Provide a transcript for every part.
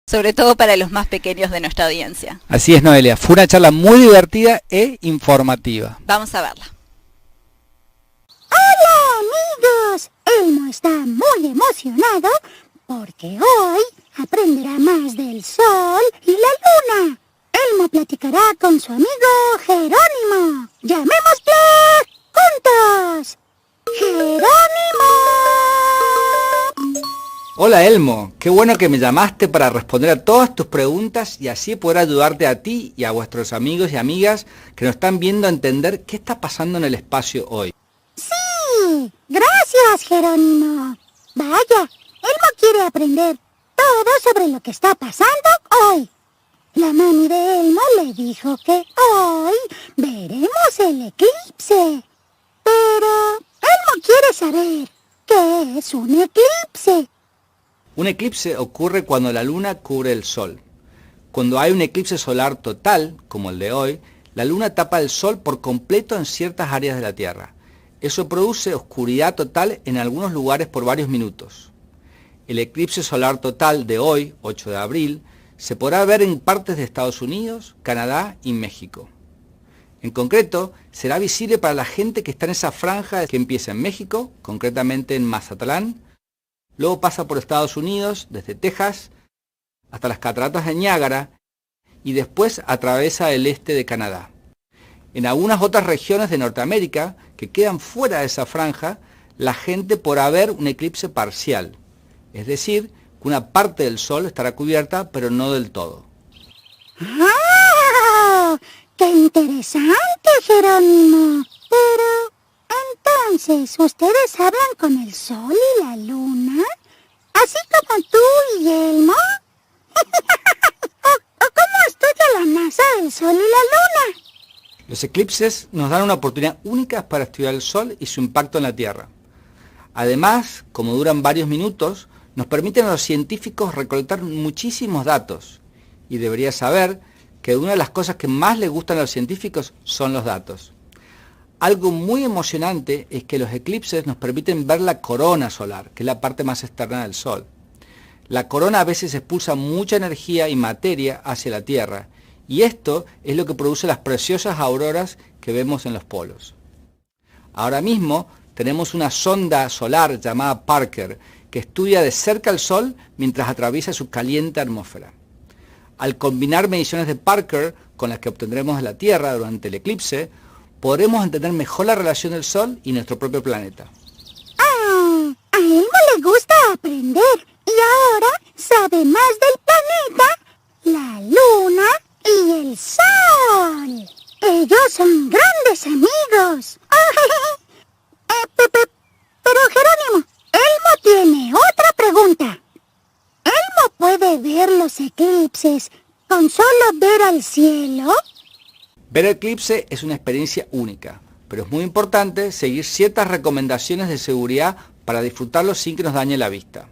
Sobre todo para los más pequeños de nuestra audiencia. Así es, Noelia. Fue una charla muy divertida e informativa. Vamos a verla. Hola amigos, Elmo está muy emocionado porque hoy aprenderá más del sol y la luna. Elmo platicará con su amigo Jerónimo. ¡Llamémosle juntos! ¡Jerónimo! Hola Elmo, qué bueno que me llamaste para responder a todas tus preguntas y así poder ayudarte a ti y a vuestros amigos y amigas que nos están viendo a entender qué está pasando en el espacio hoy. Sí, gracias Jerónimo. Vaya, Elmo quiere aprender todo sobre lo que está pasando hoy. La mami de Elmo le dijo que hoy veremos el eclipse. Pero Elmo quiere saber qué es un eclipse. Un eclipse ocurre cuando la luna cubre el sol. Cuando hay un eclipse solar total, como el de hoy, la luna tapa el sol por completo en ciertas áreas de la Tierra. Eso produce oscuridad total en algunos lugares por varios minutos. El eclipse solar total de hoy, 8 de abril, se podrá ver en partes de Estados Unidos, Canadá y México. En concreto, será visible para la gente que está en esa franja que empieza en México, concretamente en Mazatlán, luego pasa por Estados Unidos, desde Texas hasta las cataratas de Niágara y después atraviesa el este de Canadá. En algunas otras regiones de Norteamérica que quedan fuera de esa franja, la gente podrá ver un eclipse parcial, es decir, que una parte del sol estará cubierta pero no del todo. ¡Ah! ¡Qué interesante, Jerónimo! Pero, entonces, ¿ustedes hablan con el sol y la luna? ¿Así como tú y Elmo? la NASA el Sol y la Luna. Los eclipses nos dan una oportunidad única para estudiar el Sol y su impacto en la Tierra. Además, como duran varios minutos, nos permiten a los científicos recolectar muchísimos datos. Y deberías saber que una de las cosas que más les gustan a los científicos son los datos. Algo muy emocionante es que los eclipses nos permiten ver la corona solar, que es la parte más externa del Sol. La corona a veces expulsa mucha energía y materia hacia la Tierra, y esto es lo que produce las preciosas auroras que vemos en los polos. Ahora mismo tenemos una sonda solar llamada Parker, que estudia de cerca el Sol mientras atraviesa su caliente atmósfera. Al combinar mediciones de Parker con las que obtendremos de la Tierra durante el eclipse, podremos entender mejor la relación del Sol y nuestro propio planeta. A Elmo le gusta aprender y ahora sabe más del planeta, la Luna y el Sol. Ellos son grandes amigos. Pero Jerónimo, Elmo tiene otra pregunta. ¿Elmo puede ver los eclipses con solo ver al cielo? Ver el eclipse es una experiencia única, pero es muy importante seguir ciertas recomendaciones de seguridad para disfrutarlo sin que nos dañe la vista.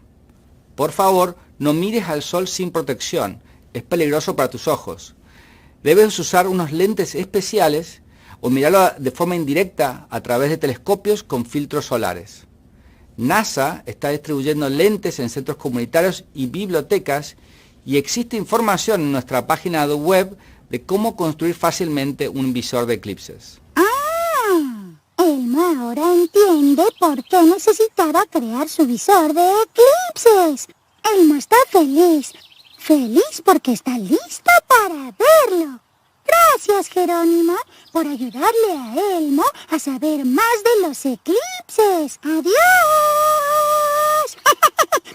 Por favor, no mires al Sol sin protección, es peligroso para tus ojos. Debes usar unos lentes especiales o mirarlo de forma indirecta a través de telescopios con filtros solares. NASA está distribuyendo lentes en centros comunitarios y bibliotecas y existe información en nuestra página web de cómo construir fácilmente un visor de eclipses. Elmo ahora entiende por qué necesitaba crear su visor de eclipses. Elmo está feliz porque está listo para verlo. Gracias, Jerónimo, por ayudarle a Elmo a saber más de los eclipses. ¡Adiós!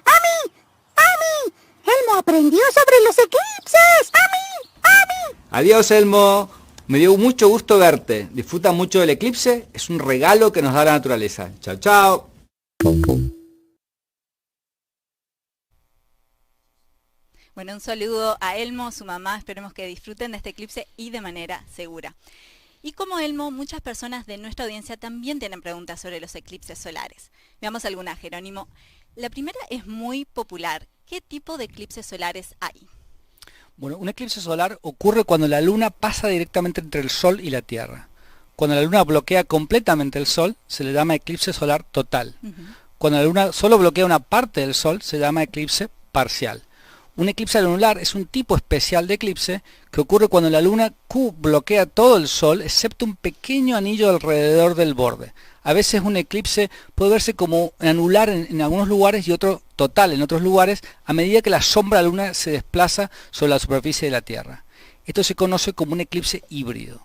¡Mami! Elmo aprendió sobre los eclipses. ¡Mami! Adiós, Elmo. Me dio mucho gusto verte. Disfruta mucho del eclipse. Es un regalo que nos da la naturaleza. Chao, chao. Bueno, un saludo a Elmo, su mamá. Esperemos que disfruten de este eclipse y de manera segura. Y como Elmo, muchas personas de nuestra audiencia también tienen preguntas sobre los eclipses solares. Veamos algunas, Jerónimo. La primera es muy popular. ¿Qué tipo de eclipses solares hay? Bueno, un eclipse solar ocurre cuando la Luna pasa directamente entre el Sol y la Tierra. Cuando la Luna bloquea completamente el Sol, se le llama eclipse solar total. Cuando la Luna solo bloquea una parte del Sol, se llama eclipse parcial. Un eclipse lunar es un tipo especial de eclipse que ocurre cuando la Luna Q bloquea todo el Sol, excepto un pequeño anillo alrededor del borde. A veces un eclipse puede verse como anular en algunos lugares y otro total en otros lugares a medida que la sombra de la Luna se desplaza sobre la superficie de la Tierra. Esto se conoce como un eclipse híbrido.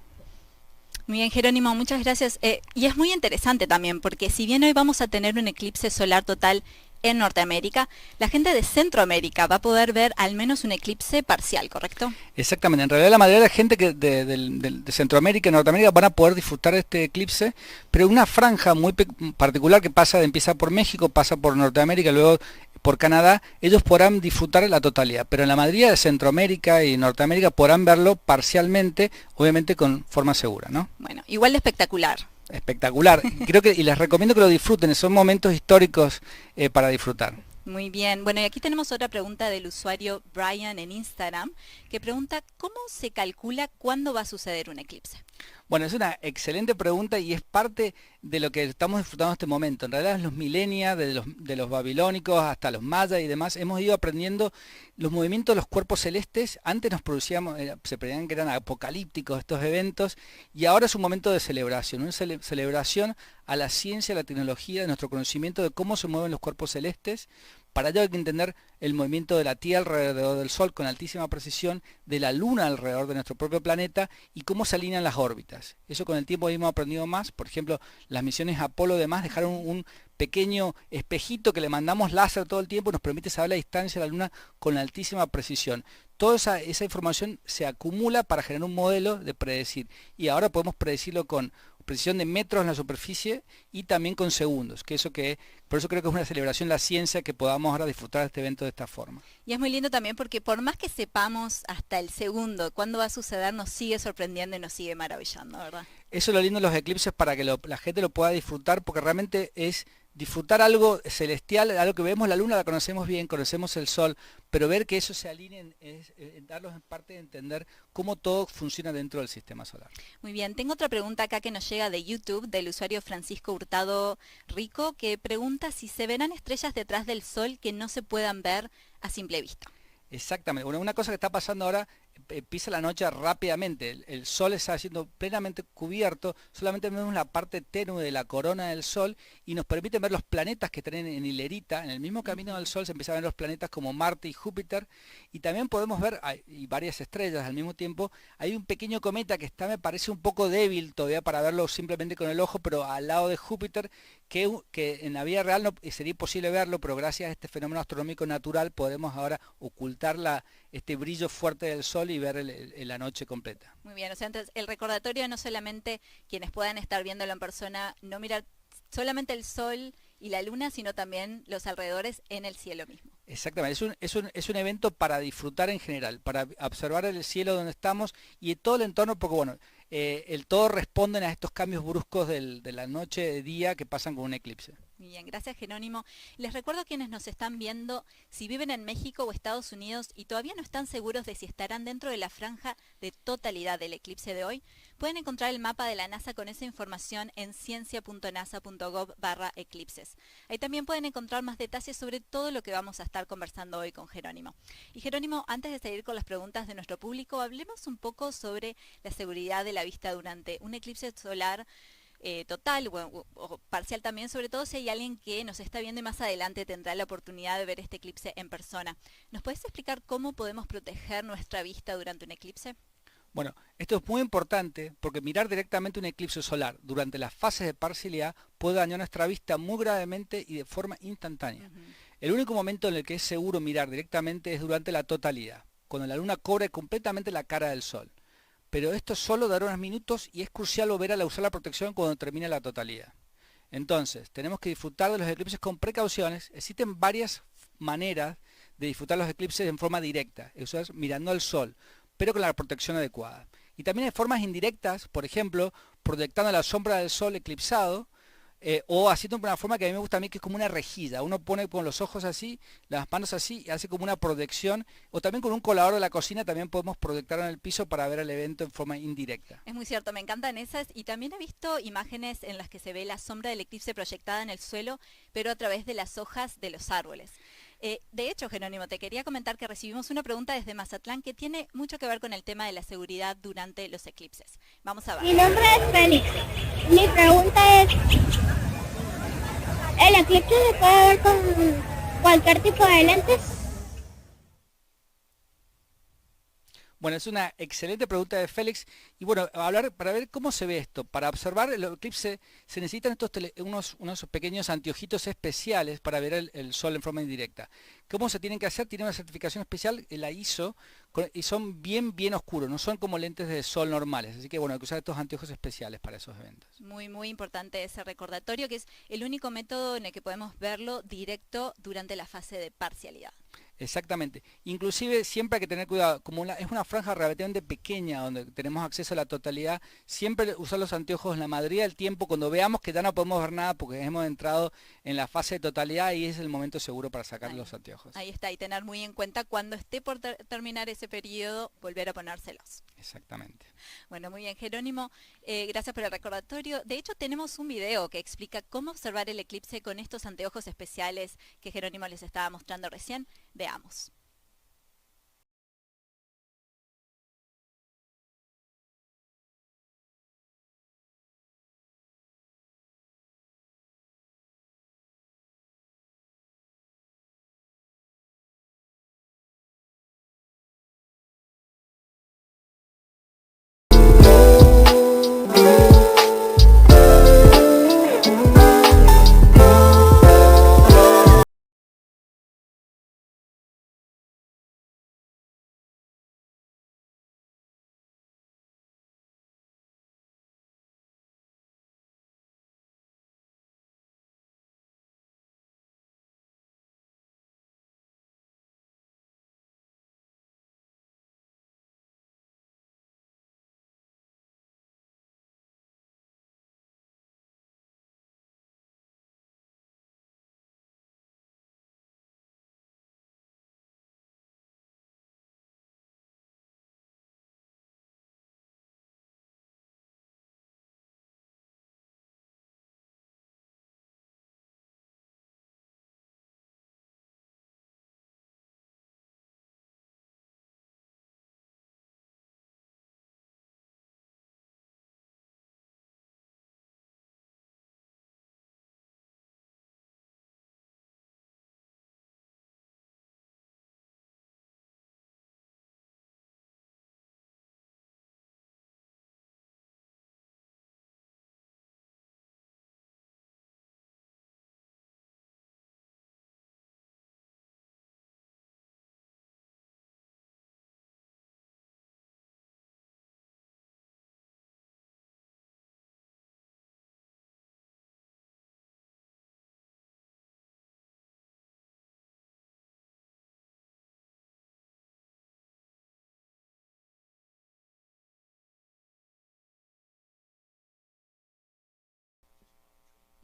Muy bien, Jerónimo, muchas gracias. Y es muy interesante también, porque si bien hoy vamos a tener un eclipse solar total en Norteamérica, la gente de Centroamérica va a poder ver al menos un eclipse parcial, ¿correcto? Exactamente, en realidad la mayoría de la gente de Centroamérica y Norteamérica van a poder disfrutar de este eclipse, pero una franja muy particular que empieza por México, pasa por Norteamérica, luego por Canadá, ellos podrán disfrutar la totalidad, pero en la mayoría de Centroamérica y Norteamérica podrán verlo parcialmente, obviamente con forma segura, ¿no? Bueno, igual de espectacular. Espectacular. Y les recomiendo que lo disfruten, son momentos históricos para disfrutar. Muy bien. Bueno, y aquí tenemos otra pregunta del usuario Brian en Instagram, que pregunta ¿cómo se calcula cuándo va a suceder un eclipse? Bueno, es una excelente pregunta y es parte de lo que estamos disfrutando en este momento. En realidad, los milenios, de los babilónicos hasta los mayas y demás, hemos ido aprendiendo los movimientos de los cuerpos celestes. Antes se creían que eran apocalípticos estos eventos, y ahora es un momento de celebración, una celebración a la ciencia, a la tecnología, de nuestro conocimiento de cómo se mueven los cuerpos celestes. Para ello hay que entender el movimiento de la Tierra alrededor del Sol con altísima precisión, de la Luna alrededor de nuestro propio planeta y cómo se alinean las órbitas. Eso con el tiempo hemos aprendido más. Por ejemplo, las misiones Apolo y demás dejaron un pequeño espejito que le mandamos láser todo el tiempo y nos permite saber la distancia de la Luna con altísima precisión. Toda esa información se acumula para generar un modelo de predecir, y ahora podemos predecirlo con precisión de metros en la superficie y también con segundos, por eso creo que es una celebración de la ciencia que podamos ahora disfrutar de este evento de esta forma. Y es muy lindo también porque por más que sepamos hasta el segundo cuándo va a suceder, nos sigue sorprendiendo y nos sigue maravillando, ¿verdad? Eso es lo lindo de los eclipses, para que la gente lo pueda disfrutar, porque realmente es disfrutar algo celestial, algo que vemos. La luna la conocemos bien, conocemos el sol, pero ver que eso se alinee es darlos en parte de entender cómo todo funciona dentro del sistema solar. Muy bien, tengo otra pregunta acá que nos llega de YouTube, del usuario Francisco Hurtado Rico, que pregunta si se verán estrellas detrás del sol que no se puedan ver a simple vista. Exactamente. Bueno, una cosa que está pasando ahora, empieza la noche rápidamente, el sol está siendo plenamente cubierto, solamente vemos la parte tenue de la corona del sol y nos permite ver los planetas que están en hilerita, en el mismo camino del sol se empiezan a ver los planetas como Marte y Júpiter, y también podemos ver y varias estrellas al mismo tiempo. Hay un pequeño cometa que me parece un poco débil todavía para verlo simplemente con el ojo, pero al lado de Júpiter, que en la vida real no sería imposible verlo, pero gracias a este fenómeno astronómico natural podemos ahora ocultar este brillo fuerte del sol y ver la noche completa. Muy bien, o sea, entonces el recordatorio, no solamente quienes puedan estar viéndolo en persona, no mirar solamente el sol y la luna, sino también los alrededores en el cielo mismo. Exactamente, es un evento para disfrutar en general, para observar el cielo donde estamos y todo el entorno, porque bueno, el todo responden a estos cambios bruscos de la noche de día que pasan con un eclipse. Bien, gracias Jerónimo. Les recuerdo a quienes nos están viendo, si viven en México o Estados Unidos y todavía no están seguros de si estarán dentro de la franja de totalidad del eclipse de hoy, pueden encontrar el mapa de la NASA con esa información en ciencia.nasa.gov/eclipses. Ahí también pueden encontrar más detalles sobre todo lo que vamos a estar conversando hoy con Jerónimo. Y Jerónimo, antes de seguir con las preguntas de nuestro público, hablemos un poco sobre la seguridad de la vista durante un eclipse solar total o parcial también, sobre todo si hay alguien que nos está viendo y más adelante tendrá la oportunidad de ver este eclipse en persona. ¿Nos puedes explicar cómo podemos proteger nuestra vista durante un eclipse? Bueno, esto es muy importante porque mirar directamente un eclipse solar durante las fases de parcialidad puede dañar nuestra vista muy gravemente y de forma instantánea. El único momento en el que es seguro mirar directamente es durante la totalidad, cuando la luna cubre completamente la cara del sol. Pero esto solo dará unos minutos y es crucial volver a usar la protección cuando termine la totalidad. Entonces, tenemos que disfrutar de los eclipses con precauciones. Existen varias maneras de disfrutar los eclipses en forma directa, eso es mirando al sol, pero con la protección adecuada. Y también hay formas indirectas, por ejemplo, proyectando la sombra del sol eclipsado, o haciendo una forma que a mí me gusta que es como una rejilla. Uno pone con los ojos así, las manos así, y hace como una proyección, o también con un colador de la cocina también podemos proyectar en el piso para ver el evento en forma indirecta. Es muy cierto, me encantan esas, y también he visto imágenes en las que se ve la sombra del eclipse proyectada en el suelo, pero a través de las hojas de los árboles. De hecho, Jerónimo, te quería comentar que recibimos una pregunta desde Mazatlán que tiene mucho que ver con el tema de la seguridad durante los eclipses. Vamos a ver. Mi nombre es Félix. Mi pregunta es, ¿el eclipse se puede ver con cualquier tipo de lentes? Bueno, es una excelente pregunta de Félix. Y bueno, para ver cómo se ve esto. Para observar el eclipse se necesitan unos pequeños anteojitos especiales para ver el sol en forma indirecta. ¿Cómo se tienen que hacer? Tiene una certificación especial, la ISO, y son bien oscuros, no son como lentes de sol normales. Así que bueno, hay que usar estos anteojos especiales para esos eventos. Muy importante ese recordatorio, que es el único método en el que podemos verlo directo durante la fase de parcialidad. Exactamente. Inclusive siempre hay que tener cuidado, como es una franja relativamente pequeña donde tenemos acceso a la totalidad, siempre usar los anteojos en la mayoría del tiempo cuando veamos que ya no podemos ver nada porque hemos entrado en la fase de totalidad y es el momento seguro para sacar los anteojos. Ahí está, y tener muy en cuenta cuando esté por terminar ese periodo, volver a ponérselos. Exactamente. Bueno, muy bien, Jerónimo, gracias por el recordatorio. De hecho, tenemos un video que explica cómo observar el eclipse con estos anteojos especiales que Jerónimo les estaba mostrando recién. Veamos.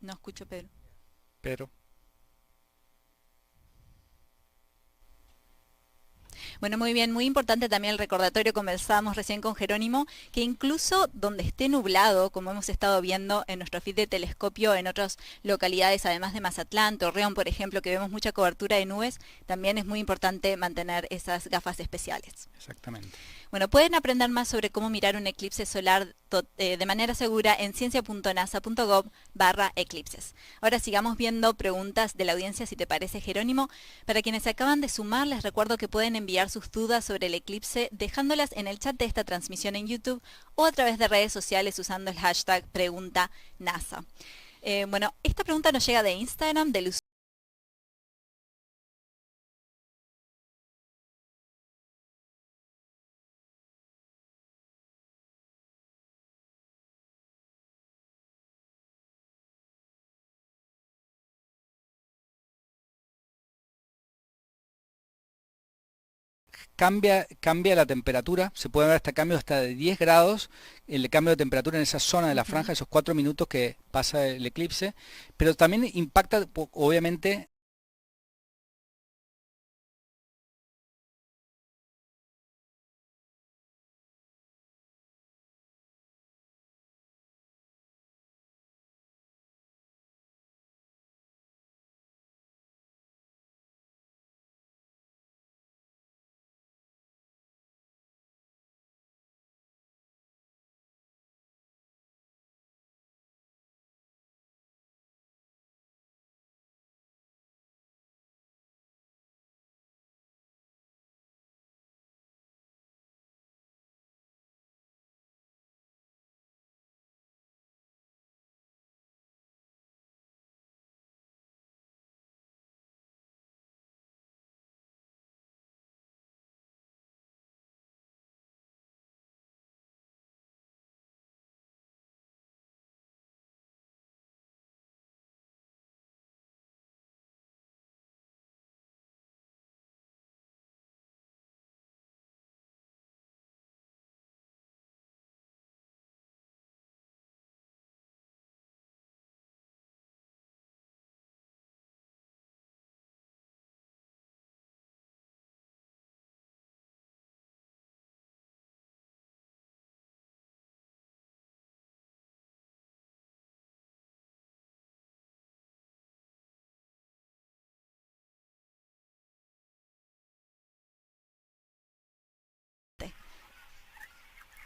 No escucho, Pedro. Pero Bueno, muy bien, muy importante también el recordatorio, conversábamos recién con Jerónimo, que incluso donde esté nublado, como hemos estado viendo en nuestro feed de telescopio en otras localidades, además de Mazatlán, Torreón, por ejemplo, que vemos mucha cobertura de nubes, también es muy importante mantener esas gafas especiales. exactamente. Bueno, pueden aprender más sobre cómo mirar un eclipse solar de manera segura en ciencia.nasa.gov/eclipses. Ahora sigamos viendo preguntas de la audiencia, si te parece, Jerónimo. Para quienes se acaban de sumar, les recuerdo que pueden enviar sus dudas sobre el eclipse dejándolas en el chat de esta transmisión en YouTube o a través de redes sociales usando el hashtag PreguntaNASA. Bueno, esta pregunta nos llega de Instagram, del usuario. Cambia la temperatura, se puede ver hasta cambios hasta de 10 grados, el cambio de temperatura en esa zona de la franja, esos 4 minutos que pasa el eclipse, pero también impacta, obviamente,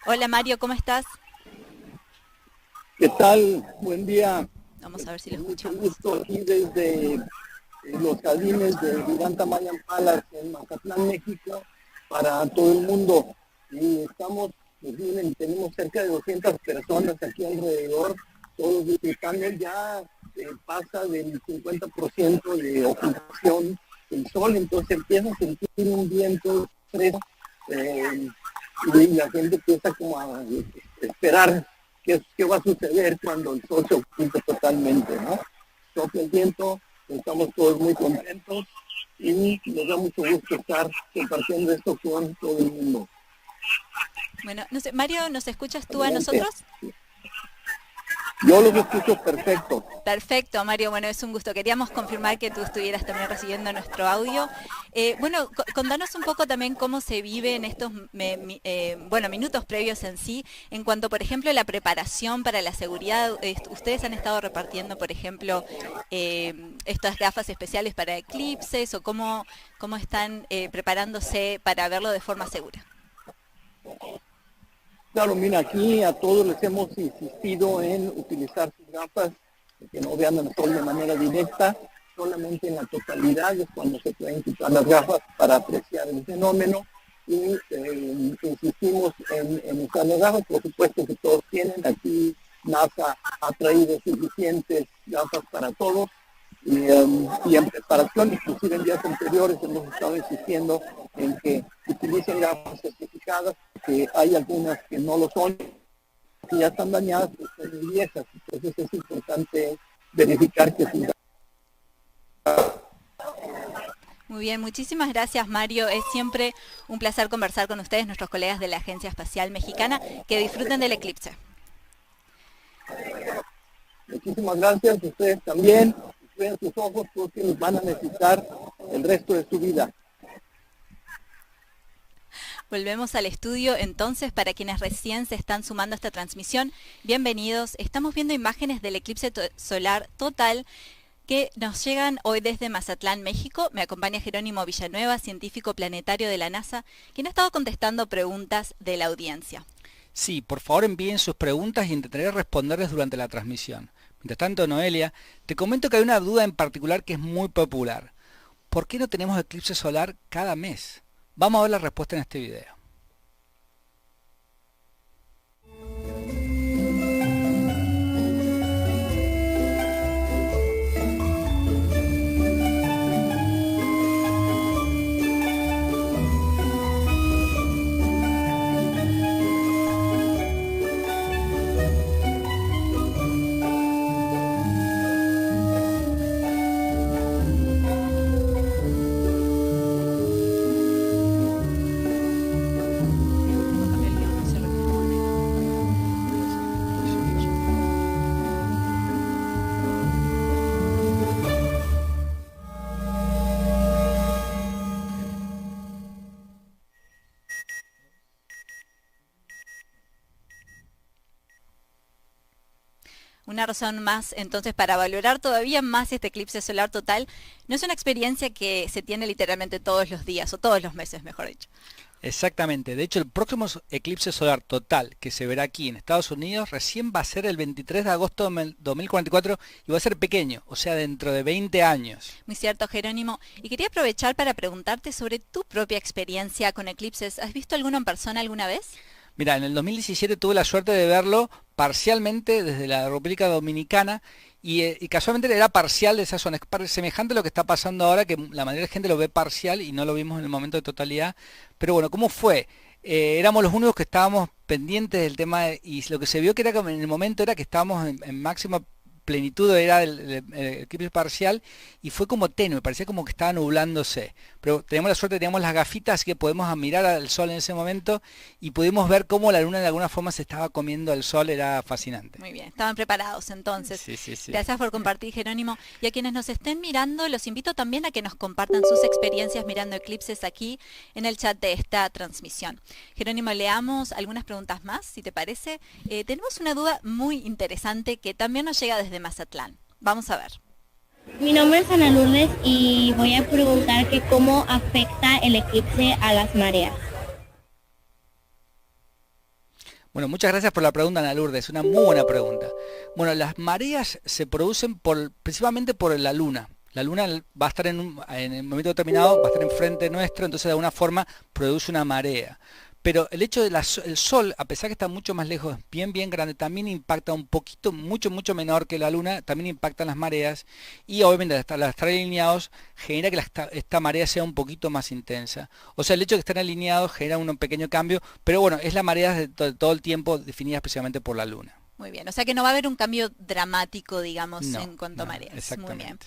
Hola Mario, ¿cómo estás? ¿Qué tal? Buen día. Vamos a ver si lo Con mucho escuchamos. gusto aquí desde los jardines de Giganta Mayan Palace en Mazatlán, México, para todo el mundo. Y estamos, pues miren, tenemos cerca de 200 personas aquí alrededor, todos disfrutando. Ya pasa del 50% de ocupación el sol, entonces empieza a sentir un viento fresco y la gente empieza como a esperar qué va a suceder cuando el sol se oculte totalmente, ¿no? Sopla el viento, estamos todos muy contentos y nos da mucho gusto estar compartiendo esto con todo el mundo. Bueno, no sé, Mario, ¿nos escuchas tú a nosotros? Yo los escucho perfecto. Perfecto, Mario. Bueno, es un gusto. Queríamos confirmar que tú estuvieras también recibiendo nuestro audio. Bueno, contanos un poco también cómo se vive en estos minutos previos en sí, en cuanto, por ejemplo, a la preparación para la seguridad. Ustedes han estado repartiendo, por ejemplo, estas gafas especiales para eclipses, o cómo están preparándose para verlo de forma segura. Claro, mira, aquí a todos les hemos insistido en utilizar sus gafas, que no vean el sol de manera directa, solamente en la totalidad es cuando se pueden quitar las gafas para apreciar el fenómeno, y insistimos en usar las gafas. Por supuesto que todos tienen, aquí NASA ha traído suficientes gafas para todos, y en preparación, inclusive en días anteriores hemos estado insistiendo en que utilicen gafas certificadas, que hay algunas que no lo son, que ya están dañadas, pues son muy viejas. Entonces es importante verificar que sus gafas... Muy bien, muchísimas gracias, Mario. Es siempre un placer conversar con ustedes, nuestros colegas de la Agencia Espacial Mexicana. Que disfruten del eclipse. Muchísimas gracias, ustedes también. Cuiden sus ojos porque los van a necesitar el resto de su vida. Volvemos al estudio entonces para quienes recién se están sumando a esta transmisión. Bienvenidos. Estamos viendo imágenes del eclipse solar total que nos llegan hoy desde Mazatlán, México. Me acompaña Jerónimo Villanueva, científico planetario de la NASA, quien ha estado contestando preguntas de la audiencia. Sí, por favor envíen sus preguntas y intentaré responderles durante la transmisión. Mientras tanto, Noelia, te comento que hay una duda en particular que es muy popular. ¿Por qué no tenemos eclipse solar cada mes? Vamos a ver la respuesta en este video. Una razón más, entonces, para valorar todavía más este eclipse solar total. No es una experiencia que se tiene literalmente todos los días, o todos los meses, mejor dicho. Exactamente. De hecho, el próximo eclipse solar total que se verá aquí en Estados Unidos recién va a ser el 23 de agosto de 2044 y va a ser pequeño, o sea, dentro de 20 años. Muy cierto, Jerónimo. Y quería aprovechar para preguntarte sobre tu propia experiencia con eclipses. ¿Has visto alguno en persona alguna vez? Mira, en el 2017 tuve la suerte de verlo parcialmente desde la República Dominicana y casualmente era parcial de esa zona. Es semejante a lo que está pasando ahora, que la mayoría de gente lo ve parcial y no lo vimos en el momento de totalidad. Pero bueno, ¿cómo fue? Éramos los únicos que estábamos pendientes del tema y lo que se vio que era como en el momento era que estábamos en máxima plenitud, era el eclipse parcial y fue como tenue, parecía como que estaba nublándose, pero teníamos la suerte, teníamos las gafitas, así que podemos mirar al sol en ese momento y pudimos ver cómo la luna de alguna forma se estaba comiendo el sol. Era fascinante. Muy bien, estaban preparados entonces. Sí, sí, sí. Gracias por compartir, Jerónimo. Y a quienes nos estén mirando, los invito también a que nos compartan sus experiencias mirando eclipses aquí en el chat de esta transmisión. Jerónimo, leamos algunas preguntas más, si te parece. Tenemos una duda muy interesante que también nos llega desde Mazatlán. Vamos a ver. Mi nombre es Ana Lourdes y voy a preguntar que cómo afecta el eclipse a las mareas. Bueno, muchas gracias por la pregunta, Ana Lourdes, una muy buena pregunta. Bueno, las mareas se producen principalmente por la luna. La luna va a estar en el momento determinado, va a estar enfrente nuestro, entonces de alguna forma produce una marea. Pero el hecho del sol, a pesar que está mucho más lejos, bien grande, también impacta un poquito, mucho menor que la luna, también impactan las mareas y obviamente al estar alineados genera que esta marea sea un poquito más intensa. O sea, el hecho de que estén alineados genera un pequeño cambio, pero bueno, es la marea de todo el tiempo definida especialmente por la luna. Muy bien, o sea que no va a haber un cambio dramático, digamos, No, en cuanto a mareas. Exactamente. Muy bien.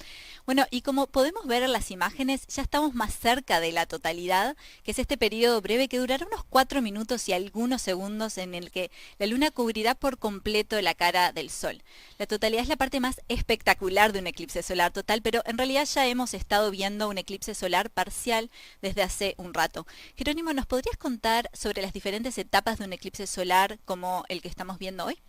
Bueno, y como podemos ver en las imágenes, ya estamos más cerca de la totalidad, que es este periodo breve que durará unos 4 minutos y algunos segundos en el que la luna cubrirá por completo la cara del sol. La totalidad es la parte más espectacular de un eclipse solar total, pero en realidad ya hemos estado viendo un eclipse solar parcial desde hace un rato. Jerónimo, ¿nos podrías contar sobre las diferentes etapas de un eclipse solar como el que estamos viendo hoy?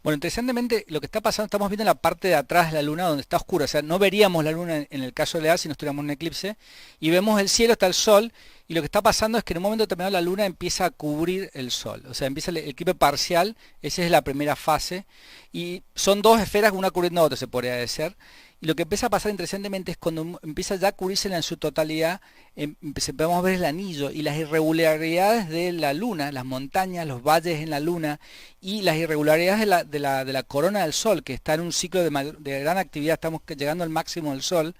Bueno, interesantemente lo que está pasando, estamos viendo la parte de atrás de la luna donde está oscura, o sea, no veríamos la luna en el caso real si no estuviéramos en un eclipse, y vemos el cielo, está el sol, y lo que está pasando es que en un momento determinado la luna empieza a cubrir el sol, o sea, empieza el eclipse parcial, esa es la primera fase, y son dos esferas, una cubriendo a otra, se podría decir. Y lo que empieza a pasar interesantemente es cuando empieza ya a cubrirse en su totalidad, empezamos a ver el anillo y las irregularidades de la luna, las montañas, los valles en la luna y las irregularidades de la corona del sol, que está en un ciclo de gran actividad, estamos llegando al máximo del sol.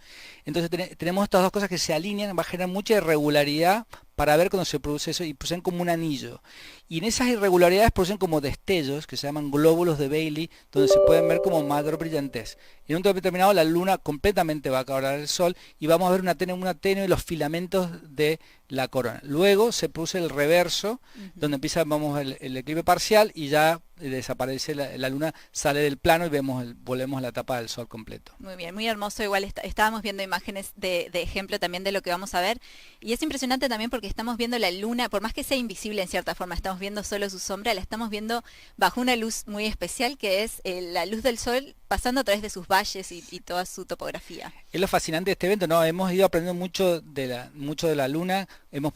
Entonces tenemos estas dos cosas que se alinean, va a generar mucha irregularidad para ver cuando se produce eso, y producen como un anillo. Y en esas irregularidades producen como destellos, que se llaman glóbulos de Bailey, donde se pueden ver como mayor brillantez. En un momento determinado la luna completamente va a cobrar el sol y vamos a ver una tenue los filamentos de la corona. Luego se produce el reverso, donde empieza el eclipse parcial y ya desaparece la luna, sale del plano y volvemos a la etapa del sol completo. Muy bien, muy hermoso. Igual estábamos viendo imágenes de ejemplo también de lo que vamos a ver. Y es impresionante también porque estamos viendo la luna, por más que sea invisible en cierta forma, estamos viendo solo su sombra, la estamos viendo bajo una luz muy especial que es la luz del sol pasando a través de sus valles y toda su topografía. Es lo fascinante de este evento, ¿no? Hemos ido aprendiendo mucho de la luna, hemos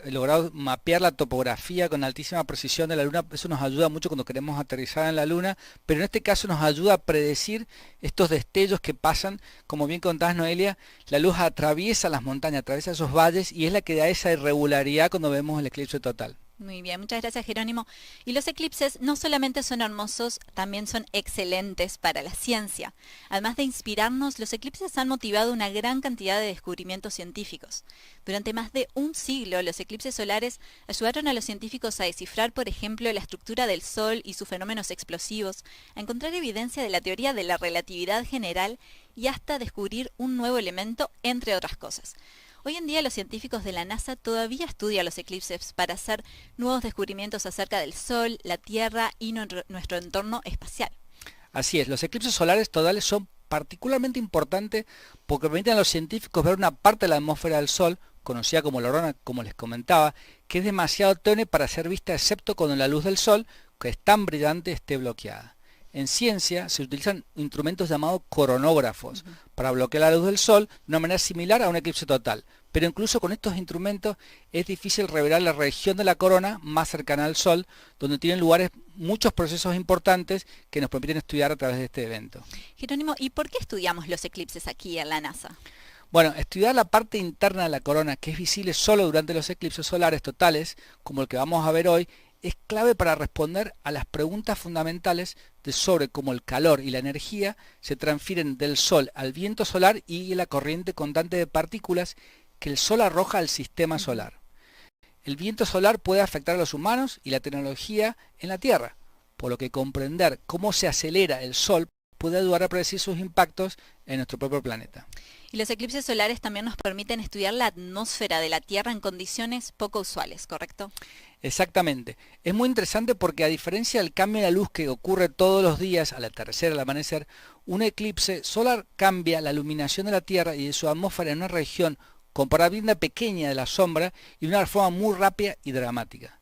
logrado mapear la topografía con altísima precisión de la luna, eso nos ayuda mucho cuando queremos aterrizar en la luna, pero en este caso nos ayuda a predecir estos destellos que pasan, como bien contabas, Noelia, la luz atraviesa las montañas, atraviesa esos valles y es la que da esa irregularidad cuando vemos el eclipse total. Muy bien, muchas gracias, Jerónimo. Y los eclipses no solamente son hermosos, también son excelentes para la ciencia. Además de inspirarnos, los eclipses han motivado una gran cantidad de descubrimientos científicos. Durante más de un siglo, los eclipses solares ayudaron a los científicos a descifrar, por ejemplo, la estructura del Sol y sus fenómenos explosivos, a encontrar evidencia de la teoría de la relatividad general y hasta descubrir un nuevo elemento, entre otras cosas. Hoy en día los científicos de la NASA todavía estudian los eclipses para hacer nuevos descubrimientos acerca del Sol, la Tierra y nuestro entorno espacial. Así es, los eclipses solares totales son particularmente importantes porque permiten a los científicos ver una parte de la atmósfera del Sol, conocida como la corona, como les comentaba, que es demasiado tenue para ser vista excepto cuando la luz del Sol, que es tan brillante, esté bloqueada. En ciencia se utilizan instrumentos llamados coronógrafos para bloquear la luz del Sol de una manera similar a un eclipse total. Pero incluso con estos instrumentos es difícil revelar la región de la corona más cercana al Sol, donde tienen lugares muchos procesos importantes que nos permiten estudiar a través de este evento. Jerónimo, ¿y por qué estudiamos los eclipses aquí en la NASA? Bueno, estudiar la parte interna de la corona, que es visible solo durante los eclipses solares totales, como el que vamos a ver hoy, es clave para responder a las preguntas fundamentales sobre cómo el calor y la energía se transfieren del Sol al viento solar y la corriente constante de partículas que el Sol arroja al sistema solar. El viento solar puede afectar a los humanos y la tecnología en la Tierra, por lo que comprender cómo se acelera el Sol puede ayudar a predecir sus impactos en nuestro propio planeta. Y los eclipses solares también nos permiten estudiar la atmósfera de la Tierra en condiciones poco usuales, ¿correcto? Exactamente. Es muy interesante porque a diferencia del cambio de la luz que ocurre todos los días al atardecer, al amanecer, un eclipse solar cambia la iluminación de la Tierra y de su atmósfera en una región comparativamente pequeña de la sombra y de una forma muy rápida y dramática.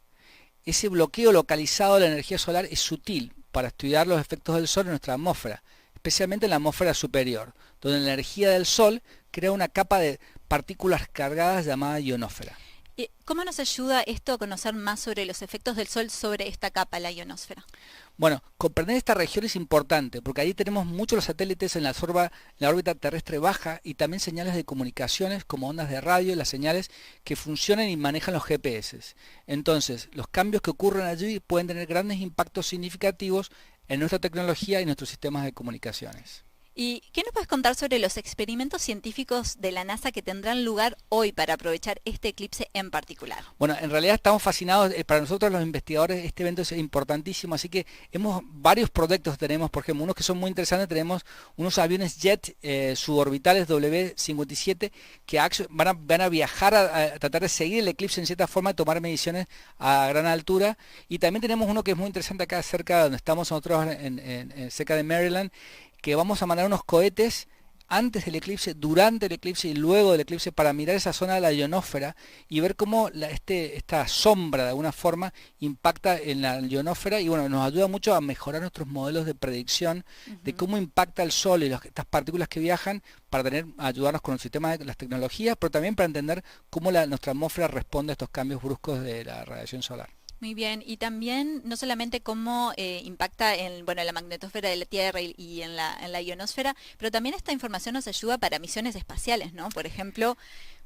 Ese bloqueo localizado de la energía solar es sutil para estudiar los efectos del Sol en nuestra atmósfera, especialmente en la atmósfera superior, donde la energía del Sol crea una capa de partículas cargadas llamada ionosfera. ¿Cómo nos ayuda esto a conocer más sobre los efectos del Sol sobre esta capa, la ionosfera? Bueno, comprender esta región es importante porque ahí tenemos muchos los satélites en la órbita terrestre baja y también señales de comunicaciones como ondas de radio y las señales que funcionan y manejan los GPS. Entonces, los cambios que ocurren allí pueden tener grandes impactos significativos en nuestra tecnología y nuestros sistemas de comunicaciones. ¿Y qué nos puedes contar sobre los experimentos científicos de la NASA que tendrán lugar hoy para aprovechar este eclipse en particular? Bueno, en realidad estamos fascinados, para nosotros los investigadores este evento es importantísimo, así que varios proyectos tenemos, por ejemplo, unos que son muy interesantes, tenemos unos aviones jet suborbitales W57 que van a viajar a tratar de seguir el eclipse en cierta forma y tomar mediciones a gran altura, y también tenemos uno que es muy interesante acá cerca de donde estamos nosotros, cerca de Maryland, que vamos a mandar unos cohetes antes del eclipse, durante el eclipse y luego del eclipse para mirar esa zona de la ionosfera y ver cómo esta sombra de alguna forma impacta en la ionosfera y bueno, nos ayuda mucho a mejorar nuestros modelos de predicción de cómo impacta el Sol y estas partículas que viajan para ayudarnos con el sistema de las tecnologías, pero también para entender cómo nuestra atmósfera responde a estos cambios bruscos de la radiación solar. Muy bien, y también no solamente cómo impacta en la magnetosfera de la Tierra y en la ionosfera, pero también esta información nos ayuda para misiones espaciales, ¿no? Por ejemplo,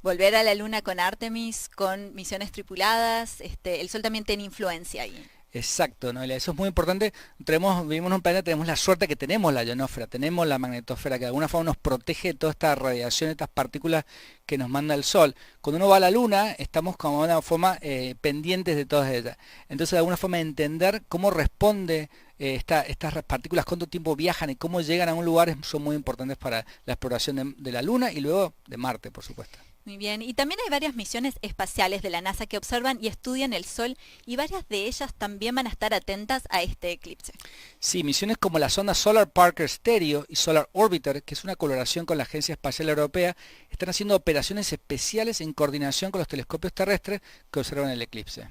volver a la Luna con Artemis, con misiones tripuladas, el Sol también tiene influencia ahí. Exacto, Noelia, eso es muy importante. Vivimos en un planeta, tenemos la suerte que tenemos la ionosfera, tenemos la magnetosfera, que de alguna forma nos protege de toda esta radiación, estas partículas que nos manda el Sol. Cuando uno va a la Luna, estamos como de una forma pendientes de todas ellas. Entonces, de alguna forma, entender cómo responde estas partículas, cuánto tiempo viajan y cómo llegan a un lugar son muy importantes para la exploración de la Luna y luego de Marte, por supuesto. Muy bien, y también hay varias misiones espaciales de la NASA que observan y estudian el Sol y varias de ellas también van a estar atentas a este eclipse. Sí, misiones como la sonda Solar Parker Stereo y Solar Orbiter, que es una colaboración con la Agencia Espacial Europea, están haciendo operaciones especiales en coordinación con los telescopios terrestres que observan el eclipse.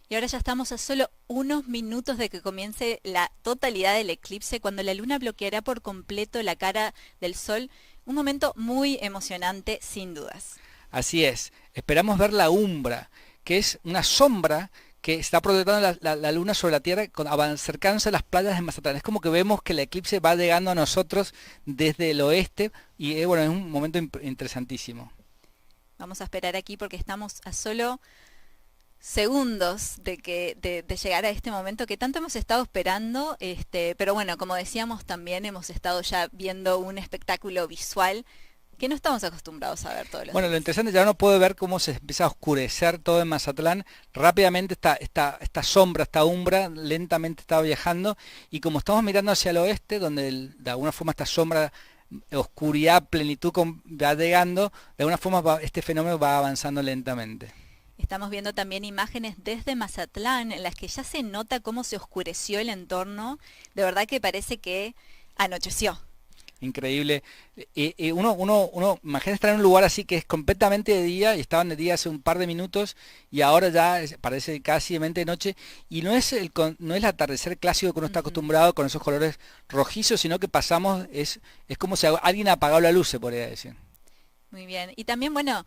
Y ahora ya estamos a solo unos minutos de que comience la totalidad del eclipse, cuando la luna bloqueará por completo la cara del Sol. Un momento muy emocionante, sin dudas. Así es. Esperamos ver la umbra, que es una sombra que está proyectando la luna sobre la Tierra acercándose a las playas de Mazatlán. Es como que vemos que el eclipse va llegando a nosotros desde el oeste y bueno, es un momento interesantísimo. Vamos a esperar aquí porque estamos a solo segundos de llegar a este momento que tanto hemos estado esperando, pero bueno, como decíamos, también hemos estado ya viendo un espectáculo visual que no estamos acostumbrados a ver todos los Bueno, días. lo interesante, ya uno puede ver cómo se empieza a oscurecer todo en Mazatlán. Rápidamente esta sombra, esta umbra, lentamente está viajando, y como estamos mirando hacia el oeste, donde de alguna forma esta sombra, oscuridad, plenitud va llegando, de alguna forma este fenómeno va avanzando lentamente. Estamos viendo también imágenes desde Mazatlán en las que ya se nota cómo se oscureció el entorno. De verdad que parece que anocheció. Increíble. Uno imagina estar en un lugar así que es completamente de día, y estaban de día hace un par de minutos y ahora ya parece casi de noche, y no es el atardecer clásico que uno está acostumbrado con esos colores rojizos, sino que pasamos, es como si alguien apagó la luz, se podría decir. Muy bien. Y también, bueno,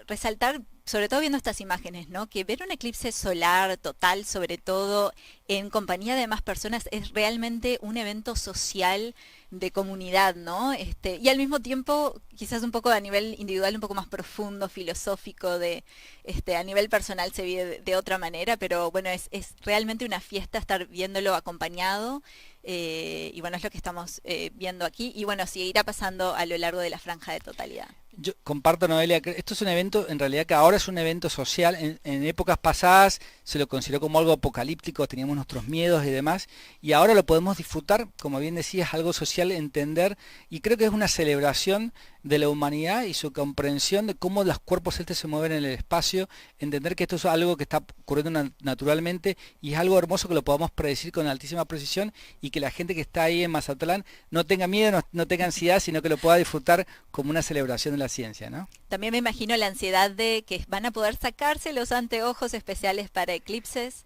resaltar, sobre todo viendo estas imágenes, ¿no? Que ver un eclipse solar total, sobre todo en compañía de más personas, es realmente un evento social de comunidad, ¿no? Y al mismo tiempo, quizás un poco a nivel individual, un poco más profundo, filosófico, a nivel personal se vive de otra manera, pero bueno, es realmente una fiesta estar viéndolo acompañado, y bueno, es lo que estamos viendo aquí, y bueno, seguirá pasando a lo largo de la franja de totalidad. Yo comparto, Noelia, que esto es un evento, en realidad que ahora es un evento social. En épocas pasadas se lo consideró como algo apocalíptico, teníamos nuestros miedos y demás, y ahora lo podemos disfrutar, como bien decías, algo social, entender, y creo que es una celebración de la humanidad y su comprensión de cómo los cuerpos celestes se mueven en el espacio, entender que esto es algo que está ocurriendo naturalmente, y es algo hermoso que lo podamos predecir con altísima precisión, y que la gente que está ahí en Mazatlán no tenga miedo, no tenga ansiedad, sino que lo pueda disfrutar como una celebración de la ciencia, ¿no? También me imagino la ansiedad de que van a poder sacarse los anteojos especiales para eclipses.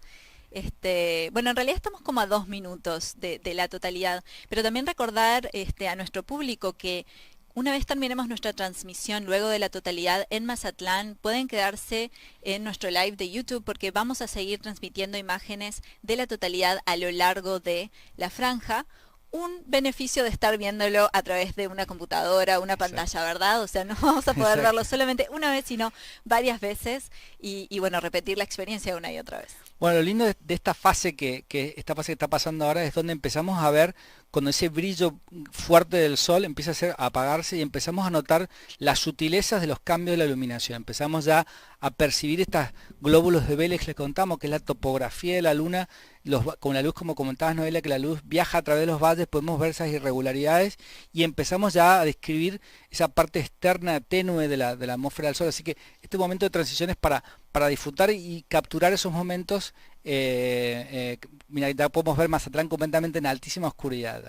Bueno, en realidad estamos como a 2 minutos de la totalidad, pero también recordar a nuestro público que una vez terminemos nuestra transmisión luego de la totalidad en Mazatlán, pueden quedarse en nuestro live de YouTube porque vamos a seguir transmitiendo imágenes de la totalidad a lo largo de la franja. Un beneficio de estar viéndolo a través de una computadora, una pantalla, ¿verdad? O sea, no vamos a poder verlo solamente una vez, sino varias veces, y bueno, repetir la experiencia una y otra vez. Bueno, lo lindo de esta fase que está pasando ahora es donde empezamos a ver cuando ese brillo fuerte del sol empieza a apagarse, y empezamos a notar las sutilezas de los cambios de la iluminación. Empezamos ya a percibir estos glóbulos de Vélez que les contamos, que es la topografía de la luna, con la luz, como comentabas, Noelia, que la luz viaja a través de los valles, podemos ver esas irregularidades, y empezamos ya a describir esa parte externa tenue de la atmósfera del sol. Así que este momento de transición es para disfrutar y capturar esos momentos. Mira, ya podemos ver Mazatlán completamente en altísima oscuridad.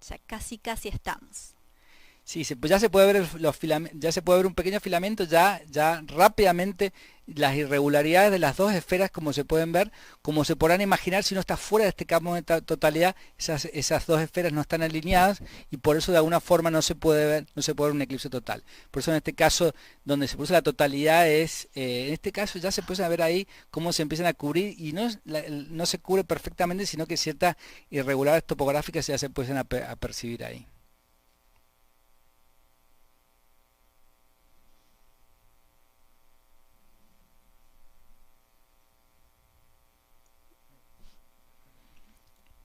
Ya casi estamos. Sí, pues ya se puede ver ya se puede ver un pequeño filamento, ya rápidamente las irregularidades de las dos esferas, como se pueden ver, como se podrán imaginar, si uno está fuera de este campo de totalidad, esas dos esferas no están alineadas, y por eso de alguna forma no se puede ver un eclipse total. Por eso en este caso, donde se produce la totalidad en este caso ya se puede ver ahí cómo se empiezan a cubrir, y no se cubre perfectamente, sino que ciertas irregularidades topográficas ya se pueden a percibir ahí.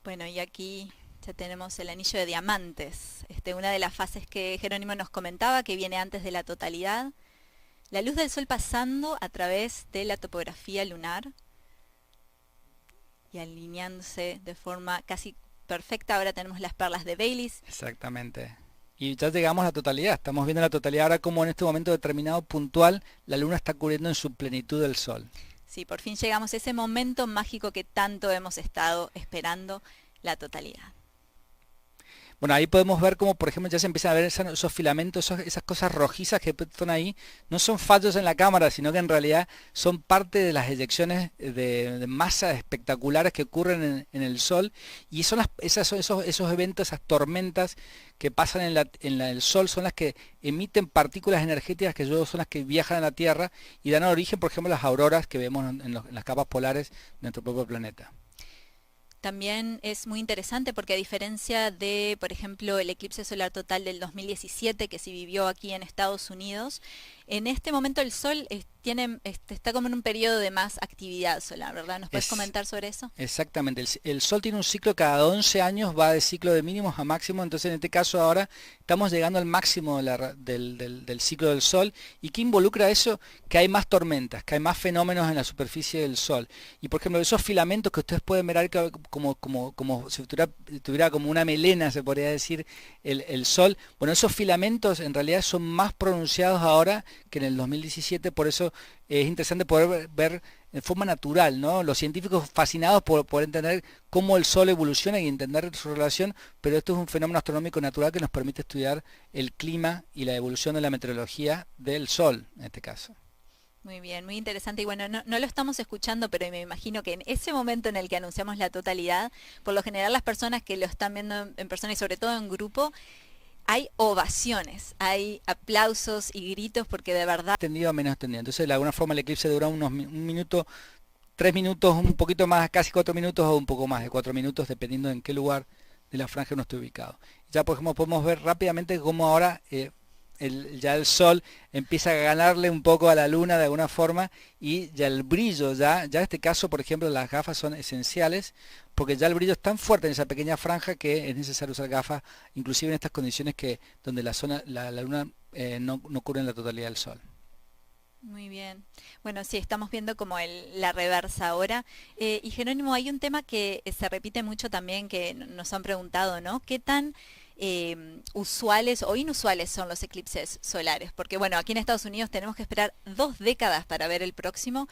Bueno, y aquí ya tenemos el anillo de diamantes, una de las fases que Jerónimo nos comentaba, que viene antes de la totalidad. La luz del sol pasando a través de la topografía lunar y alineándose de forma casi perfecta. Ahora tenemos las perlas de Baileys. Exactamente. Y ya llegamos a la totalidad. Estamos viendo la totalidad ahora como en este momento determinado puntual la luna está cubriendo en su plenitud el sol. Sí, por fin llegamos a ese momento mágico que tanto hemos estado esperando, la totalidad. Bueno, ahí podemos ver cómo, por ejemplo, ya se empiezan a ver esos filamentos, esas cosas rojizas que están ahí. No son fallos en la cámara, sino que en realidad son parte de las eyecciones de masa espectaculares que ocurren en el Sol. Y son esos eventos, esas tormentas que pasan en el Sol, son las que emiten partículas energéticas que luego son las que viajan a la Tierra y dan origen, por ejemplo, a las auroras que vemos en las capas polares de nuestro propio planeta. También es muy interesante porque a diferencia de, por ejemplo, el eclipse solar total del 2017 que se vivió aquí en Estados Unidos, en este momento el Sol está como en un periodo de más actividad solar, ¿verdad? ¿Nos puedes comentar sobre eso? Exactamente, el Sol tiene un ciclo cada 11 años, va de ciclo de mínimos a máximos, entonces en este caso ahora estamos llegando al máximo del ciclo del Sol. ¿Y qué involucra eso? Que hay más tormentas, que hay más fenómenos en la superficie del Sol. Y por ejemplo, esos filamentos que ustedes pueden ver como si tuviera como una melena, se podría decir, el Sol, bueno, esos filamentos en realidad son más pronunciados ahora que en el 2017, por eso es interesante poder ver de forma natural, ¿no? Los científicos fascinados por poder entender cómo el Sol evoluciona y entender su relación, pero esto es un fenómeno astronómico natural que nos permite estudiar el clima y la evolución de la meteorología del Sol, en este caso. Muy bien, muy interesante. Y bueno, no lo estamos escuchando, pero me imagino que en ese momento en el que anunciamos la totalidad, por lo general las personas que lo están viendo en persona y sobre todo en grupo, hay ovaciones, hay aplausos y gritos porque de verdad... Entendido o menos entendido. Entonces de alguna forma el eclipse dura un minuto, 3 minutos, un poquito más, casi 4 minutos o un poco más de 4 minutos, dependiendo en qué lugar de la franja uno esté ubicado. Ya por ejemplo podemos ver rápidamente cómo ahora ya el Sol empieza a ganarle un poco a la Luna de alguna forma y ya el brillo, ya en este caso por ejemplo las gafas son esenciales porque ya el brillo es tan fuerte en esa pequeña franja que es necesario usar gafas, inclusive en estas condiciones donde la Luna no cubre la totalidad del Sol. Muy bien. Bueno, sí, estamos viendo como la reversa ahora. Y Jerónimo, hay un tema que se repite mucho también que nos han preguntado, ¿no? ¿Qué tan usuales o inusuales son los eclipses solares? Porque bueno, aquí en Estados Unidos tenemos que esperar 2 décadas para ver el próximo,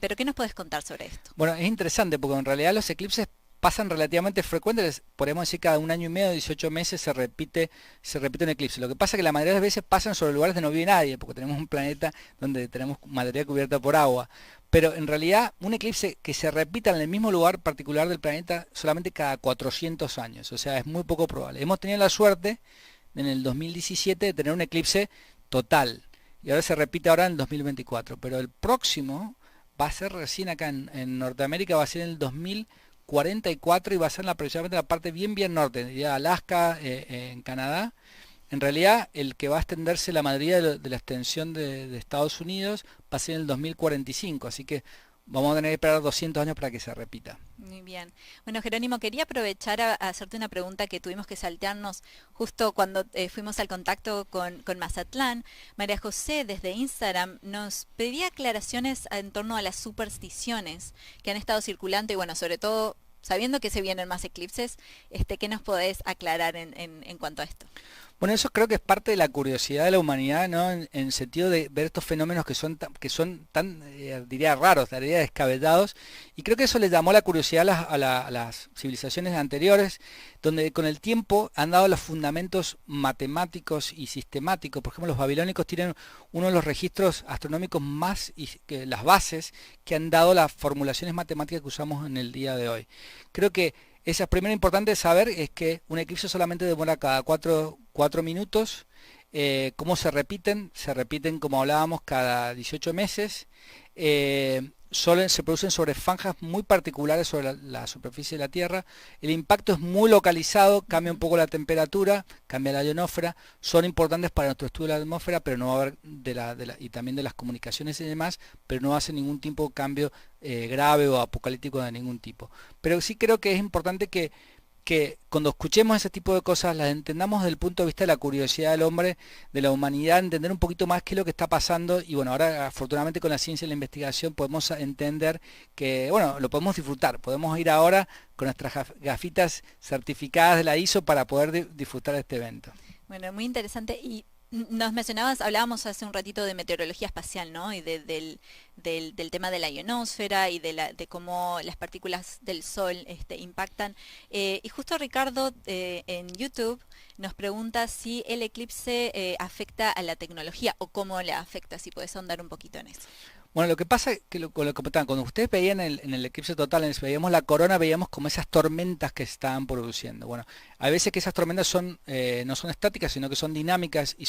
pero ¿qué nos puedes contar sobre esto? Bueno, es interesante porque en realidad los eclipses pasan relativamente frecuentes, podemos decir cada 1 año y medio, 18 meses se repite un eclipse. Lo que pasa es que la mayoría de las veces pasan sobre lugares donde no vive nadie, porque tenemos un planeta donde tenemos materia cubierta por agua. Pero en realidad un eclipse que se repita en el mismo lugar particular del planeta solamente cada 400 años, o sea, es muy poco probable. Hemos tenido la suerte en el 2017 de tener un eclipse total, y ahora se repite ahora en el 2024, pero el próximo va a ser recién acá en Norteamérica, va a ser en el 2044 y va a ser aproximadamente la parte bien norte, diría Alaska, en Canadá. En realidad, el que va a extenderse la mayoría de la extensión de Estados Unidos va a ser en el 2045, así que vamos a tener que esperar 200 años para que se repita. Muy bien. Bueno, Jerónimo, quería aprovechar a hacerte una pregunta que tuvimos que saltearnos justo cuando fuimos al contacto con Mazatlán. María José, desde Instagram, nos pedía aclaraciones en torno a las supersticiones que han estado circulando y bueno, sobre todo, sabiendo que se vienen más eclipses, ¿qué nos podés aclarar en cuanto a esto? Bueno, eso creo que es parte de la curiosidad de la humanidad, ¿no? En el sentido de ver estos fenómenos que son tan diría raros, diría descabellados, y creo que eso le llamó la curiosidad a las civilizaciones anteriores, donde con el tiempo han dado los fundamentos matemáticos y sistemáticos. Por ejemplo, los babilónicos tienen uno de los registros astronómicos más, las bases que han dado las formulaciones matemáticas que usamos en el día de hoy. Creo que esa primero importante saber es que un eclipse solamente demora cada 4 minutos. ¿Cómo se repiten? Se repiten, como hablábamos, cada 18 meses. se producen sobre franjas muy particulares sobre la superficie de la Tierra. El impacto es muy localizado, cambia un poco la temperatura, cambia la ionosfera, son importantes para nuestro estudio de la atmósfera, pero no va a haber y también de las comunicaciones y demás, pero no hace ningún tipo de cambio grave o apocalíptico de ningún tipo. Pero sí creo que es importante que cuando escuchemos ese tipo de cosas las entendamos desde el punto de vista de la curiosidad del hombre, de la humanidad, entender un poquito más qué es lo que está pasando. Y bueno, ahora afortunadamente con la ciencia y la investigación podemos entender que, bueno, lo podemos disfrutar, podemos ir ahora con nuestras gafitas certificadas de la ISO para poder disfrutar de este evento. Bueno, muy interesante. Y nos mencionabas, hablábamos hace un ratito de meteorología espacial, ¿no? Y del tema de la ionosfera y de cómo las partículas del Sol impactan. Y justo Ricardo en YouTube nos pregunta si el eclipse afecta a la tecnología o cómo le afecta, si puedes ahondar un poquito en eso. Bueno, lo que pasa es que con lo que comentaban, cuando ustedes veían en el eclipse total, veíamos la corona, veíamos como esas tormentas que estaban produciendo. Bueno, hay veces que esas tormentas no son estáticas, sino que son dinámicas y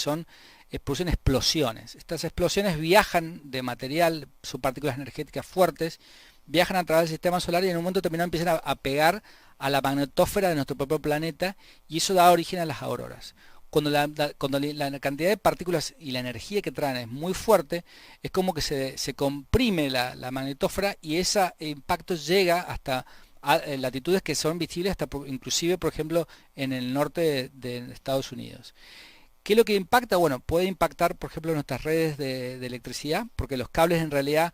producen explosiones. Estas explosiones viajan de material, son partículas energéticas fuertes, viajan a través del sistema solar y en un momento determinado empiezan a pegar a la magnetosfera de nuestro propio planeta y eso da origen a las auroras. Cuando la cantidad de partículas y la energía que traen es muy fuerte, es como que se comprime la magnetosfera y ese impacto llega hasta latitudes que son visibles hasta inclusive, por ejemplo, en el norte de Estados Unidos. ¿Qué es lo que impacta? Bueno, puede impactar, por ejemplo, nuestras redes de electricidad, porque los cables en realidad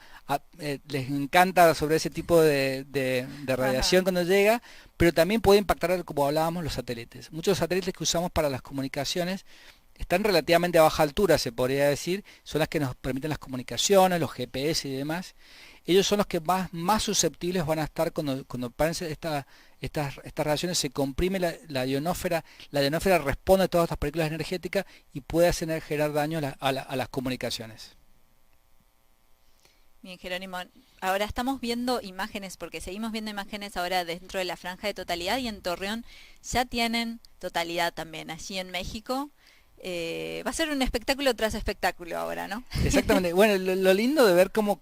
les encanta sobre ese tipo de radiación cuando llega, pero también puede impactar, como hablábamos, los satélites. Muchos satélites que usamos para las comunicaciones están relativamente a baja altura, se podría decir, son las que nos permiten las comunicaciones, los GPS y demás. Ellos son los que más susceptibles van a estar cuando pasen estas radiaciones, se comprime la ionosfera responde a todas estas partículas energéticas y puede hacer generar daño a las comunicaciones. Bien, Jerónimo, ahora estamos viendo imágenes, porque seguimos viendo imágenes ahora dentro de la franja de totalidad y en Torreón ya tienen totalidad también, allí en México. Va a ser un espectáculo tras espectáculo ahora, ¿no? Exactamente. Bueno, lo lindo de ver cómo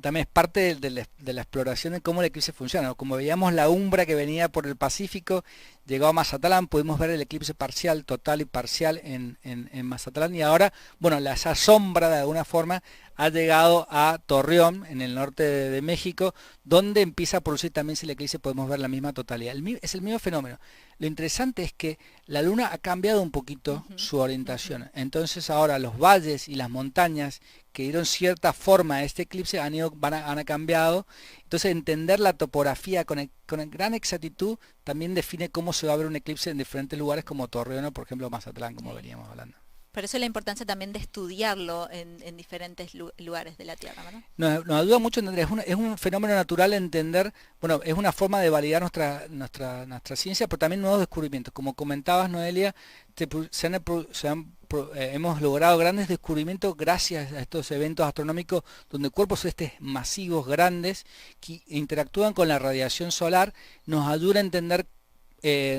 también es parte de la exploración de cómo el eclipse funciona, ¿no? Como veíamos la umbra que venía por el Pacífico, llegó a Mazatlán, pudimos ver el eclipse parcial, total y parcial en Mazatlán, y ahora, bueno, esa sombra de alguna forma ha llegado a Torreón, en el norte de México, donde empieza a producir también, si el eclipse podemos ver la misma totalidad. Es el mismo fenómeno. Lo interesante es que la luna ha cambiado un poquito su orientación. Entonces ahora los valles y las montañas que dieron cierta forma a este eclipse han cambiado. Entonces entender la topografía con gran exactitud también define cómo se va a ver un eclipse en diferentes lugares como Torreón o por ejemplo Mazatlán, como veníamos hablando. Por eso la importancia también de estudiarlo en diferentes lugares de la Tierra, ¿verdad? Nos ayuda mucho a entender, es un fenómeno natural entender, bueno, es una forma de validar nuestra ciencia, pero también nuevos descubrimientos. Como comentabas, Noelia, hemos logrado grandes descubrimientos gracias a estos eventos astronómicos donde cuerpos celestes masivos, grandes, que interactúan con la radiación solar, nos ayuda a entender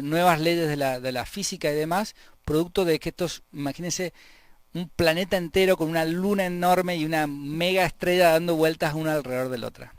nuevas leyes de la física y demás, producto de que imagínense, un planeta entero con una luna enorme y una mega estrella dando vueltas una alrededor de la otra.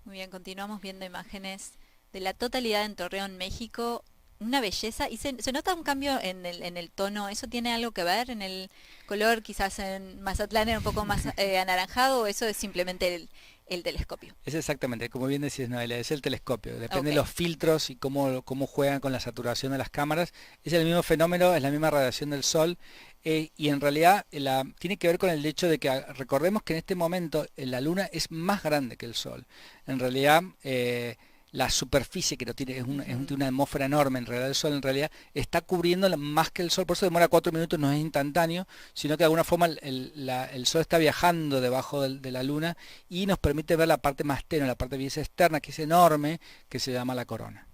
Muy bien, continuamos viendo imágenes de la totalidad en Torreón, México. Una belleza, y se nota un cambio en el tono. ¿Eso tiene algo que ver en el color? Quizás en Mazatlán era un poco más anaranjado, o eso es simplemente el telescopio. Es exactamente, como bien decís, Noelia, es el telescopio. Depende de los filtros y cómo juegan con la saturación de las cámaras. Es el mismo fenómeno, es la misma radiación del Sol. Y en realidad tiene que ver con el hecho de que recordemos que en este momento la Luna es más grande que el Sol. En realidad la superficie que lo tiene es una atmósfera enorme. En realidad el Sol en realidad está cubriendo más que el Sol, por eso demora 4 minutos, no es instantáneo, sino que de alguna forma el Sol está viajando debajo de la Luna y nos permite ver la parte más tenue, la parte externa, que es enorme, que se llama la corona.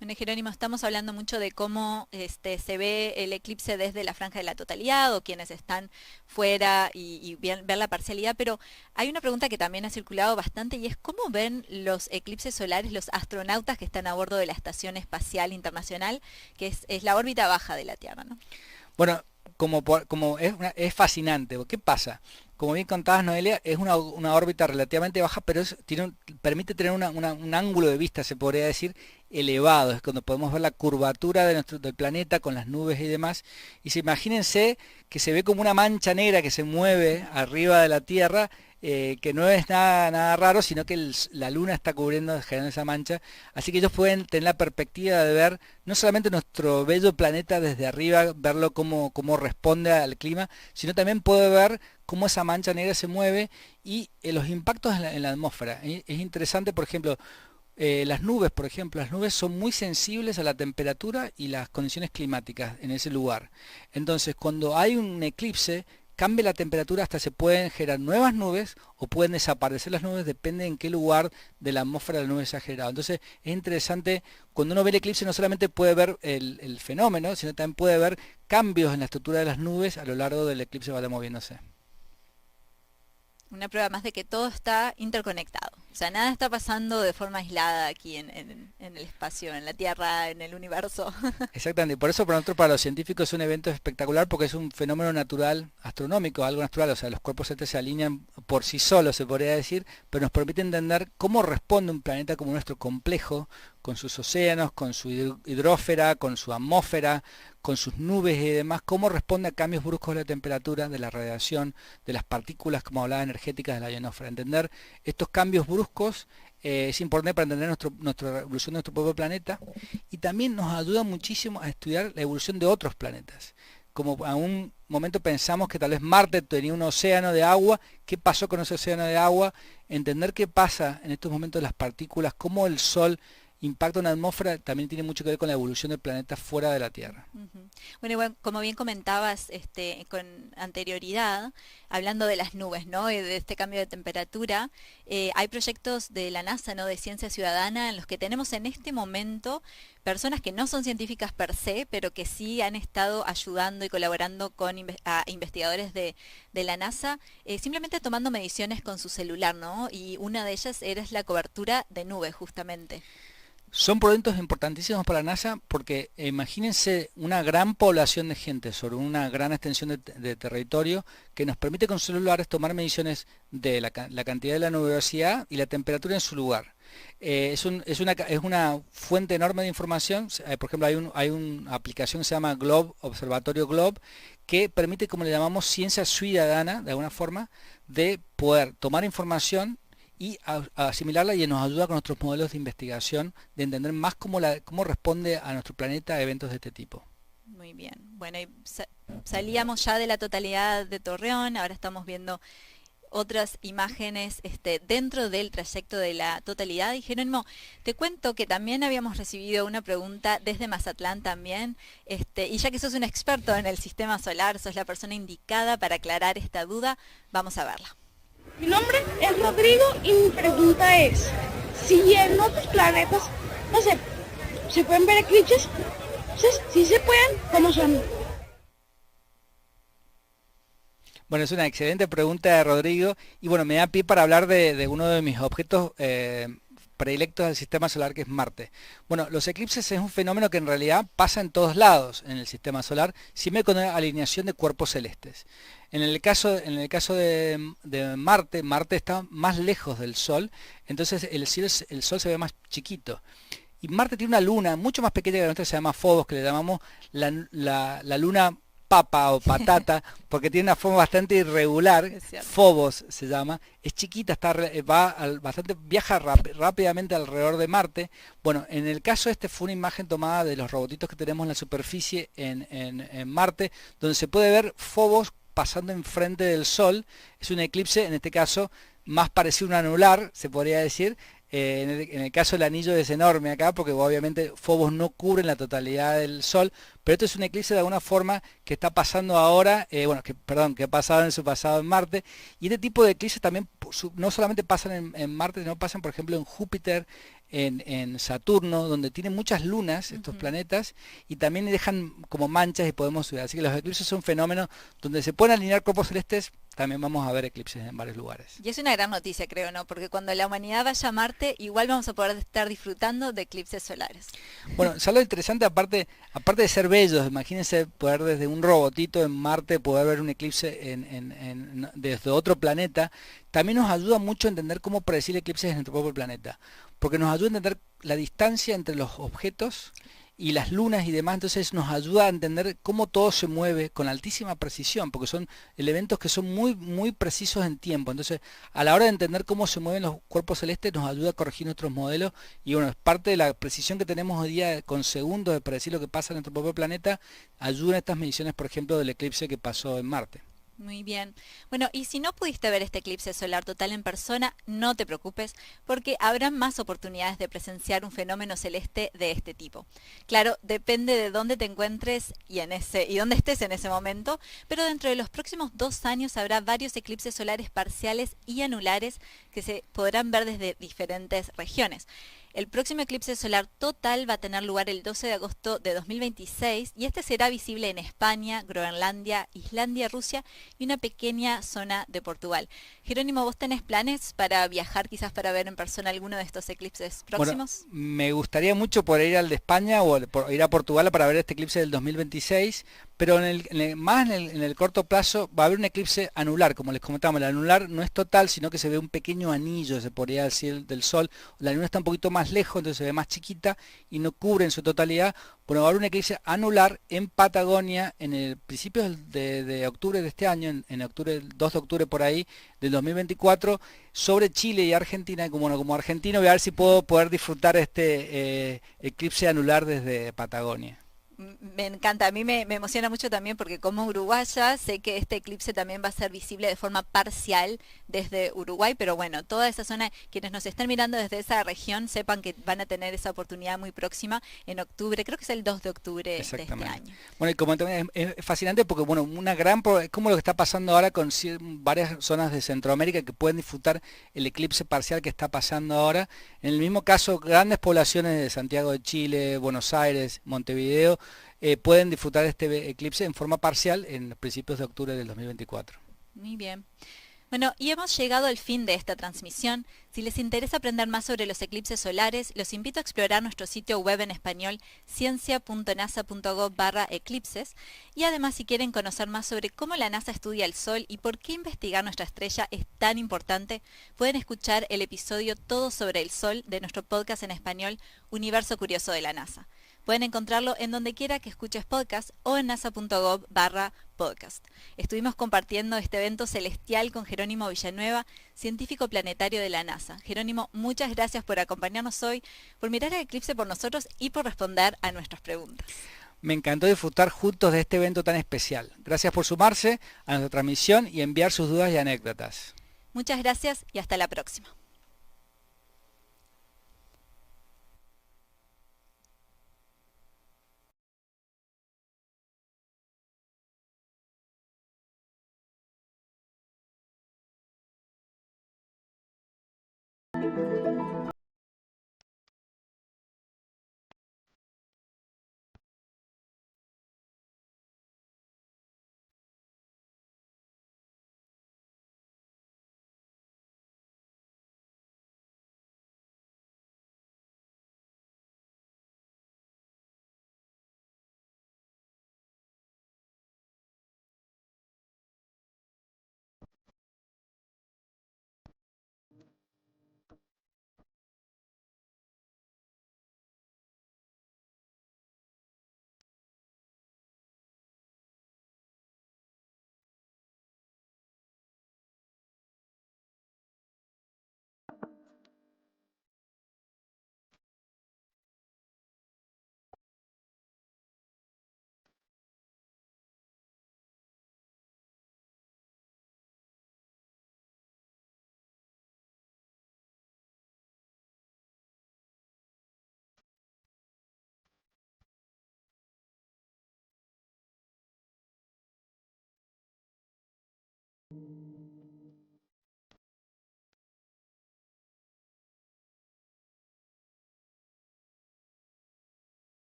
Bueno, Jerónimo, estamos hablando mucho de cómo se ve el eclipse desde la franja de la totalidad o quienes están fuera y ver la parcialidad, pero hay una pregunta que también ha circulado bastante y es ¿cómo ven los eclipses solares los astronautas que están a bordo de la Estación Espacial Internacional, que es la órbita baja de la Tierra, ¿no? Bueno, como es fascinante. ¿Qué pasa? Como bien contabas, Noelia, es una órbita relativamente baja, pero permite tener un ángulo de vista, se podría decir, elevado. Es cuando podemos ver la curvatura del planeta con las nubes y demás. Y imagínense que se ve como una mancha negra que se mueve arriba de la Tierra, que no es nada raro, sino que la luna está generando esa mancha. Así que ellos pueden tener la perspectiva de ver no solamente nuestro bello planeta desde arriba, verlo cómo responde al clima, sino también puede ver cómo esa mancha negra se mueve y los impactos en la atmósfera. Es interesante, por ejemplo, las nubes, las nubes son muy sensibles a la temperatura y las condiciones climáticas en ese lugar. Entonces, cuando hay un eclipse, cambia la temperatura, hasta se pueden generar nuevas nubes o pueden desaparecer las nubes, depende en qué lugar de la atmósfera de la nube se ha generado. Entonces es interesante, cuando uno ve el eclipse no solamente puede ver el fenómeno, sino también puede ver cambios en la estructura de las nubes a lo largo del eclipse vaya moviéndose. Una prueba más de que todo está interconectado. O sea, nada está pasando de forma aislada aquí en el espacio, en la Tierra, en el universo. Exactamente, por eso para nosotros, para los científicos, es un evento espectacular porque es un fenómeno natural, astronómico, algo natural. O sea, los cuerpos celestes se alinean por sí solos, se podría decir, pero nos permite entender cómo responde un planeta como nuestro, complejo, con sus océanos, con su hidrósfera, con su atmósfera, con sus nubes y demás, cómo responde a cambios bruscos de la temperatura, de la radiación, de las partículas, como hablaba, energéticas de la ionosfera. Entender estos cambios bruscos es importante para entender nuestra evolución de nuestro propio planeta, y también nos ayuda muchísimo a estudiar la evolución de otros planetas. Como a un momento pensamos que tal vez Marte tenía un océano de agua, ¿qué pasó con ese océano de agua? Entender qué pasa en estos momentos las partículas, cómo el Sol impacto en la atmósfera, también tiene mucho que ver con la evolución del planeta fuera de la Tierra. Bueno, igual, como bien comentabas con anterioridad, hablando de las nubes, ¿no? Y de este cambio de temperatura, hay proyectos de la NASA, ¿no? De ciencia ciudadana, en los que tenemos en este momento personas que no son científicas per se, pero que sí han estado ayudando y colaborando con investigadores de la NASA, simplemente tomando mediciones con su celular, ¿no? Y una de ellas era la cobertura de nubes, justamente. Son proyectos importantísimos para la NASA porque imagínense una gran población de gente sobre una gran extensión de territorio que nos permite con celulares tomar mediciones de la cantidad de la nubosidad y la temperatura en su lugar. Es una fuente enorme de información. Por ejemplo, hay una aplicación que se llama Globe, Observatorio Globe, que permite, como le llamamos, ciencia ciudadana, de alguna forma, de poder tomar información y asimilarla, y nos ayuda con nuestros modelos de investigación, de entender más cómo responde a nuestro planeta a eventos de este tipo. Muy bien. Bueno, y salíamos ya de la totalidad de Torreón, ahora estamos viendo otras imágenes dentro del trayecto de la totalidad. Y Jerónimo, te cuento que también habíamos recibido una pregunta desde Mazatlán también, y ya que sos un experto en el sistema solar, sos la persona indicada para aclarar esta duda, vamos a verla. Mi nombre es Rodrigo y mi pregunta es, si en otros planetas, no sé, ¿se pueden ver eclipses? Si se pueden, ¿cómo son? Bueno, es una excelente pregunta de Rodrigo, y bueno, me da pie para hablar de uno de mis objetos predilectos del sistema solar, que es Marte. Bueno, los eclipses es un fenómeno que en realidad pasa en todos lados en el sistema solar, siempre con una alineación de cuerpos celestes. En el caso de Marte, Marte está más lejos del Sol, entonces el Sol se ve más chiquito. Y Marte tiene una luna mucho más pequeña que la nuestra, se llama Phobos, que le llamamos la luna papa o patata, porque tiene una forma bastante irregular. Phobos se llama, es chiquita, viaja rápidamente alrededor de Marte. Bueno, en el caso fue una imagen tomada de los robotitos que tenemos en la superficie en Marte, donde se puede ver Phobos pasando enfrente del Sol. Es un eclipse, en este caso, más parecido a un anular, se podría decir. En el caso del anillo es enorme acá, porque obviamente Phobos no cubre la totalidad del Sol, pero esto es un eclipse de alguna forma que está pasando ahora, que ha pasado en su pasado en Marte, y este tipo de eclipses también no solamente pasan en Marte, sino pasan, por ejemplo, en Júpiter, en Saturno, donde tiene muchas lunas, estos planetas, y también dejan como manchas y podemos ver. Así que los eclipses son fenómenos donde se pueden alinear cuerpos celestes. También vamos a ver eclipses en varios lugares. Y es una gran noticia, creo, ¿no? Porque cuando la humanidad vaya a Marte, igual vamos a poder estar disfrutando de eclipses solares. Bueno, es algo interesante, aparte de ser bellos, imagínense poder desde un robotito en Marte poder ver un eclipse desde otro planeta. También nos ayuda mucho a entender cómo predecir eclipses en nuestro propio planeta, porque nos ayuda a entender la distancia entre los objetos y las lunas y demás, entonces nos ayuda a entender cómo todo se mueve con altísima precisión, porque son elementos que son muy precisos en tiempo. Entonces, a la hora de entender cómo se mueven los cuerpos celestes, nos ayuda a corregir nuestros modelos, y bueno, es parte de la precisión que tenemos hoy día con segundos de predecir lo que pasa en nuestro propio planeta. Ayudan estas mediciones, por ejemplo, del eclipse que pasó en Marte. Muy bien. Bueno, y si no pudiste ver este eclipse solar total en persona, no te preocupes, porque habrá más oportunidades de presenciar un fenómeno celeste de este tipo. Claro, depende de dónde te encuentres y dónde estés en ese momento, pero dentro de los próximos 2 años habrá varios eclipses solares parciales y anulares que se podrán ver desde diferentes regiones. El próximo eclipse solar total va a tener lugar el 12 de agosto de 2026 y este será visible en España, Groenlandia, Islandia, Rusia y una pequeña zona de Portugal. Jerónimo, ¿vos tenés planes para viajar, quizás para ver en persona alguno de estos eclipses próximos? Bueno, me gustaría mucho poder ir al de España o ir a Portugal para ver este eclipse del 2026, pero en el corto plazo va a haber un eclipse anular, como les comentábamos. El anular no es total, sino que se ve un pequeño anillo, se podría decir, del Sol. La Luna está un poquito más lejos, entonces se ve más chiquita y no cubre en su totalidad. Bueno, va a haber un eclipse anular en Patagonia en el principio de octubre de este año, en octubre, el 2 de octubre por ahí, del 2024, sobre Chile y Argentina. Como argentino voy a ver si puedo poder disfrutar este eclipse anular desde Patagonia. Me encanta, a mí me emociona mucho también porque como uruguaya sé que este eclipse también va a ser visible de forma parcial desde Uruguay, pero bueno, toda esa zona, quienes nos están mirando desde esa región, sepan que van a tener esa oportunidad muy próxima en octubre, creo que es el 2 de octubre de este año. Bueno, y como también es fascinante porque, bueno, es como lo que está pasando ahora con varias zonas de Centroamérica que pueden disfrutar el eclipse parcial que está pasando ahora. En el mismo caso, grandes poblaciones de Santiago de Chile, Buenos Aires, Montevideo, pueden disfrutar este eclipse en forma parcial en principios de octubre del 2024. Muy bien. Bueno, y hemos llegado al fin de esta transmisión. Si les interesa aprender más sobre los eclipses solares, los invito a explorar nuestro sitio web en español ciencia.nasa.gov/eclipses, y además si quieren conocer más sobre cómo la NASA estudia el Sol y por qué investigar nuestra estrella es tan importante, pueden escuchar el episodio Todo sobre el Sol de nuestro podcast en español Universo Curioso de la NASA. Pueden encontrarlo en donde quiera que escuches podcast o en nasa.gov/podcast. Estuvimos compartiendo este evento celestial con Jerónimo Villanueva, científico planetario de la NASA. Jerónimo, muchas gracias por acompañarnos hoy, por mirar el eclipse por nosotros y por responder a nuestras preguntas. Me encantó disfrutar juntos de este evento tan especial. Gracias por sumarse a nuestra transmisión y enviar sus dudas y anécdotas. Muchas gracias y hasta la próxima.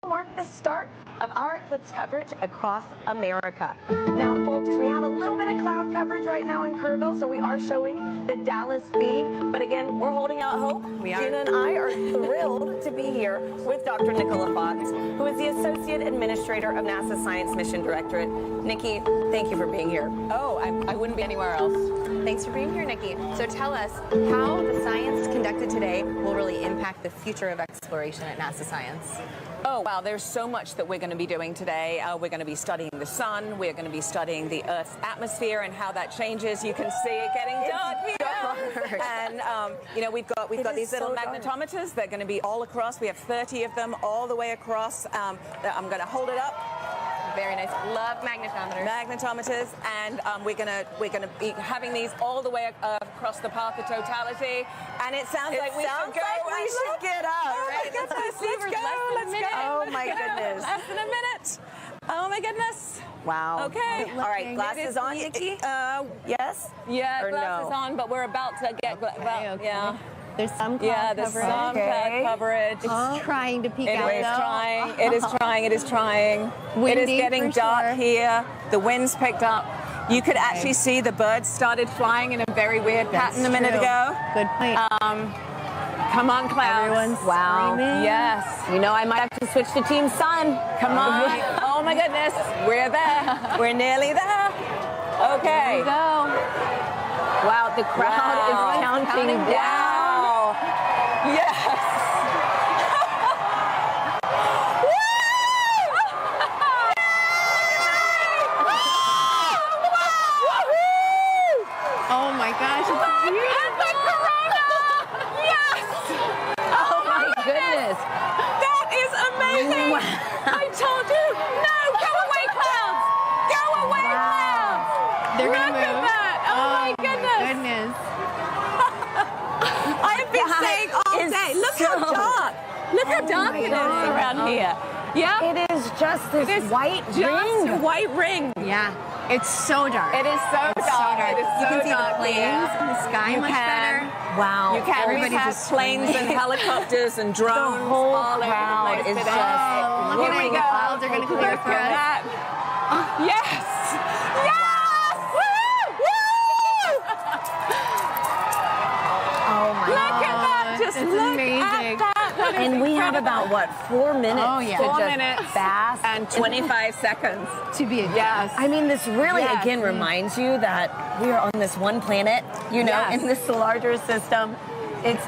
mark the start of our eclipse coverage across America. Now, folks, we have a little bit of cloud coverage right now in Kerrville, so we are showing the Dallas feed. But again, we're holding out hope. Gina and I are thrilled to be here with Dr. Nicola Fox, who is the Associate Administrator of NASA's Science Mission Directorate. Nikki, thank you for being here. Oh, I wouldn't be anywhere else. Thanks for being here, Nikki. So tell us how the science conducted today will really impact the future of exploration at NASA Science. Oh, wow, there's so much that we're going to be doing today. We're going to be studying the sun. We're going to be studying the Earth's atmosphere and how that changes. You can see it getting dark here. And, you know, we've got these little magnetometers. They're going to be all across. We have 30 of them all the way across. I'm going to hold it up. Very nice. Love magnetometers. Magnetometers, and we're gonna be having these all the way across the path of totality. And it sounds like we should go. We should get up. Oh my goodness! Let's go! Oh my goodness! Less than a minute. Oh my goodness! Wow. Okay. All right. Glasses on, Nikki. Yes. Yeah, or glasses no? on, but we're about to get. Yeah. There's some cloud There's coverage. some cloud coverage. It's trying to peek out, It is though. trying. It is trying. It is trying. Windy, it is getting for dark sure. here. The wind's picked up. You could actually see the birds started flying in a very weird pattern a minute ago. Good point. Come on, clouds. Everyone's screaming. Yes. You know, I might have to switch to Team Sun. Come on. Oh my goodness. We're there. We're nearly there. Okay. Here we go. Wow, the crowd is counting down. Wow. Yes. Oh my gosh, it's beautiful. Yes. Oh my goodness. That is amazing. I told you. No, go away, clouds. Go away, clouds. They're Look gonna move. at that. Oh my goodness. I've been saying all day. Look how dark. Look how dark it is around here. Yeah. It is just this white ring. White ring. Yeah, it's so dark. It is so dark. It is You so can see dark. the planes in the sky much better. Wow. You can. Everybody We have just planes and helicopters and drones. The whole all over the crowd place is today. just Oh, look Here we at go. the clouds are going to clear Look for at us. that. Yes! Yes! Woo! Woo! Oh my Look at that! Just it's look amazing. at that! That is And we have incredible. about, what, 4 minutes Oh, yeah. to 4 just minutes bask. and 25 seconds. To be a Yes. I mean, this really, Yes. again, reminds you that we are on this one planet, you know, Yes. in this larger system.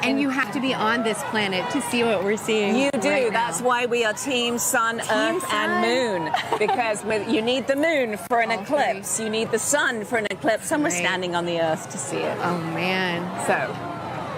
And you have to be on this planet to see what we're seeing. You do. right now. That's why we are Team Sun, Earth, Sun. and Moon. Because you need the moon for an All eclipse. You need the sun for an eclipse. And we're Right. standing on the Earth to see it. Oh man. So,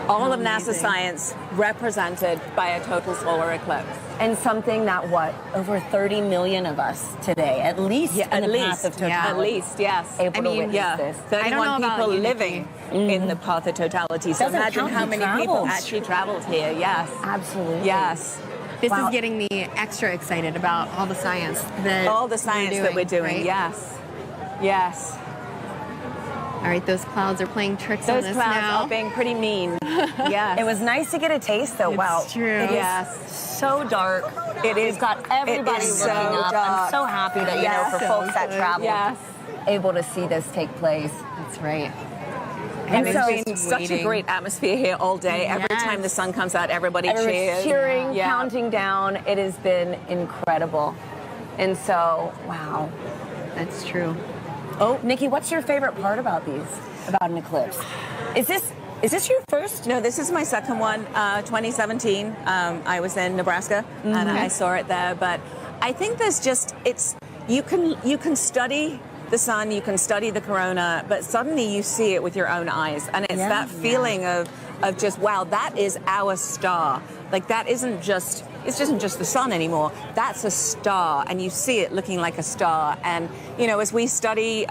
all of NASA Amazing. science represented by a total solar eclipse. And something that, what, over 30 million of us today, at least in the path of totality. At least, yes. Able I mean, to witness Yeah, this. I don't know 31 about people you, living in the path of totality. So Doesn't imagine count how the many people travels. actually traveled here. Yes. Absolutely. Yes. This Wow. is getting me extra excited about all the science that All the science that we're doing. right? Yes. Yes. All right, those clouds are playing tricks Those on us clouds now. are being pretty mean. Yes. It was nice to get a taste, though. Wow. It's true. It is Yes. so dark. It is. We've got everybody it is looking so up. dark. I'm so happy that, you know, Yes. for So folks that good. travel, Yes. able to see this take place. That's right. And so- it's been such a great atmosphere here all day. Every Yes. time the sun comes out, everybody Everyone's cheers. cheering, Yeah. counting down. It has been incredible. And so, wow. That's true. Oh, Nikki, what's your favorite part about these? About an eclipse? Is this your first? No, this is my second one. 2017. I was in Nebraska and I saw it there. But I think there's just you can study the sun, you can study the corona, but suddenly you see it with your own eyes, and it's that feeling of just wow, that is our star. Like that isn't just the sun anymore. That's a star, and you see it looking like a star. And you know, as we study.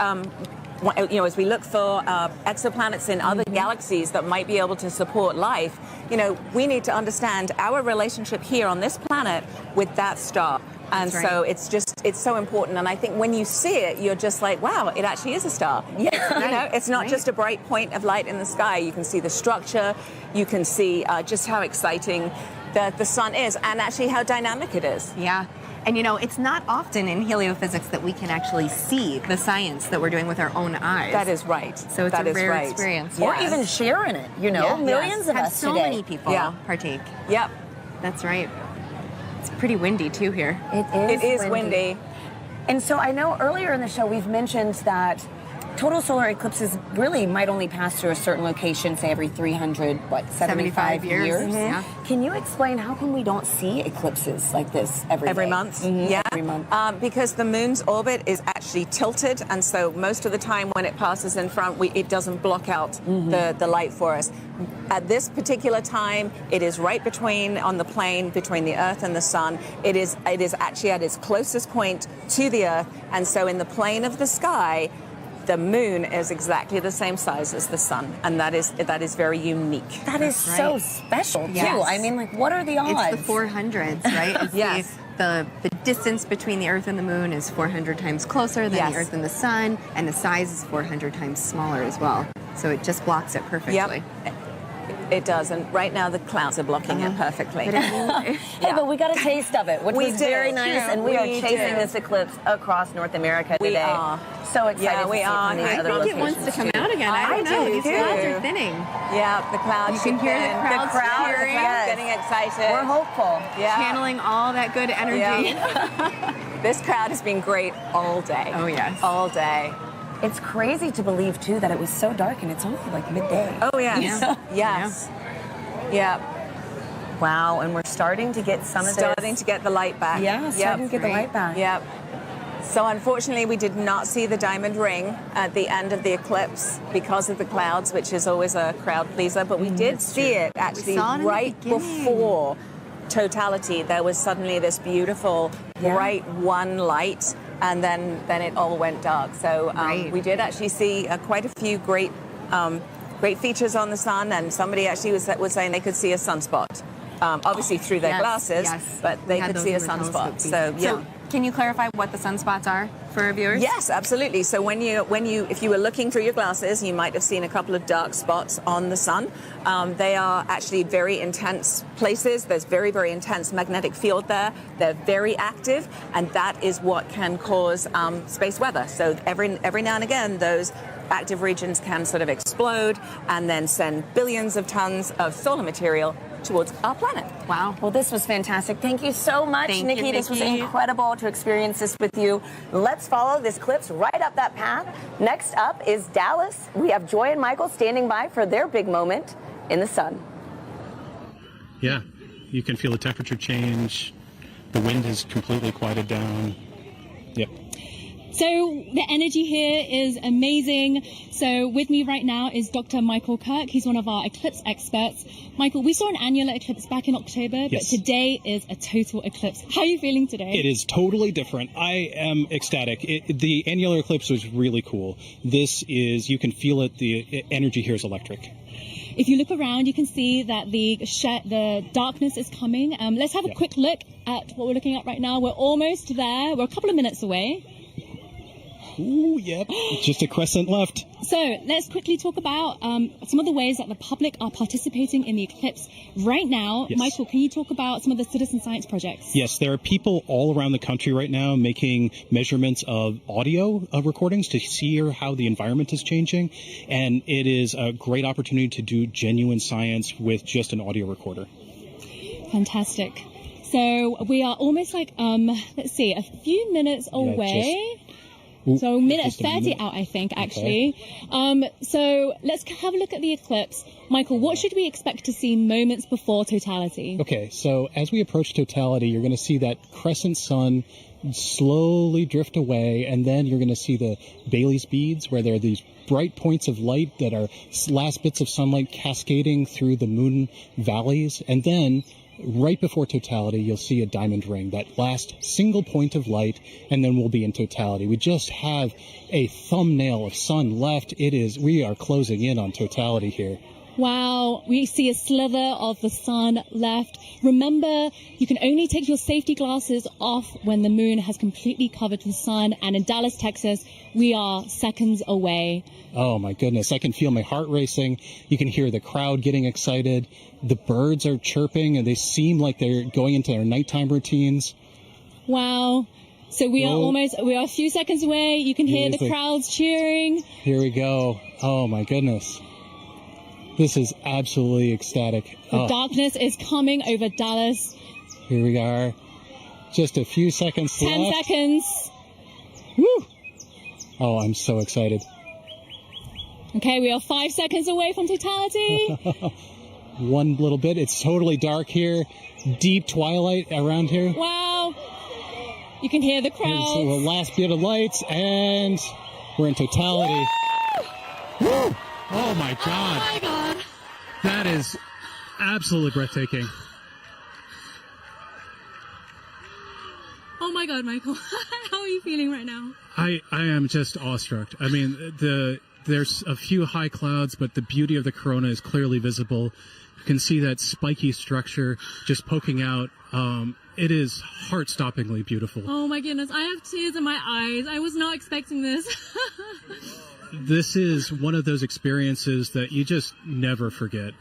You know, as we look for exoplanets in other galaxies that might be able to support life, you know, we need to understand our relationship here on this planet with that star. And That's so right. it's so important. And I think when you see it, you're just like, wow, it actually is a star. Yeah. You know, it's not just a bright point of light in the sky. You can see the structure. You can see just how exciting the sun is, and actually how dynamic it is. Yeah. And you know, it's not often in heliophysics that we can actually see the science that we're doing with our own eyes. That is right. So it's a rare experience. Or even share in it, you know, millions of us so today. many people partake. Yep. That's right. It's pretty windy too here. It is windy. And so I know earlier in the show we've mentioned that total solar eclipses really might only pass through a certain location, say every 375 years. Mm-hmm. Yeah. Can you explain how come we don't see eclipses like this every month? Mm-hmm. Yeah, every month. Because the moon's orbit is actually tilted, and so most of the time when it passes in front, it doesn't block out the light for us. At this particular time, it is right on the plane between the Earth and the Sun. It is actually at its closest point to the Earth, and so in the plane of the sky, the moon is exactly the same size as the sun, and that is very unique. That is so special, too. Yes. I mean, like, what are the odds? It's the 400s, right? It's Yes. The distance between the Earth and the moon is 400 times closer than the Earth and the sun, and the size is 400 times smaller as well. So it just blocks it perfectly. Yep. It does, and right now the clouds are blocking it perfectly. Hey, but we got a taste of it, which was very nice, and we are chasing this eclipse across North America today. We are. So excited to we see are. it from these I other think it locations, wants to come too. out again. I don't know. These clouds are thinning. Yeah, the clouds. You can hear the crowds cheering. Getting excited. We're hopeful. Yeah. Channeling all that good energy. Yeah. This crowd has been great all day. Oh, yes. All day. It's crazy to believe, too, that it was so dark and it's only like midday. Oh, yes. Yeah. Yes. Yeah. Wow, and we're starting to get Starting to get the light back. Yeah, starting to get the light back. Yep. So unfortunately, we did not see the diamond ring at the end of the eclipse because of the clouds, which is always a crowd pleaser. But we did see it actually right before totality. There was suddenly this beautiful, bright one light, and then it all went dark. So we did actually see quite a few great features on the sun, and somebody actually was saying they could see a sunspot. Obviously through their glasses, but they could see a sunspot. So can you clarify what the sunspots are for our viewers? Yes, absolutely. So if you were looking through your glasses, you might have seen a couple of dark spots on the sun. They are actually very intense places. There's very, very intense magnetic field there. They're very active, and that is what can cause space weather. So every now and again, those active regions can sort of explode and then send billions of tons of solar material towards our planet. Wow. Well, this was fantastic. Thank you so much, Nikki. This was incredible to experience this with you. Let's follow this eclipse right up that path. Next up is Dallas. We have Joy and Michael standing by for their big moment in the sun. Yeah, you can feel the temperature change. The wind has completely quieted down. Yep. So the energy here is amazing. So with me right now is Dr. Michael Kirk. He's one of our eclipse experts. Michael, we saw an annular eclipse back in October, but today is a total eclipse. How are you feeling today? It is totally different. I am ecstatic. The annular eclipse was really cool. This is, you can feel it, the energy here is electric. If you look around, you can see that the darkness is coming. Let's have a quick look at what we're looking at right now. We're almost there. We're a couple of minutes away. Ooh, yep. Just a crescent left. So let's quickly talk about some of the ways that the public are participating in the eclipse right now. Yes. Michael, can you talk about some of the citizen science projects? Yes, there are people all around the country right now making measurements of audio recordings to see how the environment is changing. And it is a great opportunity to do genuine science with just an audio recorder. Fantastic. So we are almost like, let's see, a few minutes away. So minute 30 out, I think, actually. Okay. So let's have a look at the eclipse. Michael, what should we expect to see moments before totality? Okay, so as we approach totality, you're going to see that crescent sun slowly drift away, and then you're going to see the Bailey's beads, where there are these bright points of light that are last bits of sunlight cascading through the moon valleys, and then right before totality, you'll see a diamond ring, that last single point of light, and then we'll be in totality. We just have a thumbnail of sun left. We are closing in on totality here. Wow, we see a slither of the sun left. Remember, you can only take your safety glasses off when the moon has completely covered the sun. And in Dallas, Texas, we are seconds away. Oh my goodness, I can feel my heart racing. You can hear the crowd getting excited. The birds are chirping and they seem like they're going into their nighttime routines. Wow. So we are a few seconds away. You can hear the crowds cheering. Here we go. Oh my goodness. This is absolutely ecstatic. The darkness is coming over Dallas. Here we are. Just a few seconds left. 10 seconds. Woo! Oh, I'm so excited. Okay, we are 5 seconds away from totality. One little bit. It's totally dark here. Deep twilight around here. Wow. You can hear the crowd. So the last bit of lights, and we're in totality. Woo! Oh my God. Oh my God. That is absolutely breathtaking. Oh my God, Michael. How are you feeling right now? I am just awestruck. I mean, there's a few high clouds, but the beauty of the corona is clearly visible. You can see that spiky structure just poking out. It is heart-stoppingly beautiful. Oh my goodness, I have tears in my eyes. I was not expecting this. This is one of those experiences that you just never forget.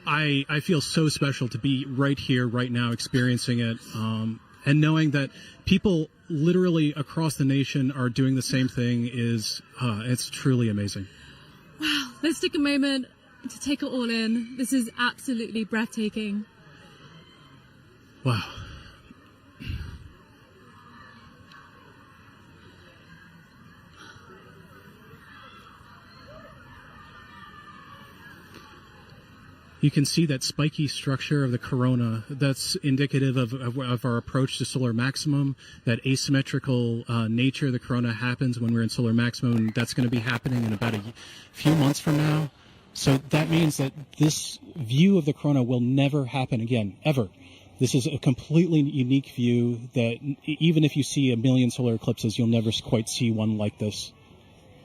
I feel so special to be right here, right now, experiencing it, and knowing that people literally across the nation are doing the same thing is, it's truly amazing. Wow, let's take a moment to take it all in. This is absolutely breathtaking. Wow. You can see that spiky structure of the corona. That's indicative of our approach to solar maximum. That asymmetrical nature of the corona happens when we're in solar maximum, and that's going to be happening in about a few months from now. So that means that this view of the corona will never happen again, ever. This is a completely unique view that even if you see a million solar eclipses, you'll never quite see one like this.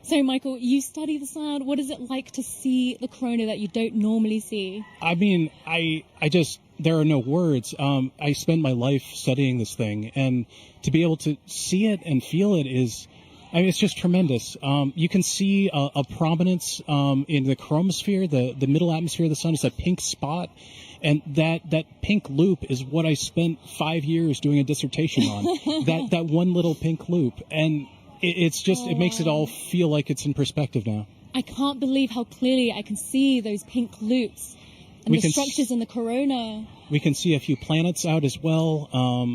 So, Michael, you study the sun. What is it like to see the corona that you don't normally see? I mean, I just, there are no words. I spend my life studying this thing, and to be able to see it and feel it is, I mean, it's just tremendous. You can see a prominence in the chromosphere, the middle atmosphere of the sun. It's a pink spot. And that pink loop is what I spent 5 years doing a dissertation on. that one little pink loop. And it's just, it makes it all feel like it's in perspective now. I can't believe how clearly I can see those pink loops and the structures in the corona. We can see a few planets out as well.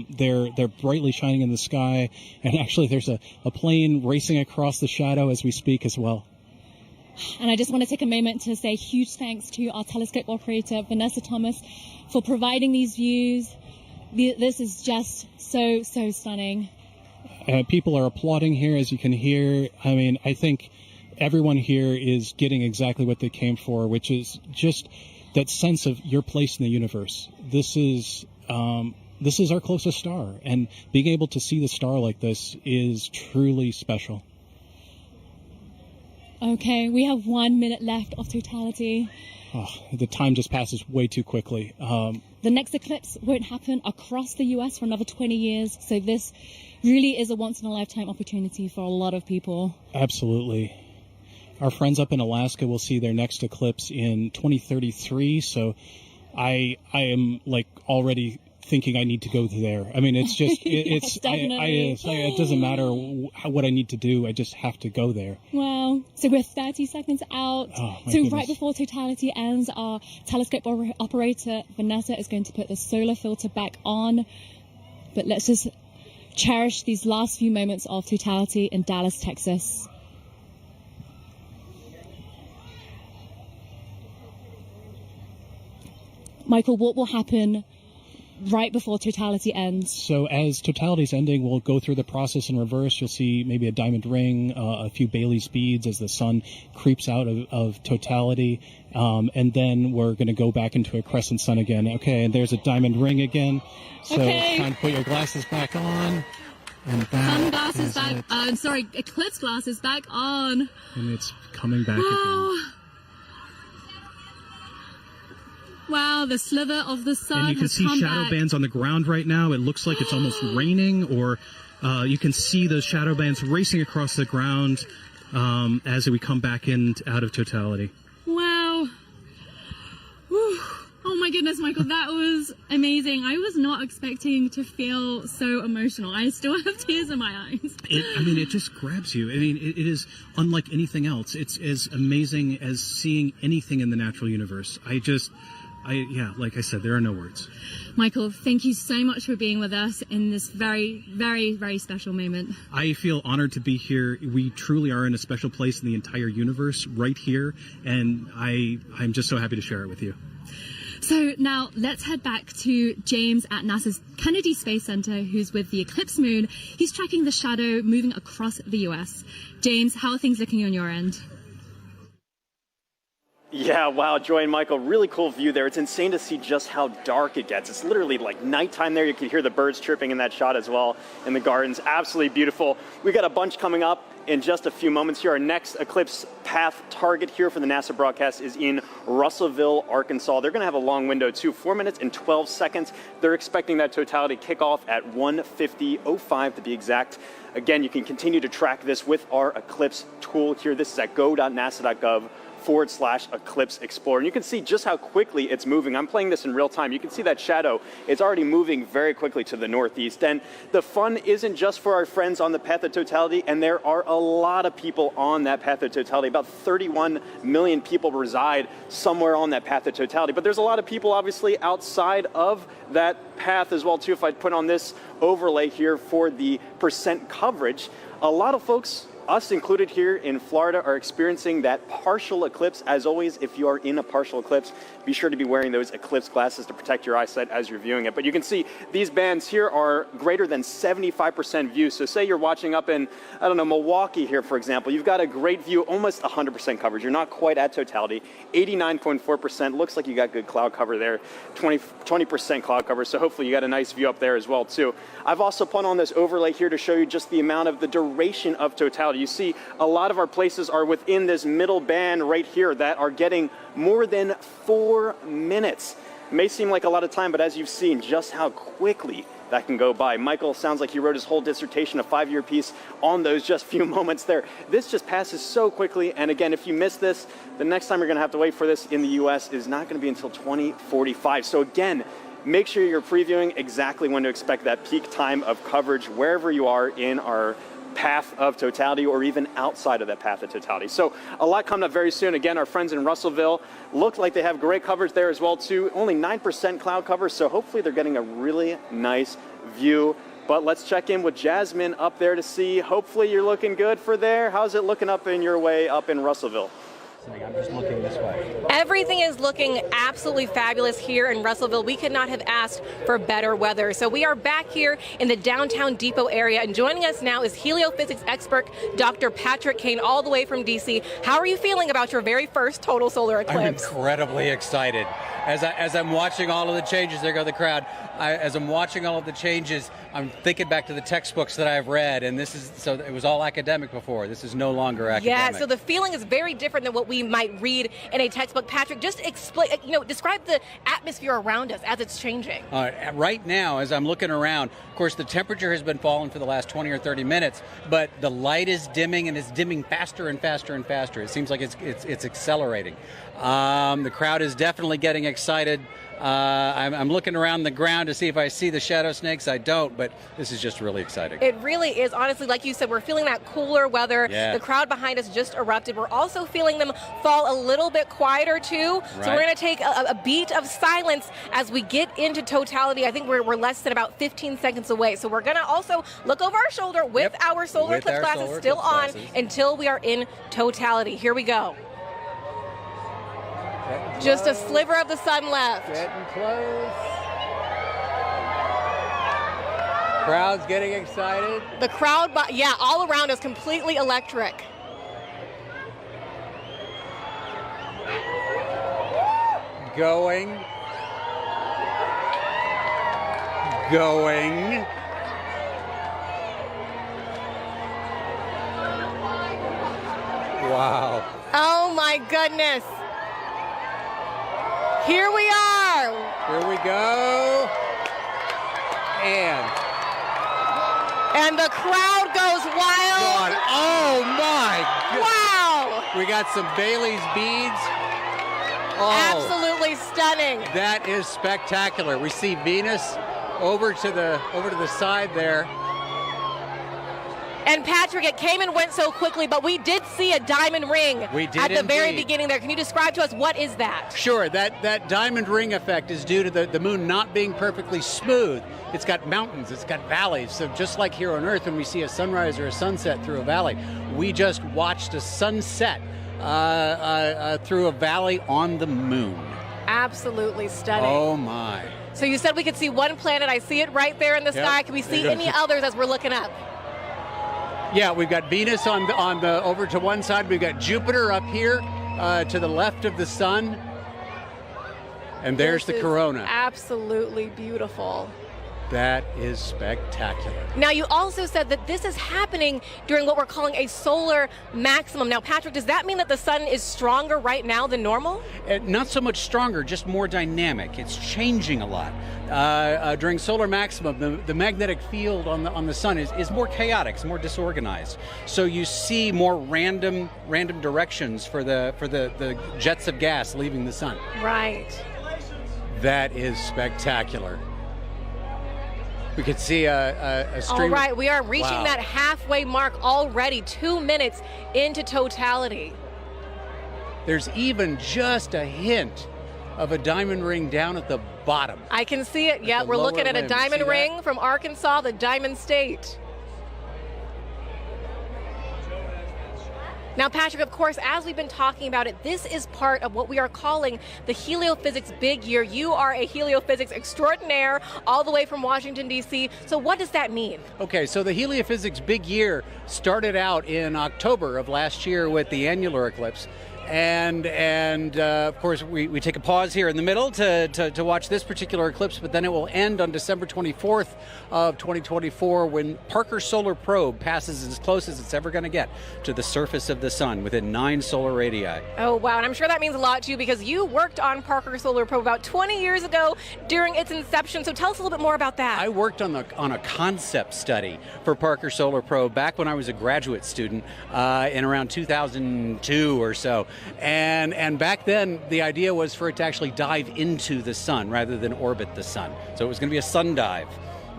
They're brightly shining in the sky. And actually there's a plane racing across the shadow as we speak as well. And I just want to take a moment to say huge thanks to our telescope operator, Vanessa Thomas, for providing these views. This is just so stunning. People are applauding here, as you can hear. I mean, I think everyone here is getting exactly what they came for, which is just that sense of your place in the universe. This is our closest star, and being able to see the star like this is truly special. Okay, we have 1 minute left of totality. Oh, the time just passes way too quickly. The next eclipse won't happen across the U.S. for another 20 years, so this really is a once-in-a-lifetime opportunity for a lot of people. Absolutely. Our friends up in Alaska will see their next eclipse in 2033, so I am like already thinking I need to go there. I mean, it's just, Yes, it doesn't matter what I need to do. I just have to go there. Wow. So we're 30 seconds out. Oh, so goodness. Right before totality ends, our telescope operator, Vanessa, is going to put the solar filter back on. But let's just cherish these last few moments of totality in Dallas, Texas. Michael, what will happen right before totality ends? So as totality's ending, we'll go through the process in reverse. You'll see maybe a diamond ring, a few Bailey's beads as the sun creeps out of totality. And then we're going to go back into a crescent sun again. Okay, and there's a diamond ring again. So time to put your glasses back on. And Sunglasses back on. Eclipse glasses back on. And it's coming back again. Wow, the sliver of the sun. And you can see shadow bands on the ground right now. It looks like it's almost raining, or you can see those shadow bands racing across the ground as we come back in out of totality. Wow. Whew. Oh my goodness, Michael, that was amazing. I was not expecting to feel so emotional. I still have tears in my eyes. It just grabs you. It is unlike anything else. It's as amazing as seeing anything in the natural universe. Like I said, there are no words. Michael, thank you so much for being with us in this very, very, very special moment. I feel honored to be here. We truly are in a special place in the entire universe right here, and I'm just so happy to share it with you. So now let's head back to James at NASA's Kennedy Space Center, who's with the Eclipse moon. He's tracking the shadow moving across the U.S. James, how are things looking on your end? Yeah, wow, Joy and Michael, really cool view there. It's insane to see just how dark it gets. It's literally like nighttime there. You can hear the birds chirping in that shot as well in the gardens. Absolutely beautiful. We got a bunch coming up in just a few moments here. Our next eclipse path target here for the NASA broadcast is in Russellville, Arkansas. They're going to have a long window too, 4 minutes and 12 seconds. They're expecting that totality kickoff at 1:50:05 to be exact. Again, you can continue to track this with our Eclipse tool here. This is at go.nasa.gov/Eclipse Explorer. And you can see just how quickly it's moving. I'm playing this in real time. You can see that shadow. It's already moving very quickly to the northeast. And the fun isn't just for our friends on the path of totality, and there are a lot of people on that path of totality. About 31 million people reside somewhere on that path of totality. But there's a lot of people obviously outside of that path as well too. If I put on this overlay here for the percent coverage, a lot of folks, us included here in Florida, are experiencing that partial eclipse. As always, if you are in a partial eclipse, be sure to be wearing those eclipse glasses to protect your eyesight as you're viewing it. But you can see these bands here are greater than 75% view. So say you're watching up in, I don't know, Milwaukee here, for example. You've got a great view, almost 100% coverage. You're not quite at totality. 89.4%. Looks like you got good cloud cover there. 20% cloud cover. So hopefully you got a nice view up there as well, too. I've also put on this overlay here to show you just the amount of the duration of totality. You see a lot of our places are within this middle band right here that are getting more than 4 minutes. It may seem like a lot of time, but as you've seen just how quickly that can go by. Michael sounds like he wrote his whole dissertation, a 5-year piece on those just few moments there. This just passes so quickly. And again, if you miss this, the next time you're going to have to wait for this in the US is not going to be until 2045. So again, make sure you're previewing exactly when to expect that peak time of coverage wherever you are in our path of totality or even outside of that path of totality. So a lot coming up very soon. Again, our friends in Russellville look like they have great coverage there as well too. Only 9% cloud cover, so hopefully they're getting a really nice view. But let's check in with Jasmine up there to see. Hopefully you're looking good for there. How's it looking up in your way up in Russellville? I'm just looking this way. Everything is looking absolutely fabulous here in Russellville. We could not have asked for better weather. So we are back here in the downtown depot area, and joining us now is heliophysics expert Dr. Patrick Kane, all the way from DC. How are you feeling about your very first total solar eclipse? I'm incredibly excited. As I'm watching all of the changes, there go the crowd. As I'm watching all of the changes, I'm thinking back to the textbooks that I've read, and so it was all academic before. This is no longer academic. Yeah, so the feeling is very different than what we might read in a textbook. Patrick, just explain, describe the atmosphere around us as it's changing. Right now, as I'm looking around, of course, the temperature has been falling for the last 20 or 30 minutes, but the light is dimming, and it's dimming faster and faster and faster. It seems like it's accelerating. The crowd is definitely getting excited. I'm looking around the ground to see if I see the shadow snakes. I don't, but this is just really exciting. It really is. Honestly, like you said, we're feeling that cooler weather. Yeah. The crowd behind us just erupted. We're also feeling them fall a little bit quieter, too. Right. So we're going to take a beat of silence as we get into totality. I think we're less than about 15 seconds away. So we're going to also look over our shoulder with our solar eclipse glasses still on until we are in totality. Here we go. Just a sliver of the sun left. Getting close. Crowd's getting excited. The crowd, all around us, completely electric. Going. Wow. Oh my goodness. Here we are. Here we go. And the crowd goes wild. God. Oh, my God. Wow. We got some Bailey's beads. Oh, absolutely stunning. That is spectacular. We see Venus over to the side there. And Patrick, it came and went so quickly, but we did see a diamond ring at the very beginning there. Can you describe to us what is that? Sure. That diamond ring effect is due to the moon not being perfectly smooth. It's got mountains, it's got valleys. So just like here on Earth when we see a sunrise or a sunset through a valley, we just watched a sunset through a valley on the moon. Absolutely stunning. Oh, my. So you said we could see one planet. I see it right there in the sky. Can we see any others as we're looking up? Yeah, we've got Venus on the over to one side. We've got Jupiter up here to the left of the sun. And there's the corona. Absolutely beautiful. That is spectacular. Now, you also said that this is happening during what we're calling a solar maximum. Now, Patrick, does that mean that the sun is stronger right now than normal? Not so much stronger, just more dynamic. It's changing a lot. During solar maximum, the magnetic field on the sun is more chaotic, it's more disorganized. So you see more random directions for the jets of gas leaving the sun. Right. That is spectacular. We could see a stream. All right, we are reaching that halfway mark already, 2 minutes into totality. There's even just a hint of a diamond ring down at the bottom. I can see it. Yeah, we're looking at a diamond ring from Arkansas, the Diamond State. Now, Patrick, of course, as we've been talking about it, this is part of what we are calling the heliophysics big year. You are a heliophysics extraordinaire all the way from Washington, D.C. So what does that mean? Okay, so the heliophysics big year started out in October of last year with the annular eclipse. And of course, we take a pause here in the middle to watch this particular eclipse, but then it will end on December 24th of 2024 when Parker Solar Probe passes as close as it's ever going to get to the surface of the sun within 9 solar radii. Oh, wow. And I'm sure that means a lot to you because you worked on Parker Solar Probe about 20 years ago during its inception. So tell us a little bit more about that. I worked on a concept study for Parker Solar Probe back when I was a graduate student in around 2002 or so. And back then, the idea was for it to actually dive into the sun rather than orbit the sun. So it was going to be a sun dive.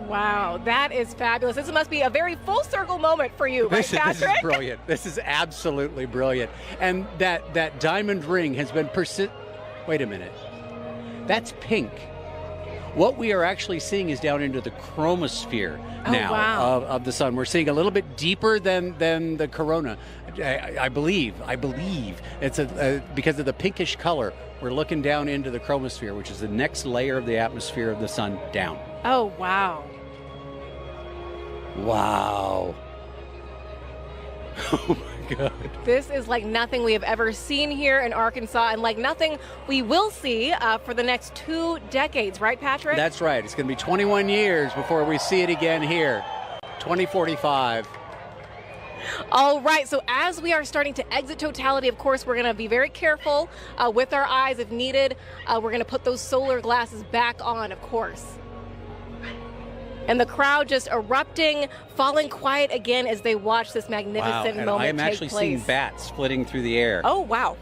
Wow, that is fabulous. This must be a very full circle moment for you, right, Patrick? This is brilliant. This is absolutely brilliant. And that diamond ring has been Wait a minute. That's pink. What we are actually seeing is down into the chromosphere now of the sun. We're seeing a little bit deeper than the corona. I believe it's because of the pinkish color. We're looking down into the chromosphere, which is the next layer of the atmosphere of the sun down. Oh, wow. Wow. Oh, my God. This is like nothing we have ever seen here in Arkansas and like nothing we will see for the next 2 decades, right, Patrick? That's right. It's going to be 21 years before we see it again here. 2045. All right, so as we are starting to exit totality, of course, we're going to be very careful with our eyes if needed. We're going to put those solar glasses back on, of course. And the crowd just erupting, falling quiet again as they watch this magnificent moment take place. I am actually seeing bats flitting through the air. Oh, wow.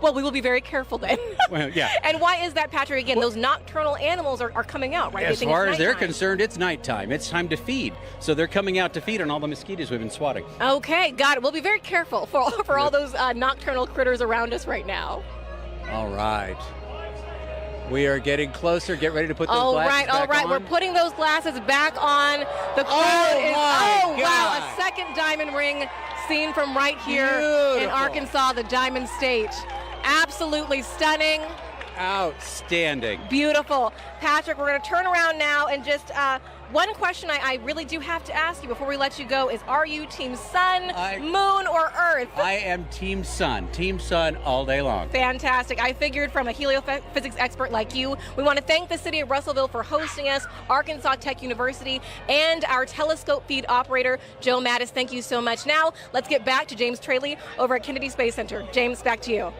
Well, we will be very careful then. Well, yeah. And why is that, Patrick? Again, those nocturnal animals are coming out, right? As far as they're concerned, it's nighttime. It's time to feed. So they're coming out to feed on all the mosquitoes we've been swatting. Okay, got it. We'll be very careful for all those nocturnal critters around us right now. All right. We are getting closer. Get ready to put those glasses back on. All right. We're putting those glasses back on. The crowd is... Oh, wow. A second diamond ring seen from right here in Arkansas, the Diamond State. Absolutely stunning. Outstanding. Beautiful. Patrick, we're going to turn around now and just... one question I really do have to ask you before we let you go is, are you Team Sun, Moon, or Earth? I am Team Sun. Team Sun all day long. Fantastic. I figured from a heliophysics expert like you. We want to thank the city of Russellville for hosting us, Arkansas Tech University, and our telescope feed operator, Joe Mattis. Thank you so much. Now, let's get back to James Traley over at Kennedy Space Center. James, back to you.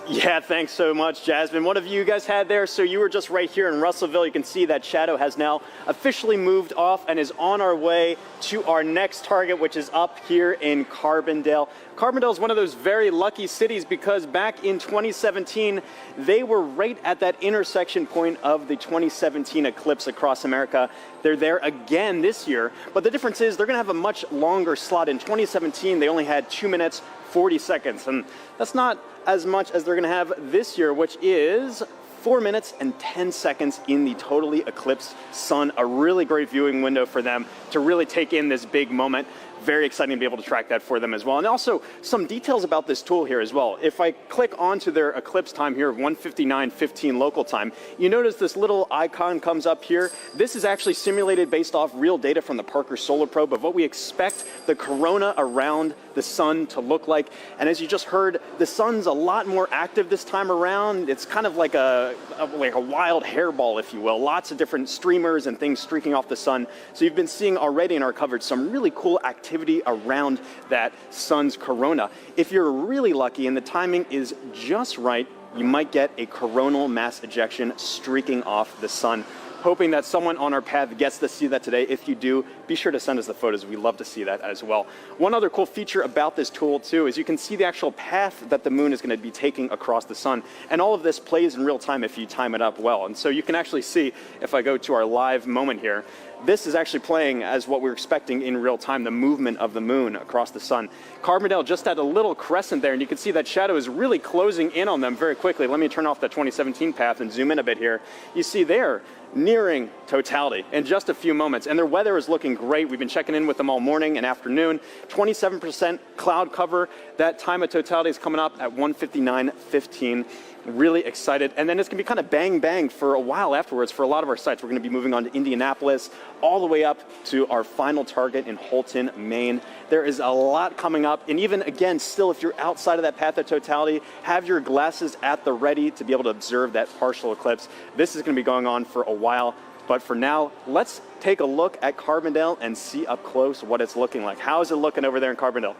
Yeah, thanks so much, Jasmine. What have you guys had there? So you were just right here in Russellville. You can see that shadow has now officially moved off and is on our way to our next target, which is up here in Carbondale. Carbondale is one of those very lucky cities because back in 2017, they were right at that intersection point of the 2017 eclipse across America. They're there again this year, but the difference is they're going to have a much longer slot. In 2017, they only had 2 minutes, 40 seconds, and that's not as much as they're going to have this year, which is 4 minutes and 10 seconds in the totally eclipsed sun. A really great viewing window for them to really take in this big moment. Very exciting to be able to track that for them as well. And also some details about this tool here as well. If I click onto their eclipse time here of 1:59:15 local time, you notice this little icon comes up here. This is actually simulated based off real data from the Parker Solar Probe of what we expect the corona around the sun to look like. And as you just heard, the sun's a lot more active this time around. It's kind of like a wild hairball, if you will. Lots of different streamers and things streaking off the sun. So you've been seeing already in our coverage some really cool activity around that sun's corona. If you're really lucky and the timing is just right, you might get a coronal mass ejection streaking off the sun. Hoping that someone on our path gets to see that today. If you do, be sure to send us the photos. We'd love to see that as well. One other cool feature about this tool too is you can see the actual path that the moon is going to be taking across the sun. And all of this plays in real time if you time it up well. And so you can actually see, if I go to our live moment here, this is actually playing as what we're expecting in real time, the movement of the moon across the sun. Carbondale just had a little crescent there, and you can see that shadow is really closing in on them very quickly. Let me turn off the 2017 path and zoom in a bit here. You see there, nearing totality in just a few moments, and their weather is looking great. We've been checking in with them all morning and afternoon. 27% cloud cover. That time of totality is coming up at 1:59:15. Really excited. And then it's going to be kind of bang bang for a while afterwards for a lot of our sites. We're going to be moving on to Indianapolis, all the way up to our final target in Holton, Maine. There is a lot coming up. And even again, still, if you're outside of that path of totality, have your glasses at the ready to be able to observe that partial eclipse. This is going to be going on for a while. But for now, let's take a look at Carbondale and see up close what it's looking like. How is it looking over there in Carbondale?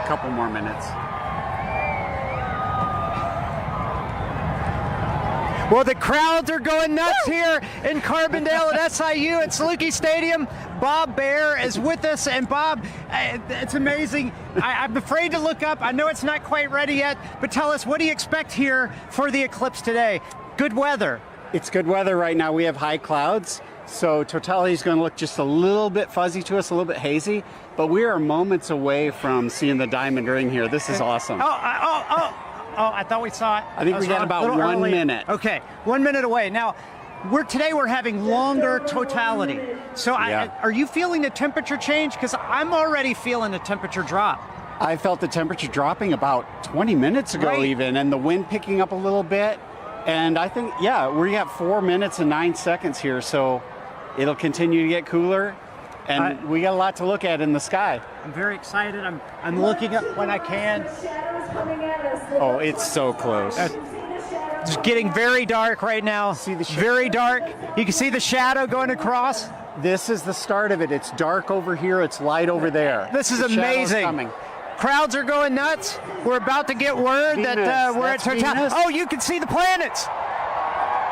Couple more minutes. Well, the crowds are going nuts here in Carbondale at SIU at Saluki Stadium. Bob Baer is with us, and Bob, it's amazing. I'm afraid to look up. I know it's not quite ready yet, but tell us, what do you expect here for the eclipse today? Good weather. It's good weather right now. We have high clouds, so totality is going to look just a little bit fuzzy to us, a little bit hazy, but we are moments away from seeing the diamond ring here. This is awesome. Oh, I thought we saw it. I think we got about 1 minute. Okay, 1 minute away. Now, today we're having longer totality. So are you feeling the temperature change? Because I'm already feeling the temperature drop. I felt the temperature dropping about 20 minutes ago even, and the wind picking up a little bit. And I think, we got 4 minutes and 9 seconds here, so it'll continue to get cooler. And we got a lot to look at in the sky. I'm very excited. I'm looking up when I can. Oh, it's so close. It's getting very dark right now. See the very dark. You can see the shadow going across. This is the start of it. It's dark over here. It's light over there. This is amazing. Crowds are going nuts. We're about to get word that we're at totality. Oh, you can see the planets.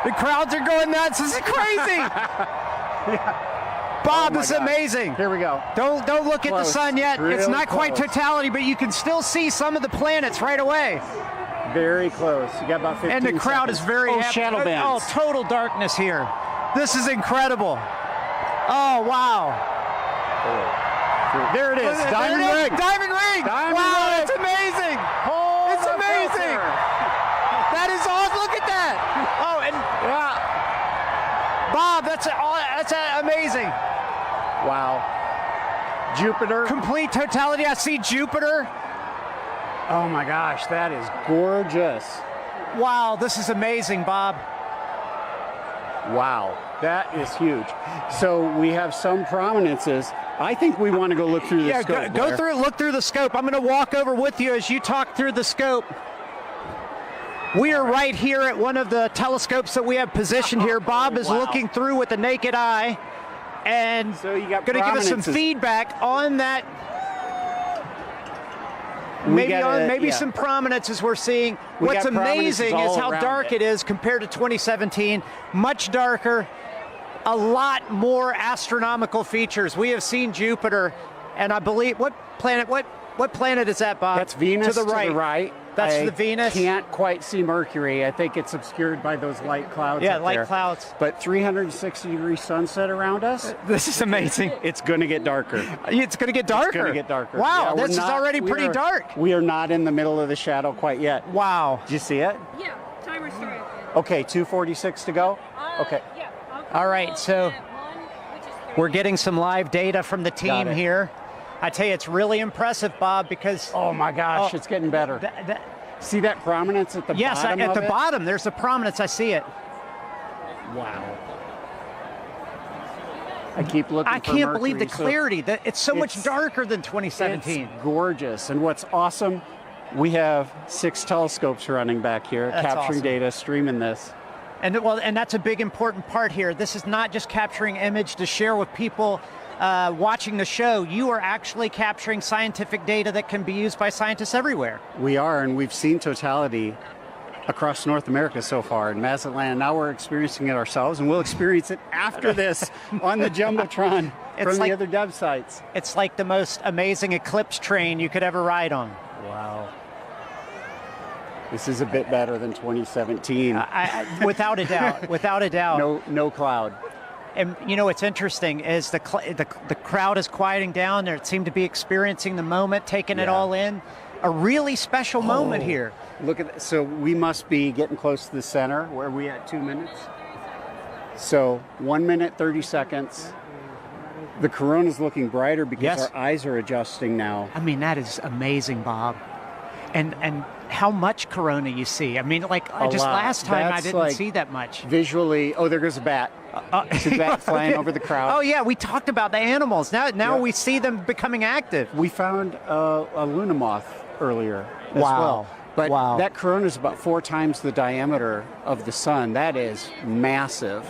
The crowds are going nuts. This is crazy. Bob, this is amazing. Here we go. Don't look at the sun yet. It's not quite totality, but you can still see some of the planets right away. Very close. You got about 15 And the crowd is very happy. Shadow bands. Oh, total darkness here. This is incredible. Oh, wow. There it is. Diamond ring. Diamond ring. Wow, that's amazing. It's amazing. That is awesome. Look at that. Oh, and Bob, that's amazing. Wow. Jupiter. Complete totality. I see Jupiter. Oh my gosh, that is gorgeous. Wow, this is amazing, Bob. Wow, that is huge. So we have some prominences. I think we want to go look through the scope. Go through, look through the scope. I'm going to walk over with you as you talk through the scope. We are right here at one of the telescopes that we have positioned here. Bob is looking through with the naked eye and so you got going to give us some feedback on that maybe some prominences we're seeing. What's amazing is how dark it is compared to 2017. Much darker, a lot more astronomical features. We have seen Jupiter, and I believe what planet is that, Bob? That's Venus to the right. That's the Venus. Can't quite see Mercury. I think it's obscured by those light clouds. Yeah, up light there. clouds. But 360-degree sunset around us. This is amazing. It's going to get darker. It's going to get darker. It's going to get darker. Wow, this is already pretty dark. We are not in the middle of the shadow quite yet. Wow. Did you see it? Yeah, timer started. Okay, 2:46 to go. Okay. Yeah. All right, so we're getting some live data from the team here. I tell you, it's really impressive, Bob, because... Oh, my gosh, it's getting better. See that prominence at the bottom Yes, at the bottom, there's a prominence. I see it. Wow. I keep looking for I can't believe the Mercury, clarity. It's so much darker than 2017. It's gorgeous. And what's awesome, we have 6 telescopes running back here, That's capturing awesome. data, streaming this. And that's a big important part here. This is not just capturing image to share with people watching the show. You are actually capturing scientific data that can be used by scientists everywhere. We are, and we've seen totality across North America so far in Mazatlan. Now we're experiencing it ourselves, and we'll experience it after this on the Jumbotron from the other dev sites. It's like the most amazing Eclipse train you could ever ride on. Wow. This is a bit better than 2017. Without a doubt, without a doubt. No cloud. And you know what's interesting is the crowd is quieting down. They seem to be experiencing the moment, taking it all in. A really special moment here. Look at that. So we must be getting close to the center. Where are we at? 2 minutes? So 1 minute, 30 seconds. The corona's looking brighter because our eyes are adjusting now. I mean, that is amazing, Bob. And how much corona you see. I mean, like just last time I didn't see that much. Visually, oh, there goes a bat. It's a bat flying over the crowd. Oh, yeah, we talked about the animals. Now we see them becoming active. We found a Luna moth earlier as well. But that corona is about 4 times the diameter of the sun. That is massive.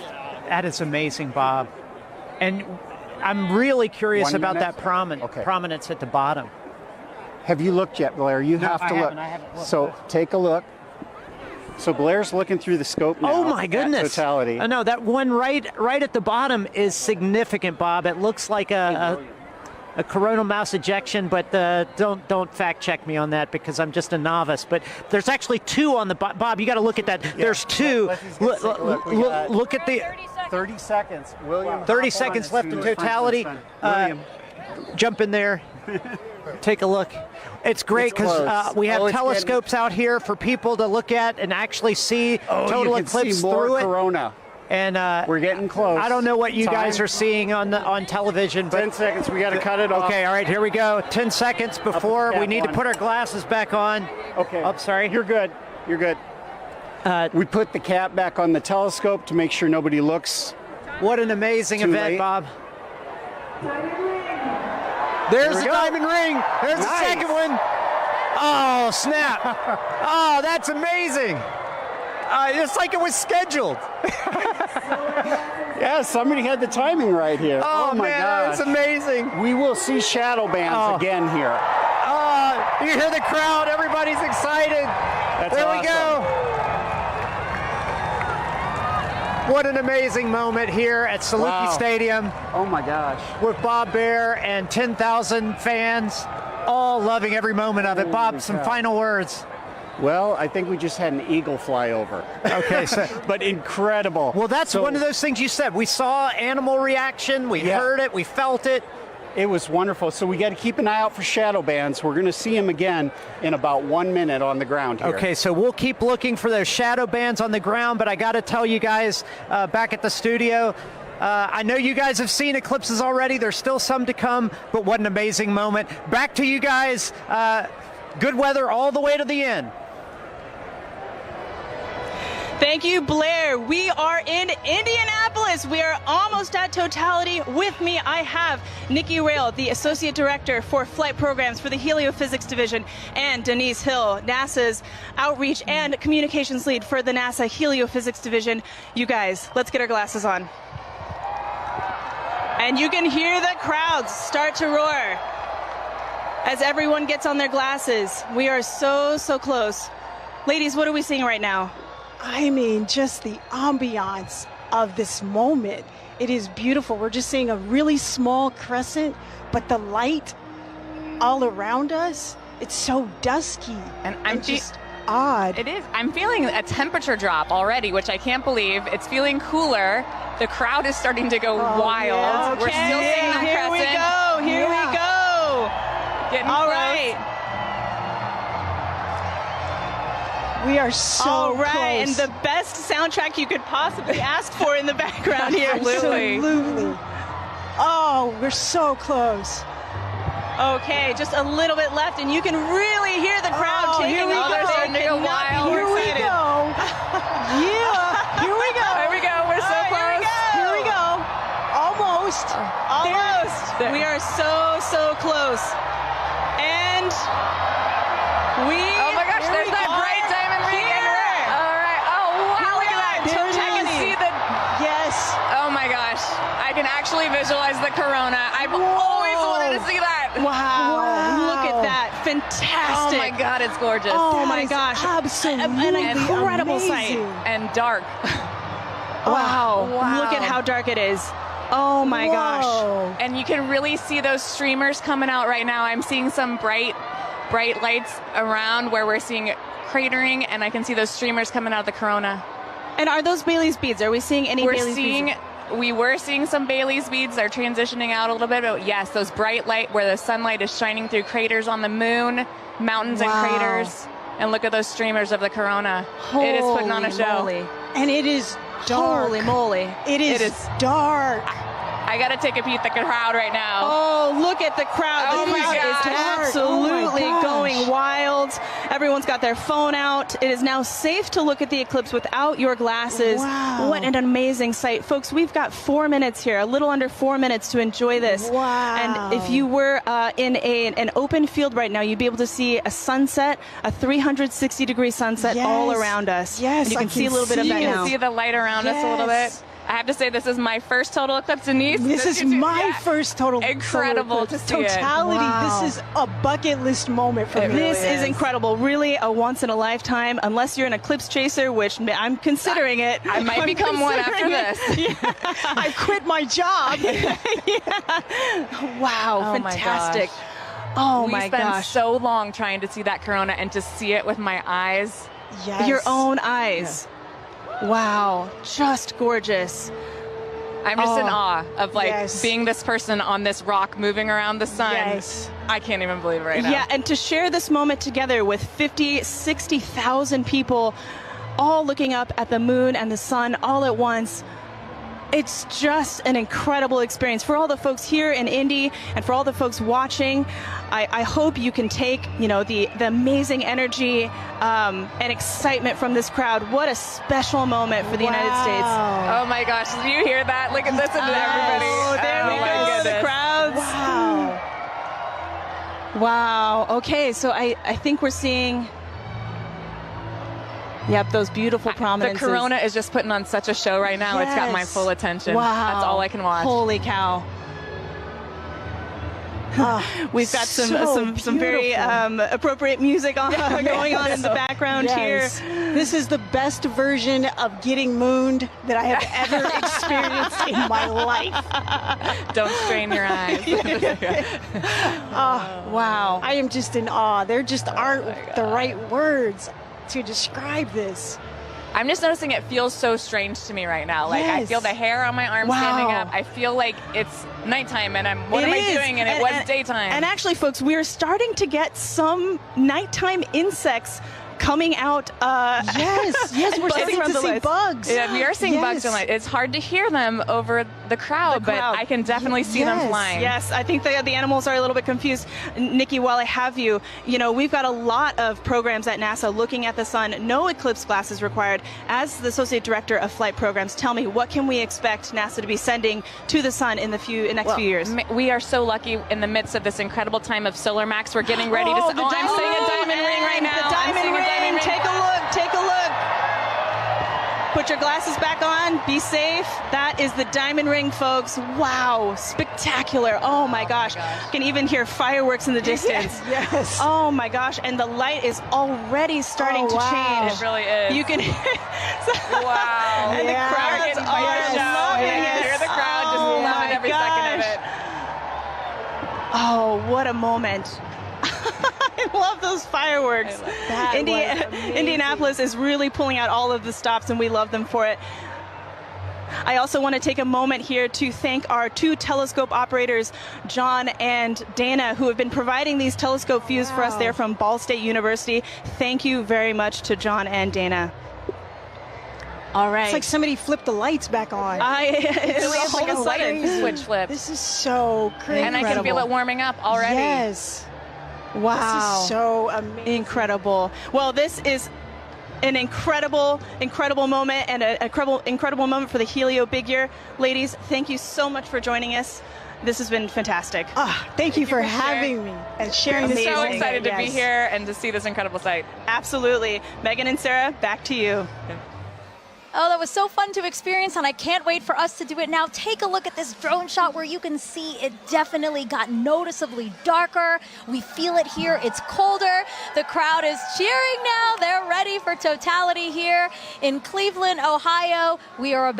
That is amazing, Bob. And I'm really curious about that prominence at the bottom. Have you looked yet, Blair? You have to look. I haven't looked. So take a look. So Blair's looking through the scope now. Oh my goodness! Totality. No, that one right at the bottom is significant, Bob. It looks like a coronal mass ejection, but don't fact check me on that because I'm just a novice. But there's actually 2 on the Bob. You got to look at that. Yeah. There's 2. Look at the 30 seconds. William. 30 seconds left in totality. Jump in there. Take a look. It's great because we have telescopes out here for people to look at and actually see total eclipse through it. Corona. And we're getting close. I don't know what you guys are seeing on television. But 10 seconds. We got to cut it off. Okay. All right. Here we go. 10 seconds before we need to put our glasses back on. Okay. Oh, sorry. You're good. You're good. We put the cap back on the telescope to make sure nobody looks. What an amazing event, late. Bob. There's the diamond ring. There's the second one. Oh, snap. Oh, that's amazing. It's like it was scheduled. Yeah, somebody had the timing right here. Oh my gosh. That's amazing. We will see shadow bands again here. Oh, you hear the crowd. Everybody's excited. There we go. What an amazing moment here at Saluki Stadium. Oh my gosh. With Bob Baer and 10,000 fans, all loving every moment of it. Bob, some final words. Well, I think we just had an eagle fly over. Okay, but incredible. Well, that's one of those things you said. We saw animal reaction, we heard it, we felt it. It was wonderful. So we got to keep an eye out for shadow bands. We're going to see them again in about 1 minute on the ground here. Okay, so we'll keep looking for those shadow bands on the ground, but I got to tell you guys back at the studio, I know you guys have seen eclipses already. There's still some to come, but what an amazing moment. Back to you guys. Good weather all the way to the end. Thank you, Blair. We are in Indianapolis. We are almost at totality. With me, I have Nikki Rail, the Associate Director for Flight Programs for the Heliophysics Division, and Denise Hill, NASA's Outreach and Communications Lead for the NASA Heliophysics Division. You guys, let's get our glasses on. And you can hear the crowds start to roar. as everyone gets on their glasses. We are so, so close. Ladies, what are we seeing right now? I mean, just the ambiance of this moment. It is beautiful. We're just seeing a really small crescent, but the light all around us, it's so dusky. And I'm just odd. It is. I'm feeling a temperature drop already, which I can't believe. It's feeling cooler. The crowd is starting to go wild. Yeah. Okay. We're still seeing the Here we go. Here we go. Getting all close. right. We are so all right, close. and the best soundtrack you could possibly ask for in the background here. Absolutely. Oh, we're so close. Okay, just a little bit left, and you can really hear the crowd taking here we over. go. They're starting to go wild. Here we go. Yeah, here we go. There we go. We're so close. Here we go. Almost. Almost. We are so, so close. And we... Oh my gosh, there's that bright diamond ring. All right. Oh, wow, look at that. I can see the... Yes. Oh my gosh. I can actually visualize the corona. I've always wanted to see that. Wow. Look at that. Fantastic. Oh my God, it's gorgeous. Oh my gosh. Absolutely An incredible sight. And dark. Wow. Look at how dark it is. Oh my gosh. And you can really see those streamers coming out right now. I'm seeing some bright lights around where we're seeing cratering, and I can see those streamers coming out of the corona. And are those Bailey's beads? Are we seeing any Bailey's beads? We were seeing some Bailey's beads. They're transitioning out a little bit, but yes, those bright light where the sunlight is shining through craters on the moon, mountains and craters. And look at those streamers of the corona. It is putting on a show. Moly. And it is dark. Holy moly. It is dark. I got to take a peek at the crowd right now. Oh, look at the crowd. Oh The my crowd is gosh. absolutely Oh my gosh. going wild. Everyone's got their phone out. It is now safe to look at the eclipse without your glasses. Wow. What an amazing sight. Folks, we've got 4 minutes here, a little under 4 minutes to enjoy this. Wow. And if you were in an open field right now, you'd be able to see a sunset, a 360-degree sunset all around us. Yes, and you I can see a little bit of You that can now. see the light around us a little bit. I have to say, this is my first total eclipse, Denise. This is my first total Incredible to see it. Totality. Wow. This is a bucket list moment for me. This is incredible. Really a once in a lifetime, unless you're an eclipse chaser, which I'm considering it. I might become one after this. Yeah. I quit my job. Wow, Oh my fantastic. gosh. Oh We my spent gosh. so long trying to see that corona, and to see it with my eyes. Yes. Your own eyes. Wow, just gorgeous. I'm just in Oh, awe of yes. being this person on this rock moving around the sun. Yes. I can't even believe it right now. Yeah, and to share this moment together with 50, 60,000 people all looking up at the moon and the sun all at once. It's just an incredible experience for all the folks here in Indy and for all the folks watching. I hope you can take, the amazing energy and excitement from this crowd. What a special moment for the United States. Oh my gosh, did you hear that? Listen to everybody. Oh, there we my go, goodness. the crowds. Wow. Wow. Okay, so I think we're seeing... Yep, those beautiful prominences. The corona is just putting on such a show right now. It's got my Yes. full attention. Wow. That's all I can watch. Holy cow. We've got some very appropriate music going on in the background Yes. here. This is the best version of getting mooned that I have ever experienced in my life. Don't strain your eyes. Wow. I am just in awe. There just aren't the right words to describe this. I'm just noticing it feels so strange to me right now. Like, I Yes. feel the hair on my arm Wow. standing up. I feel like it's nighttime, and what am I doing? And it was daytime. And actually, folks, we're starting to get some nighttime insects coming out. Yes, and we're buzzing starting around to the see lights. bugs. Yeah, we are seeing bugs Yes. in light. It's hard to hear them over the crowd, but I can definitely see them flying. Yes, I think the animals are a little bit confused. Nikki, while I have you, we've got a lot of programs at NASA looking at the sun. No eclipse glasses required. As the Associate Director of Flight Programs, tell me, what can we expect NASA to be sending to the sun in the next few years? We are so lucky in the midst of this incredible time of solar max. We're getting ready to... I'm seeing a diamond ring right now. The diamond ring. Take a look. Put your glasses back on. Be safe. That is the diamond ring, folks. Wow. Spectacular. Oh, my gosh. You can even hear fireworks in the distance. Yes. Oh, my gosh. And the light is already starting to change. It really is. You can wow. And the crowd's loving it. You can hear the crowd just loving every second of it. Oh, what a moment. I love those fireworks. Indianapolis is really pulling out all of the stops, and we love them for it. I also want to take a moment here to thank our 2 telescope operators, John and Dana, who have been providing these telescope views for us there from Ball State University. Thank you very much to John and Dana. All right. It's like somebody flipped the lights back on. It's like a sudden switch flip. This is so crazy. And I can feel it warming up already. Yes. Wow. This is so amazing. Incredible. Well, this is an incredible moment and an incredible moment for the Helio Big Year. Ladies, thank you so much for joining us. This has been fantastic. Thank you for having me and sharing this. I'm so excited to be here and to see this incredible sight. Absolutely. Megan and Sarah, back to you. Oh, that was so fun to experience, and I can't wait for us to do it now. Take a look at this drone shot where you can see it definitely got noticeably darker. We feel it here. It's colder. The crowd is cheering now. They're ready for totality here in Cleveland, Ohio. We are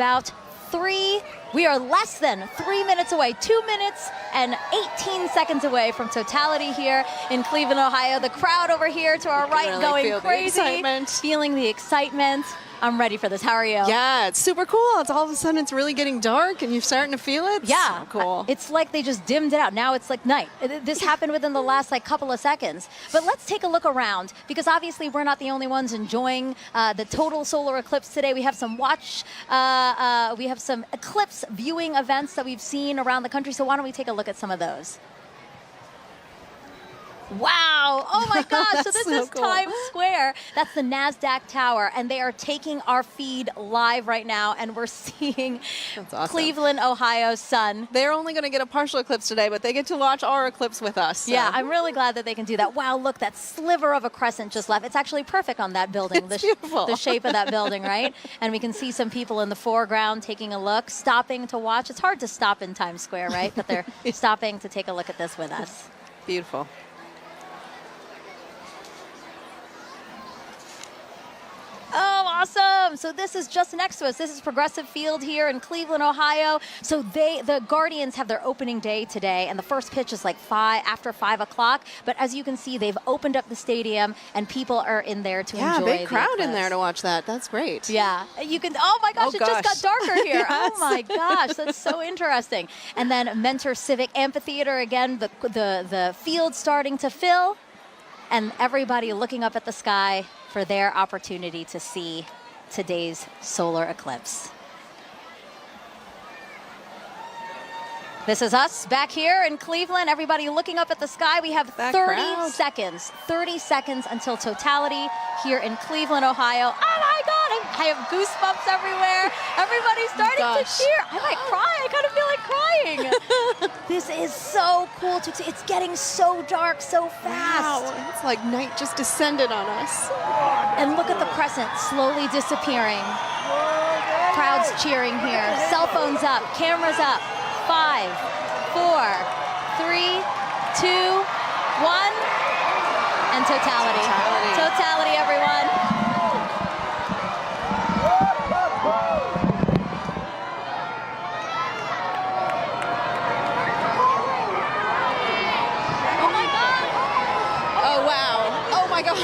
less than 3 minutes away, 2 minutes and 18 seconds away from totality here in Cleveland, Ohio. The crowd over here to our right going crazy, feeling the excitement. I'm ready for this. How are you? Yeah, it's super cool. It's all of a sudden it's really getting dark and you're starting to feel it. Yeah. So cool. It's like they just dimmed it out. Now it's like night. This happened within the last couple of seconds. But let's take a look around, because obviously we're not the only ones enjoying the total solar eclipse today. We have some we have some eclipse viewing events that we've seen around the country. So why don't we take a look at some of those? Wow. Oh my gosh. So this is cool. Times Square. That's the NASDAQ tower. And they are taking our feed live right now. And we're seeing Cleveland, Ohio sun. They're only going to get a partial eclipse today, but they get to watch our eclipse with us. So. Yeah, I'm really glad that they can do that. Wow, look, that sliver of a crescent just left. It's actually perfect on that building. It's beautiful. The shape of that building, right? And we can see some people in the foreground taking a look, stopping to watch. It's hard to stop in Times Square, right? But they're stopping to take a look at this with us. Beautiful. Oh, awesome. So this is just next to us. This is Progressive Field here in Cleveland, Ohio. So the Guardians have their opening day today, and the first pitch is like after 5 o'clock. But as you can see, they've opened up the stadium, and people are in there to enjoy the big crowd eclipse. in there to watch that. That's great. Yeah. You can, oh my gosh, just got darker here. Yes. Oh my gosh, that's so interesting. And then Mentor Civic Amphitheater, again, the field starting to fill, and everybody looking up at the sky for their opportunity to see today's solar eclipse. This is us back here in Cleveland. Everybody looking up at the sky. We have 30 seconds until totality here in Cleveland, Ohio. Oh my God, I have goosebumps everywhere. Everybody's starting to cheer. I might cry. I kind of feel like crying. This is so cool to see. It's getting so dark so fast. Wow, it's like night just descended on us. And look at the crescent slowly disappearing. Crowds cheering here. Cell phones up, cameras up. 5, 4, 3, 2, 1, and totality. Totality, everyone. Oh my God. Oh wow. Oh my God.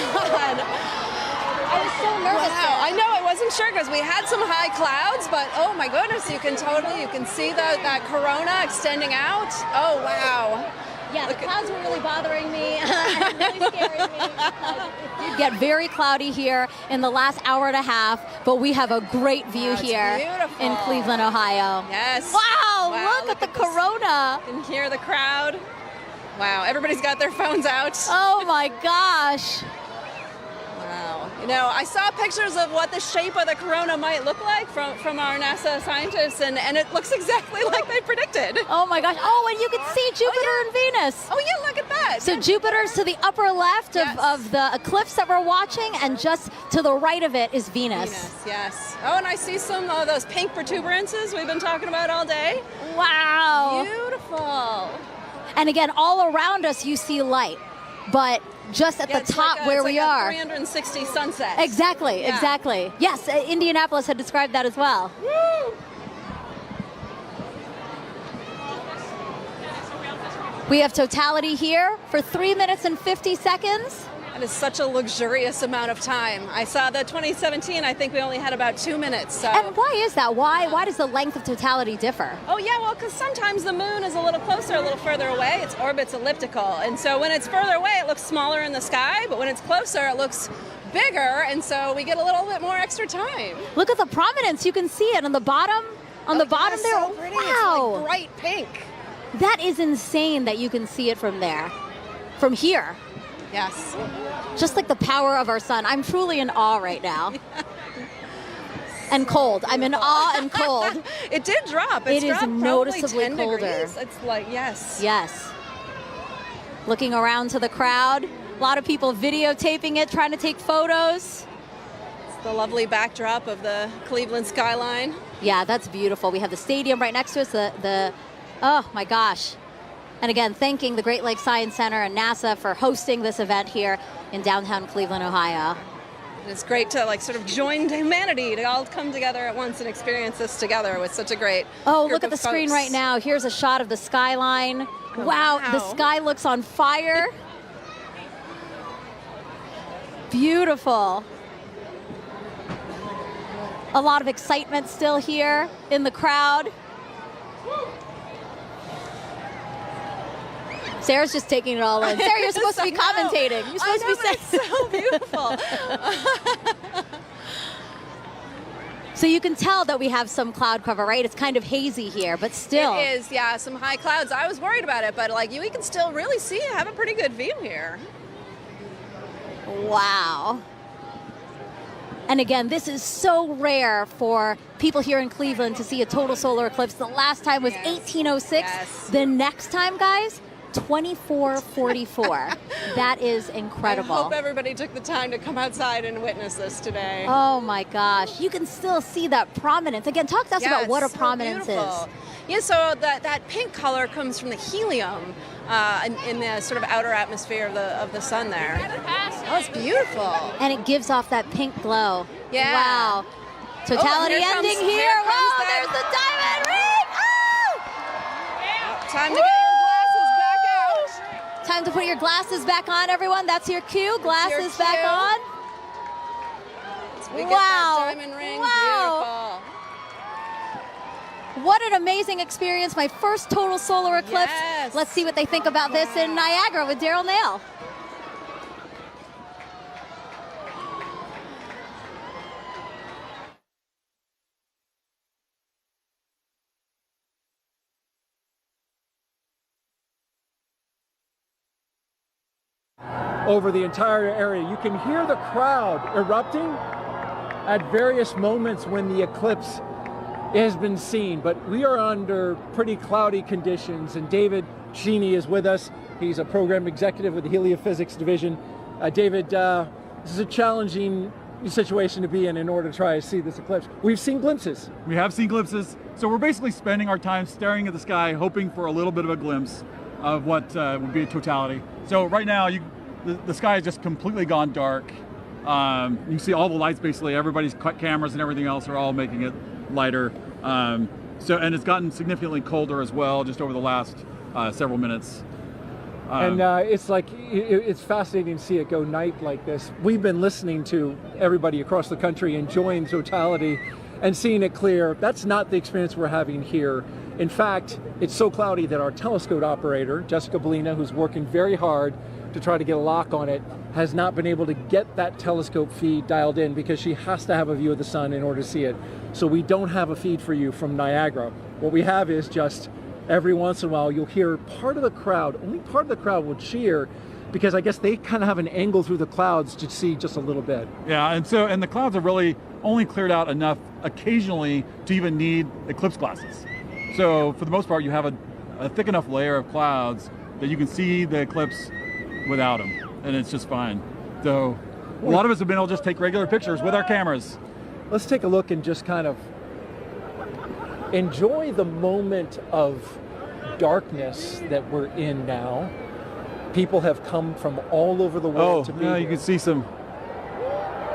I was so nervous. Wow. I know, I wasn't sure because we had some high clouds, but oh my goodness, you can see that corona extending out. Oh wow. Yeah, the clouds were really bothering me and really scaring me. It get very cloudy here in the last hour and a half, but we have a great view here in Cleveland, Ohio. Yes. Wow, look at the corona. You can hear the crowd. Wow, everybody's got their phones out. Oh my gosh. Wow. No, I saw pictures of what the shape of the corona might look like from our NASA scientists, and it looks exactly like they predicted. Oh my gosh. Oh, and you can see Jupiter and Venus. Oh yeah, look at that. So Jupiter's to the upper left of the eclipse that we're watching, and just to the right of it is Venus. Venus, yes. Oh, and I see some of those pink protuberances we've been talking about all day. Wow. Beautiful. And again, all around us you see light, but just at the top where we are. 360 sunsets. Exactly, exactly. Yes, Indianapolis had described that as well. Woo! We have totality here for 3 minutes and 50 seconds. That is such a luxurious amount of time. I saw the 2017, I think we only had about 2 minutes. So. And why is that? Why does the length of totality differ? Oh yeah, well, because sometimes the moon is a little closer, a little further away. Its orbit's elliptical. And so when it's further away, it looks smaller in the sky, but when it's closer, it looks bigger, and so we get a little bit more extra time. Look at the prominence. You can see it on the bottom. On the bottom there. So pretty. Wow. It's like bright pink. That is insane that you can see it from there. From here. Yes. Just like the power of our sun. I'm truly in awe right now. And cold. I'm in awe and cold. It did drop. It is dropped noticeably 10 colder. degrees. It's like, yes. Yes. Looking around to the crowd. A lot of people videotaping it, trying to take photos. It's the lovely backdrop of the Cleveland skyline. Yeah, that's beautiful. We have the stadium right next to us. Oh my gosh. And again, thanking the Great Lakes Science Center and NASA for hosting this event here in downtown Cleveland, Ohio. It's great to like sort of join humanity to all come together at once and experience this together with such a great Oh, group look at of the screen folks. right now. Here's a shot of the skyline. Oh, wow, the sky looks on fire. Beautiful. A lot of excitement still here in the crowd. Sarah's just taking it all in. Sarah, you're supposed to be commentating. You're supposed to be saying. It's so beautiful. So you can tell that we have some cloud cover, right? It's kind of hazy here, but still. It is, yeah, some high clouds. I was worried about it, but like we can still really see, have a pretty good view here. Wow. And again, this is so rare for people here in Cleveland to see a total solar eclipse. The last time was 1806. Yes. The next time, guys, 2444. That is incredible. I hope everybody took the time to come outside and witness this today. Oh my gosh. You can still see that prominence. Again, talk to us about what a prominence is. Yeah, so that pink color comes from the helium in the sort of outer atmosphere of the sun there. Oh, it's beautiful. And it gives off that pink glow. Yeah. Wow. Totality ending here. Wow, there's the diamond ring. Oh! Time to get your glasses back out. Time to put your glasses back on, everyone. That's your cue. Glasses back on. We get that diamond ring. Wow. Beautiful. What an amazing experience. My first total solar eclipse. Yes. Let's see what they think about this in Niagara with Daryl Nail. Over the entire area. You can hear the crowd erupting at various moments when the eclipse has been seen, but we are under pretty cloudy conditions, and David Sheeny is with us. He's a program executive with the Heliophysics Division. David, this is a challenging situation to be in order to try to see this eclipse. We've seen glimpses. We have seen glimpses, so we're basically spending our time staring at the sky, hoping for a little bit of a glimpse of what would be a totality. So right now, the sky has just completely gone dark. You see all the lights, basically, everybody's cameras and everything else are all making it lighter. And it's gotten significantly colder as well, just over the last several minutes. And it's fascinating to see it go night like this. We've been listening to everybody across the country enjoying totality and seeing it clear. That's not the experience we're having here. In fact, it's so cloudy that our telescope operator, Jessica Bellina, who's working very hard to try to get a lock on it, has not been able to get that telescope feed dialed in because she has to have a view of the sun in order to see it. So we don't have a feed for you from Niagara. What we have is just every once in a while you'll hear part of the crowd, only part of the crowd will cheer because I guess they kind of have an angle through the clouds to see just a little bit. Yeah, and the clouds are really only cleared out enough occasionally to even need eclipse glasses. So for the most part, you have a thick enough layer of clouds that you can see the eclipse without them, and it's just fine. So a lot of us have been able to just take regular pictures with our cameras. Let's take a look and just kind of enjoy the moment of darkness that we're in now. People have come from all over the world to be here. You can see some.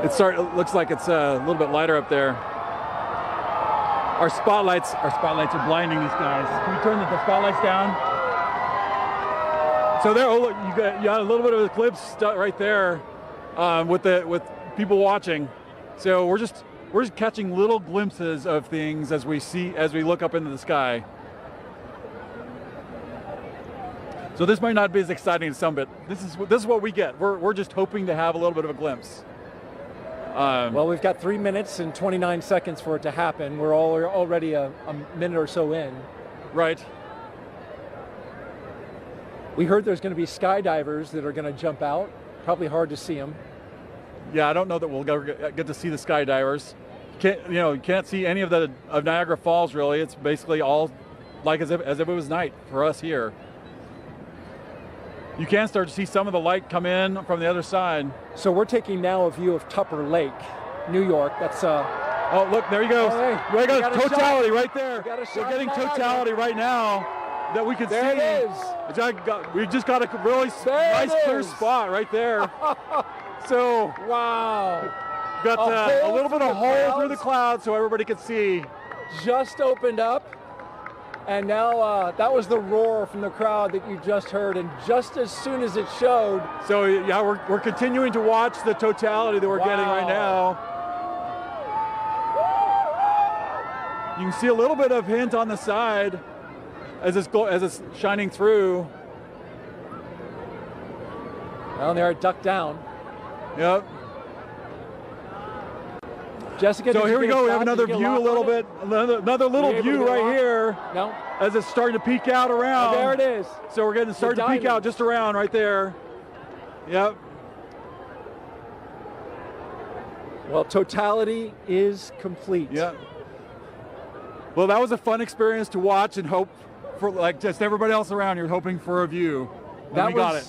It looks like it's a little bit lighter up there. Our spotlights are blinding these guys. Can we turn the spotlights down? So there, look, you got a little bit of eclipse right there with people watching. So we're just catching little glimpses of things as we look up into the sky. So this might not be as exciting as some, but this is what we get. We're just hoping to have a little bit of a glimpse. Well, we've got 3 minutes and 29 seconds for it to happen. We're already a minute or so in. Right. We heard there's going to be skydivers that are going to jump out. Probably hard to see them. Yeah, I don't know that we'll get to see the skydivers. You can't see any of Niagara Falls really. It's basically all like as if it was night for us here. You can start to see some of the light come in from the other side. So we're taking now a view of Tupper Lake, New York. That's oh, look, there he goes. Oh, hey, there goes Totality right there. We're getting Totality right now that we can see. There it is. We just got a really nice clear spot right there. So wow, got a little bit of hole through the clouds so everybody could see. Just opened up. And now that was the roar from the crowd that you just heard, and just as soon as it showed. So yeah, we're continuing to watch the totality that we're getting right now. You can see a little bit of hint on the side as it's shining through. Down there, duck down. Yep. Jessica, so here we go. We have another view, a little bit, another little view right here. No. As it's starting to peek out around. Oh, there it is. So we're getting starting to peek out just around right there. Yep. Well, totality is complete. Yep. Well, that was a fun experience to watch and hope for, like just everybody else around here, hoping for a view. And we got it.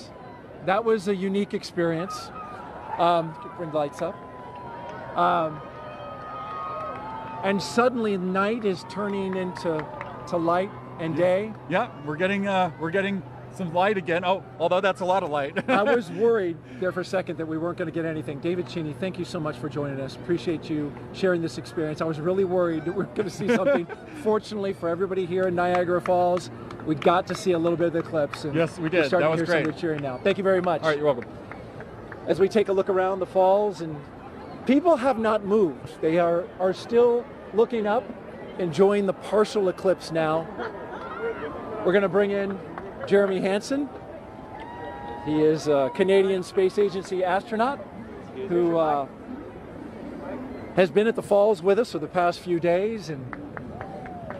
That was a unique experience. Bring the lights up. And suddenly night is turning into light and day. Yeah, we're getting some light again. Oh, although that's a lot of light. I was worried there for a second that we weren't going to get anything. David Cheney, thank you so much for joining us. Appreciate you sharing this experience. I was really worried that we were going to see something. Fortunately for everybody here in Niagara Falls, we got to see a little bit of the eclipse. And yes, we did. That was great. Some of the cheering now. Thank you very much. All right, you're welcome. As we take a look around the falls, and people have not moved. They are still looking up, enjoying the partial eclipse now. We're going to bring in Jeremy Hansen. He is a Canadian Space Agency astronaut who has been at the falls with us for the past few days. And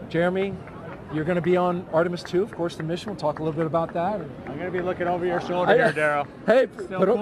Jeremy, you're going to be on Artemis 2, of course, the mission. We'll talk a little bit about that. I'm going to be looking over your shoulder here, Daryl. Hey,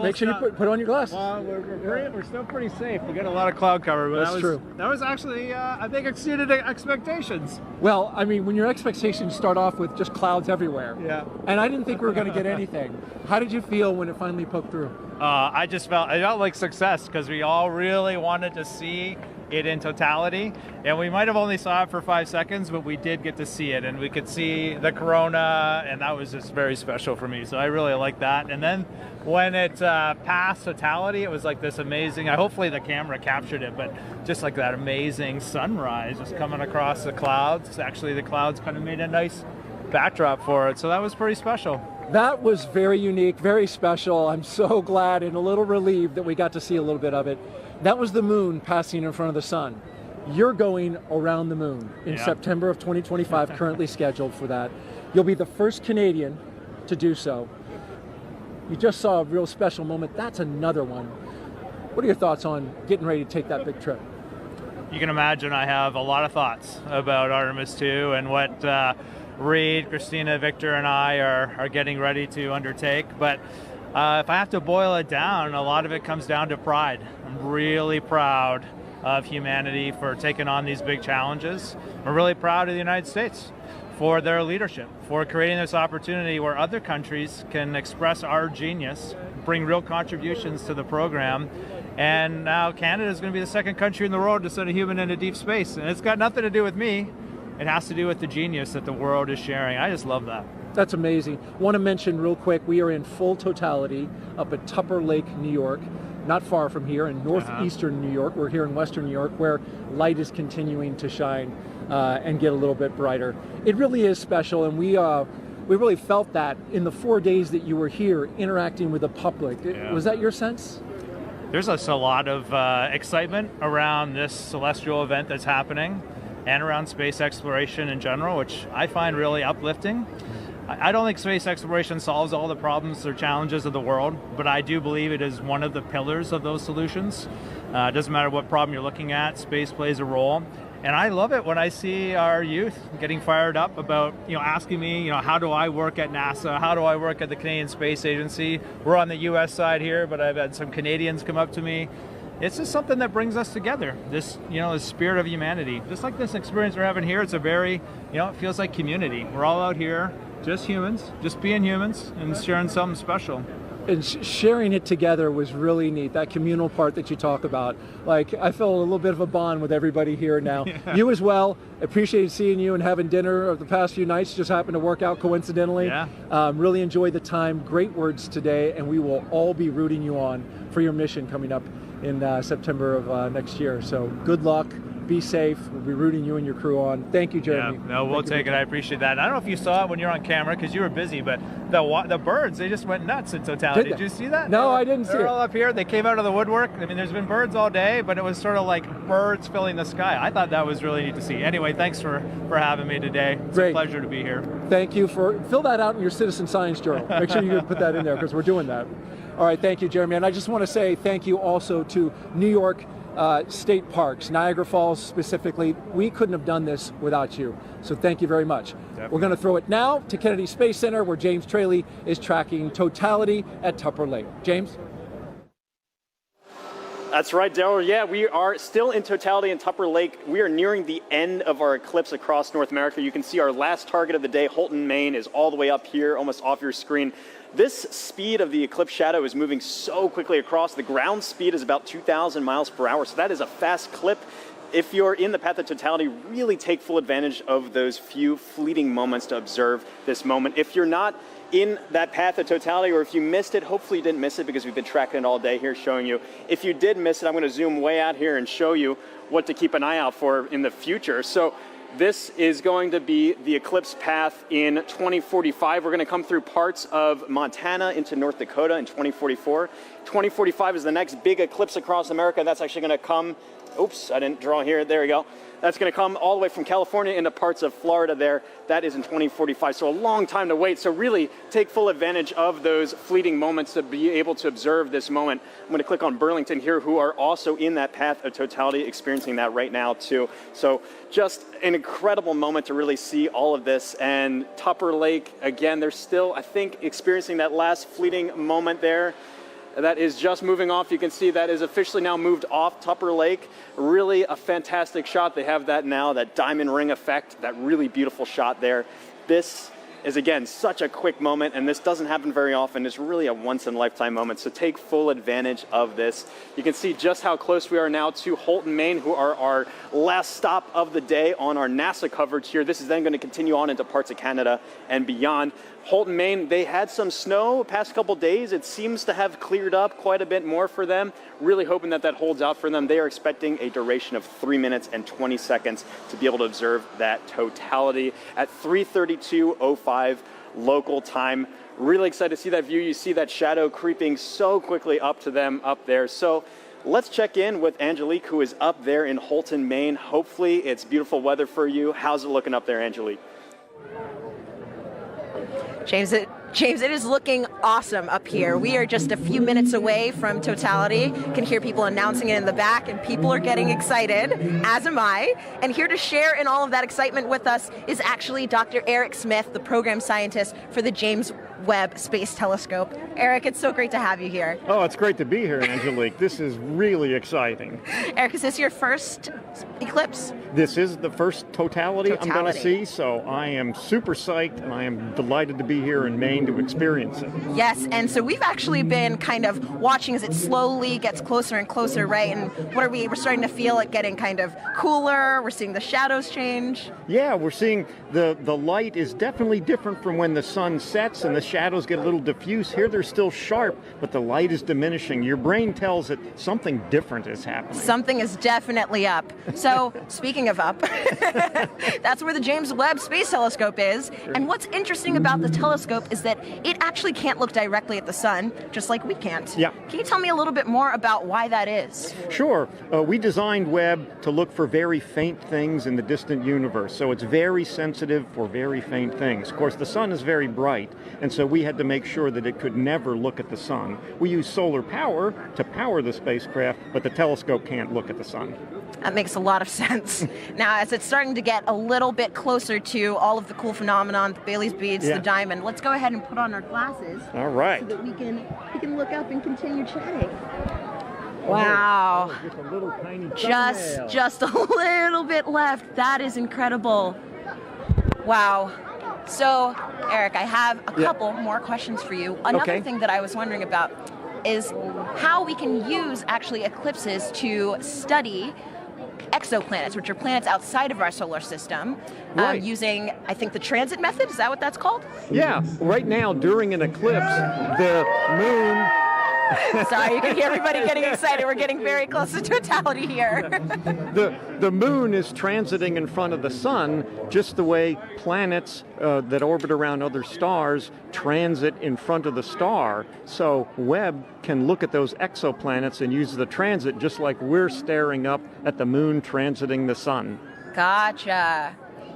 make sure you put on your glasses. Well, we're still pretty safe. We got a lot of cloud cover. But That's true. That was actually, I think, exceeded expectations. Well, I mean, when your expectations start off with just clouds everywhere. Yeah. And I didn't think we were going to get anything. How did you feel when it finally poked through? I felt like success because we all really wanted to see it in totality, and we might have only saw it for 5 seconds, but we did get to see it, and we could see the corona, and that was just very special for me. So I really like that. And then when it passed totality, it was like this amazing, hopefully the camera captured it, but just like that amazing sunrise just coming across the clouds. Actually, the clouds kind of made a nice backdrop for it, so that was pretty special. That was very unique, very special. I'm so glad and a little relieved that we got to see a little bit of it. That was the moon passing in front of the sun. You're going around the moon in September of 2025, currently scheduled for that. You'll be the first Canadian to do so. You just saw a real special moment. That's another one. What are your thoughts on getting ready to take that big trip? You can imagine I have a lot of thoughts about Artemis 2 and what Reed, Christina, Victor, and I are getting ready to undertake. But If I have to boil it down, a lot of it comes down to pride. I'm really proud of humanity for taking on these big challenges. I'm really proud of the United States for their leadership, for creating this opportunity where other countries can express our genius, bring real contributions to the program. And now Canada is going to be the second country in the world to send a human into deep space. And it's got nothing to do with me. It has to do with the genius that the world is sharing. I just love that. That's amazing. Want to mention real quick, we are in full totality up at Tupper Lake, New York, not far from here in northeastern New York. We're here in western New York where light is continuing to shine and get a little bit brighter. It really is special, and we really felt that in the 4 days that you were here interacting with the public. Yeah. Was that your sense? There's a lot of excitement around this celestial event that's happening and around space exploration in general, which I find really uplifting. I don't think space exploration solves all the problems or challenges of the world, but I do believe it is one of the pillars of those solutions. It doesn't matter what problem you're looking at, space plays a role. And I love it when I see our youth getting fired up about, asking me, how do I work at NASA? How do I work at the Canadian Space Agency? We're on the US side here, but I've had some Canadians come up to me. It's just something that brings us together. This, the spirit of humanity. Just like this experience we're having here, it's a very, it feels like community. We're all out here, just humans, just being humans and sharing something special. And sharing it together was really neat, that communal part that you talk about. Like, I felt a little bit of a bond with everybody here now. Yeah. You as well. Appreciated seeing you and having dinner over the past few nights. Just happened to work out coincidentally. Yeah. Really enjoyed the time. Great words today, and we will all be rooting you on for your mission coming up in September of next year. So good luck. Be safe. We'll be rooting you and your crew on. Thank you, Jeremy. Yeah, no, we'll take it. I appreciate that. And I don't know if you saw it when you're on camera because you were busy, but the birds, they just went nuts in totality. Did you see that? No, I didn't see it. They're all up here. They came out of the woodwork. I mean, there's been birds all day, but it was sort of like birds filling the sky. I thought that was really neat to see. Anyway, thanks for having me today. It's a pleasure to be here. Thank you fill that out in your Citizen Science Journal. Make sure you put that in there because we're doing that. All right, thank you, Jeremy. And I just want to say thank you also to New York State Parks, Niagara Falls specifically. We couldn't have done this without you. So thank you very much. Definitely. We're going to throw it now to Kennedy Space Center where James Traley is tracking totality at Tupper Lake. James? That's right, Daryl. Yeah, we are still in totality in Tupper Lake. We are nearing the end of our eclipse across North America. You can see our last target of the day, Holton, Maine, is all the way up here, almost off your screen. This speed of the eclipse shadow is moving so quickly across. The ground speed is about 2,000 miles per hour, so that is a fast clip. If you're in the path of totality, really take full advantage of those few fleeting moments to observe this moment. If you're not in that path of totality, or if you missed it, hopefully you didn't miss it because we've been tracking it all day here showing you. If you did miss it, I'm going to zoom way out here and show you what to keep an eye out for in the future. So this is going to be the eclipse path in 2045. We're going to come through parts of Montana into North Dakota in 2044. 2045 is the next big eclipse across America. That's actually going to come, oops, I didn't draw here, there we go. That's going to come all the way from California into parts of Florida there. That is in 2045, so a long time to wait. So really take full advantage of those fleeting moments to be able to observe this moment. I'm going to click on Burlington here, who are also in that path of totality, experiencing that right now too. So just an incredible moment to really see all of this. And Tupper Lake, again, they're still, I think, experiencing that last fleeting moment there. That is just moving off. You can see that is officially now moved off Tupper Lake. Really a fantastic shot. They have that now, that diamond ring effect, that really beautiful shot there. This is, again, such a quick moment, and this doesn't happen very often. It's really a once-in-a-lifetime moment, so take full advantage of this. You can see just how close we are now to Holton, Maine, who are our last stop of the day on our NASA coverage here. This is then going to continue on into parts of Canada and beyond. Holton, Maine, they had some snow the past couple days. It seems to have cleared up quite a bit more for them. Really hoping that that holds out for them. They are expecting a duration of 3 minutes and 20 seconds to be able to observe that totality at 3:32:05 local time. Really excited to see that view. You see that shadow creeping so quickly up to them up there. So let's check in with Angelique, who is up there in Holton, Maine. Hopefully it's beautiful weather for you. How's it looking up there, Angelique? James, it James, it is looking awesome up here. We are just a few minutes away from Totality. You can hear people announcing it in the back, and people are getting excited, as am I. And here to share in all of that excitement with us is actually Dr. Eric Smith, the program scientist for the James Webb Space Telescope. Eric, it's so great to have you here. Oh, it's great to be here, Angelique. This is really exciting. Eric, is this your first eclipse? This is the first totality I'm going to see, so I am super psyched, and I am delighted to be here in Maine to experience it. Yes, and so we've actually been kind of watching as it slowly gets closer and closer, right? And what are we? We're starting to feel it getting kind of cooler. We're seeing the shadows change. Yeah, we're seeing the light is definitely different from when the sun sets and the shadows get a little diffuse. Here they're still sharp, but the light is diminishing. Your brain tells it something different is happening. Something is definitely up. So, speaking of up, that's where the James Webb Space Telescope is. Sure. And what's interesting about the telescope is that it actually can't look directly at the sun, just like we can't. Yeah. Can you tell me a little bit more about why that is? Sure. We designed Webb to look for very faint things in the distant universe, so it's very sensitive for very faint things. Of course, the sun is very bright, and so we had to make sure that it could never look at the sun. We use solar power to power the spacecraft, but the telescope can't look at the sun. That makes a lot of sense. Now, as it's starting to get a little bit closer to all of the cool phenomenon, the Bailey's beads, the diamond, let's go ahead and put on our glasses. All right. So that we can look up and continue chatting. Wow. Oh, just a little tiny just a little bit left. That is incredible. Wow. So, Eric, I have a couple more questions for you. Another thing that I was wondering about is how we can use actually eclipses to study exoplanets, which are planets outside of our solar system, using, I think, the transit method. Is that what that's called? Yeah. Right now, during an eclipse, the moon... Sorry, you can hear everybody getting excited. We're getting very close to totality here. The moon is transiting in front of the sun just the way planets that orbit around other stars transit in front of the star. So Webb can look at those exoplanets and use the transit just like we're staring up at the moon transiting the sun. Gotcha.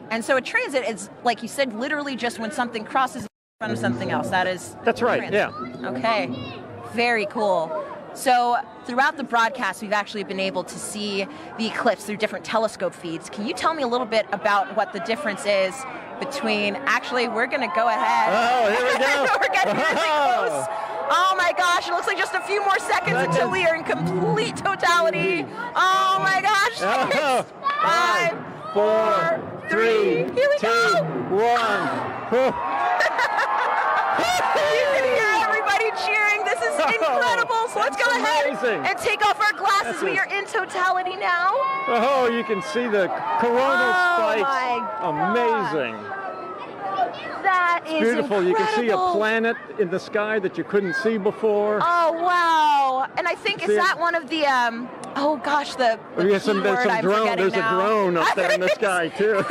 And so a transit is, like you said, literally just when something crosses in front of something else. That's right, transit. Yeah. Okay. Very cool. So throughout the broadcast, we've actually been able to see the eclipse through different telescope feeds. Can you tell me a little bit about what the difference is between, actually, we're going to go ahead. Oh, here we go. We're getting really close. Oh my gosh, it looks like just a few more seconds until we are in complete totality. Oh my gosh. 5, 4, 3, here we 2, go. 1. You can hear everybody cheering. This is incredible. So let's go ahead and take off our glasses. We are in totality now. Oh, you can see the coronal spikes. Amazing. That is beautiful. Incredible. You can see a planet in the sky that you couldn't see before. Oh, wow. And I think, is that one of the, oh gosh, the there's some drone. There's a drone up there in the sky, too.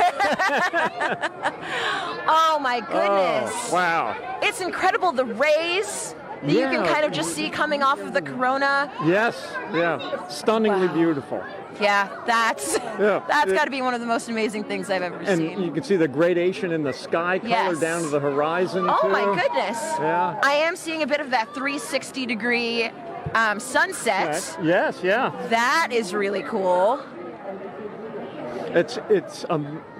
Oh, my goodness. Oh, wow. It's incredible. The rays that you can kind of just see coming off of the corona. Yes, yeah. Stunningly beautiful. Yeah, that's got to be one of the most amazing things I've ever seen. And you can see the gradation in the sky color down to the horizon, Oh, too. my goodness. Yeah. I am seeing a bit of that 360-degree sunset. Yes, yeah. That is really cool. It's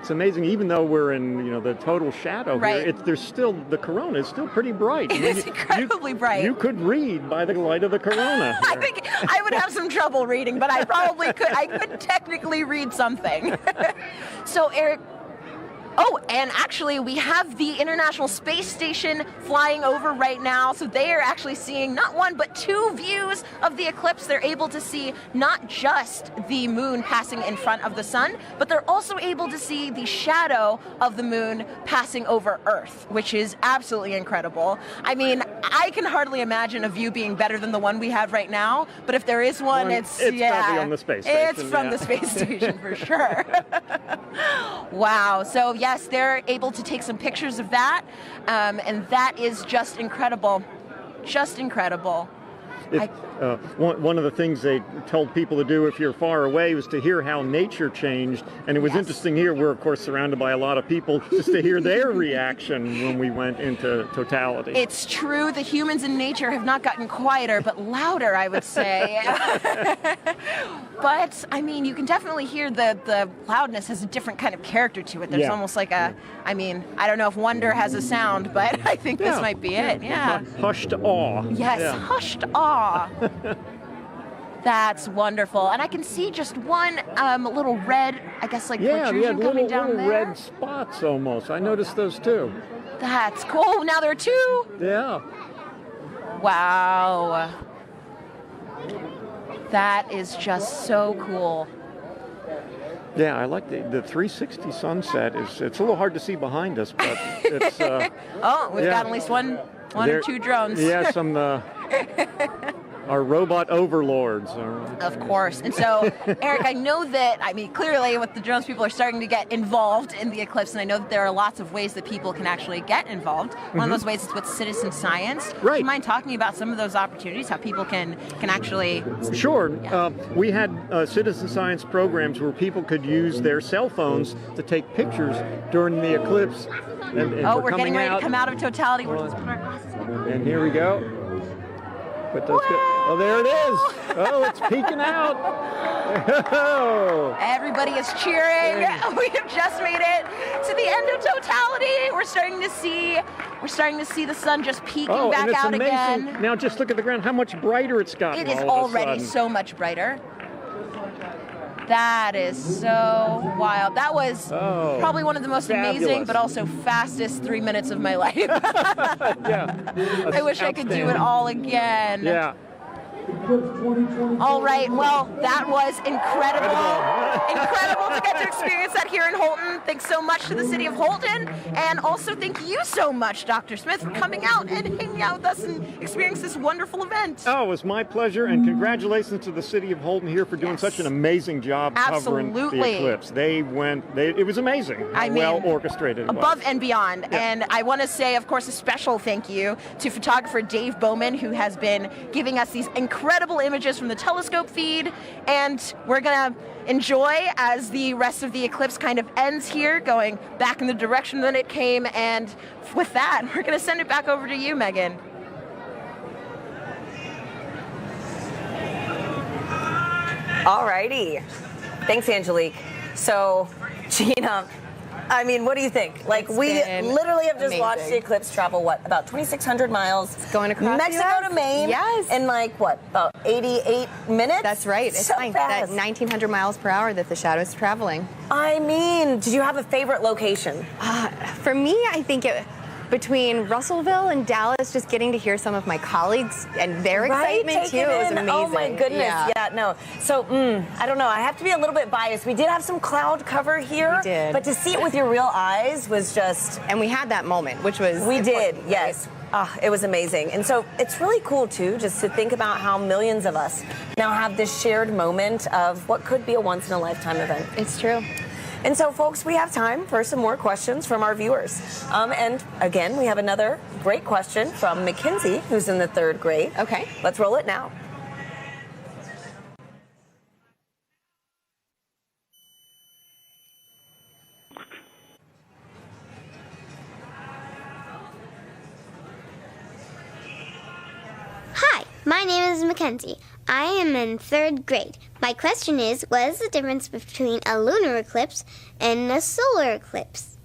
amazing. Even though we're in the total shadow here, there's still the corona is still pretty bright. It is incredibly bright. You could read by the light of the corona. I think I would have some trouble reading, but I probably could. I could technically read something. So, Eric. Oh, and actually, we have the International Space Station flying over right now, so they are actually seeing not one, but 2 views of the eclipse. They're able to see not just the moon passing in front of the sun, but they're also able to see the shadow of the moon passing over Earth, which is absolutely incredible. I mean, I can hardly imagine a view being better than the one we have right now, but if there is one, it's probably on the space station. It's from the space station for sure. Wow. So, yes, they're able to take some pictures of that, and that is just incredible. Just incredible. One of the things they told people to do if you're far away was to hear how nature changed. And it was interesting here. We're, of course, surrounded by a lot of people just to hear their reaction when we went into totality. It's true. The humans in nature have not gotten quieter, but louder, I would say. But, I mean, you can definitely hear the loudness has a different kind of character to it. There's almost like I don't know if wonder has a sound, but I think this might be it. Yeah. Hushed awe. Yes, hushed awe. That's wonderful. And I can see just one little red, I guess, like protrusion coming down little there. red spots almost. I noticed those too. That's cool. Now there are two. Yeah. Wow. That is just so cool. Yeah, I like the 360 sunset. It's a little hard to see behind us, but it's... we've got at least one or two drones. Yeah, some... our robot overlords. Of course. And so, Eric, I know that, clearly with the drones, people are starting to get involved in the eclipse, and I know that there are lots of ways that people can actually get involved. One of those ways is with citizen science. Right. Do you mind talking about some of those opportunities, how people can actually... Sure. We had citizen science programs where people could use their cell phones to take pictures during the eclipse. And we're getting ready to come out of totality. We're just putting our glasses on. And here we go. Oh, there it is. Oh, it's peeking out. Oh. Everybody is cheering. We have just made it to the end of totality. We're starting to see the sun just peeking back out amazing. again. Now just look at the ground, how much brighter it's gotten. It is already so much brighter. That is so wild. That was probably one of the most amazing but also fastest 3 minutes of my life. I wish I could do it all again. Yeah. All right, well, that was incredible. Incredible to get to experience that here in Holton. Thanks so much to the city of Holton. And also thank you so much, Dr. Smith, for coming out and hanging out with us and experiencing this wonderful event. Oh, it was my pleasure, and congratulations to the city of Holton here for doing such an amazing job covering the eclipse. It was amazing. Well orchestrated. Above and beyond. Yeah. And I want to say, of course, a special thank you to photographer Dave Bowman, who has been giving us these incredible images from the telescope feed, and we're gonna enjoy as the rest of the eclipse kind of ends here, going back in the direction that it came. And with that, we're gonna send it back over to you, Megan. Alrighty, thanks, Angelique. So, Gina, what do you think? Like, we literally have just watched the eclipse travel, about 2,600 miles. It's going across Mexico to Maine. Yes. In about 88 minutes? That's right. It's so fine. fast. That 1,900 miles per hour that the shadow is traveling. Did you have a favorite location? For me, I think between Russellville and Dallas, just getting to hear some of my colleagues and their excitement too was amazing. Oh my goodness, yeah, no. So, I don't know, I have to be a little bit biased. We did have some cloud cover here, we did. But to see it with your real eyes was just... And we had that moment, which was... We did, yes. It was amazing. And so it's really cool too, just to think about how millions of us now have this shared moment of what could be a once-in-a-lifetime event. It's true. And so, folks, we have time for some more questions from our viewers. And again, we have another great question from Mackenzie, who's in the 3rd grade. Okay. Let's roll it now. Hi, my name is Mackenzie. I am in 3rd grade. My question is, what is the difference between a lunar eclipse and a solar eclipse?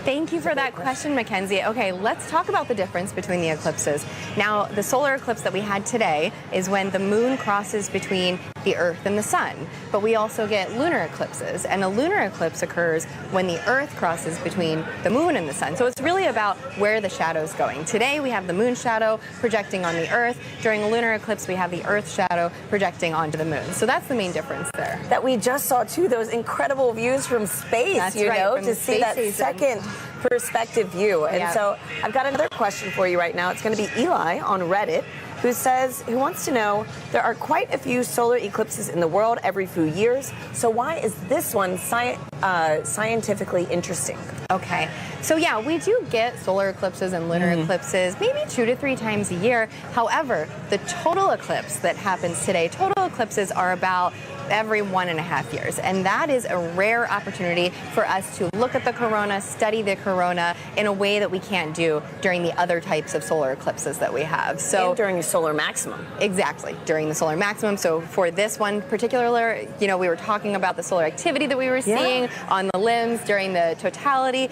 Thank you for that question, Mackenzie. Okay, let's talk about the difference between the eclipses. Now, the solar eclipse that we had today is when the moon crosses between the Earth and the sun. But we also get lunar eclipses, and a lunar eclipse occurs when the Earth crosses between the moon and the sun. So it's really about where the shadow's going. Today, we have the moon shadow projecting on the Earth. During a lunar eclipse, we have the Earth shadow projecting onto the moon. So that's the main difference there. That we just saw, too, those incredible views from space, that's right, to see that second perspective view. And so I've got another question for you right now. It's going to be Eli on Reddit. who wants to know, there are quite a few solar eclipses in the world every few years, so why is this one scientifically interesting? Okay, so yeah, we do get solar eclipses and lunar eclipses maybe 2 to 3 times a year. However, the total eclipse that happens today, total eclipses are about every 1.5 years, and that is a rare opportunity for us to look at the corona, study the corona in a way that we can't do during the other types of solar eclipses that we have. So and during the solar maximum. Exactly, during the solar maximum. So for this one particular, you know, we were talking about the solar activity that we were seeing on the limbs during the totality.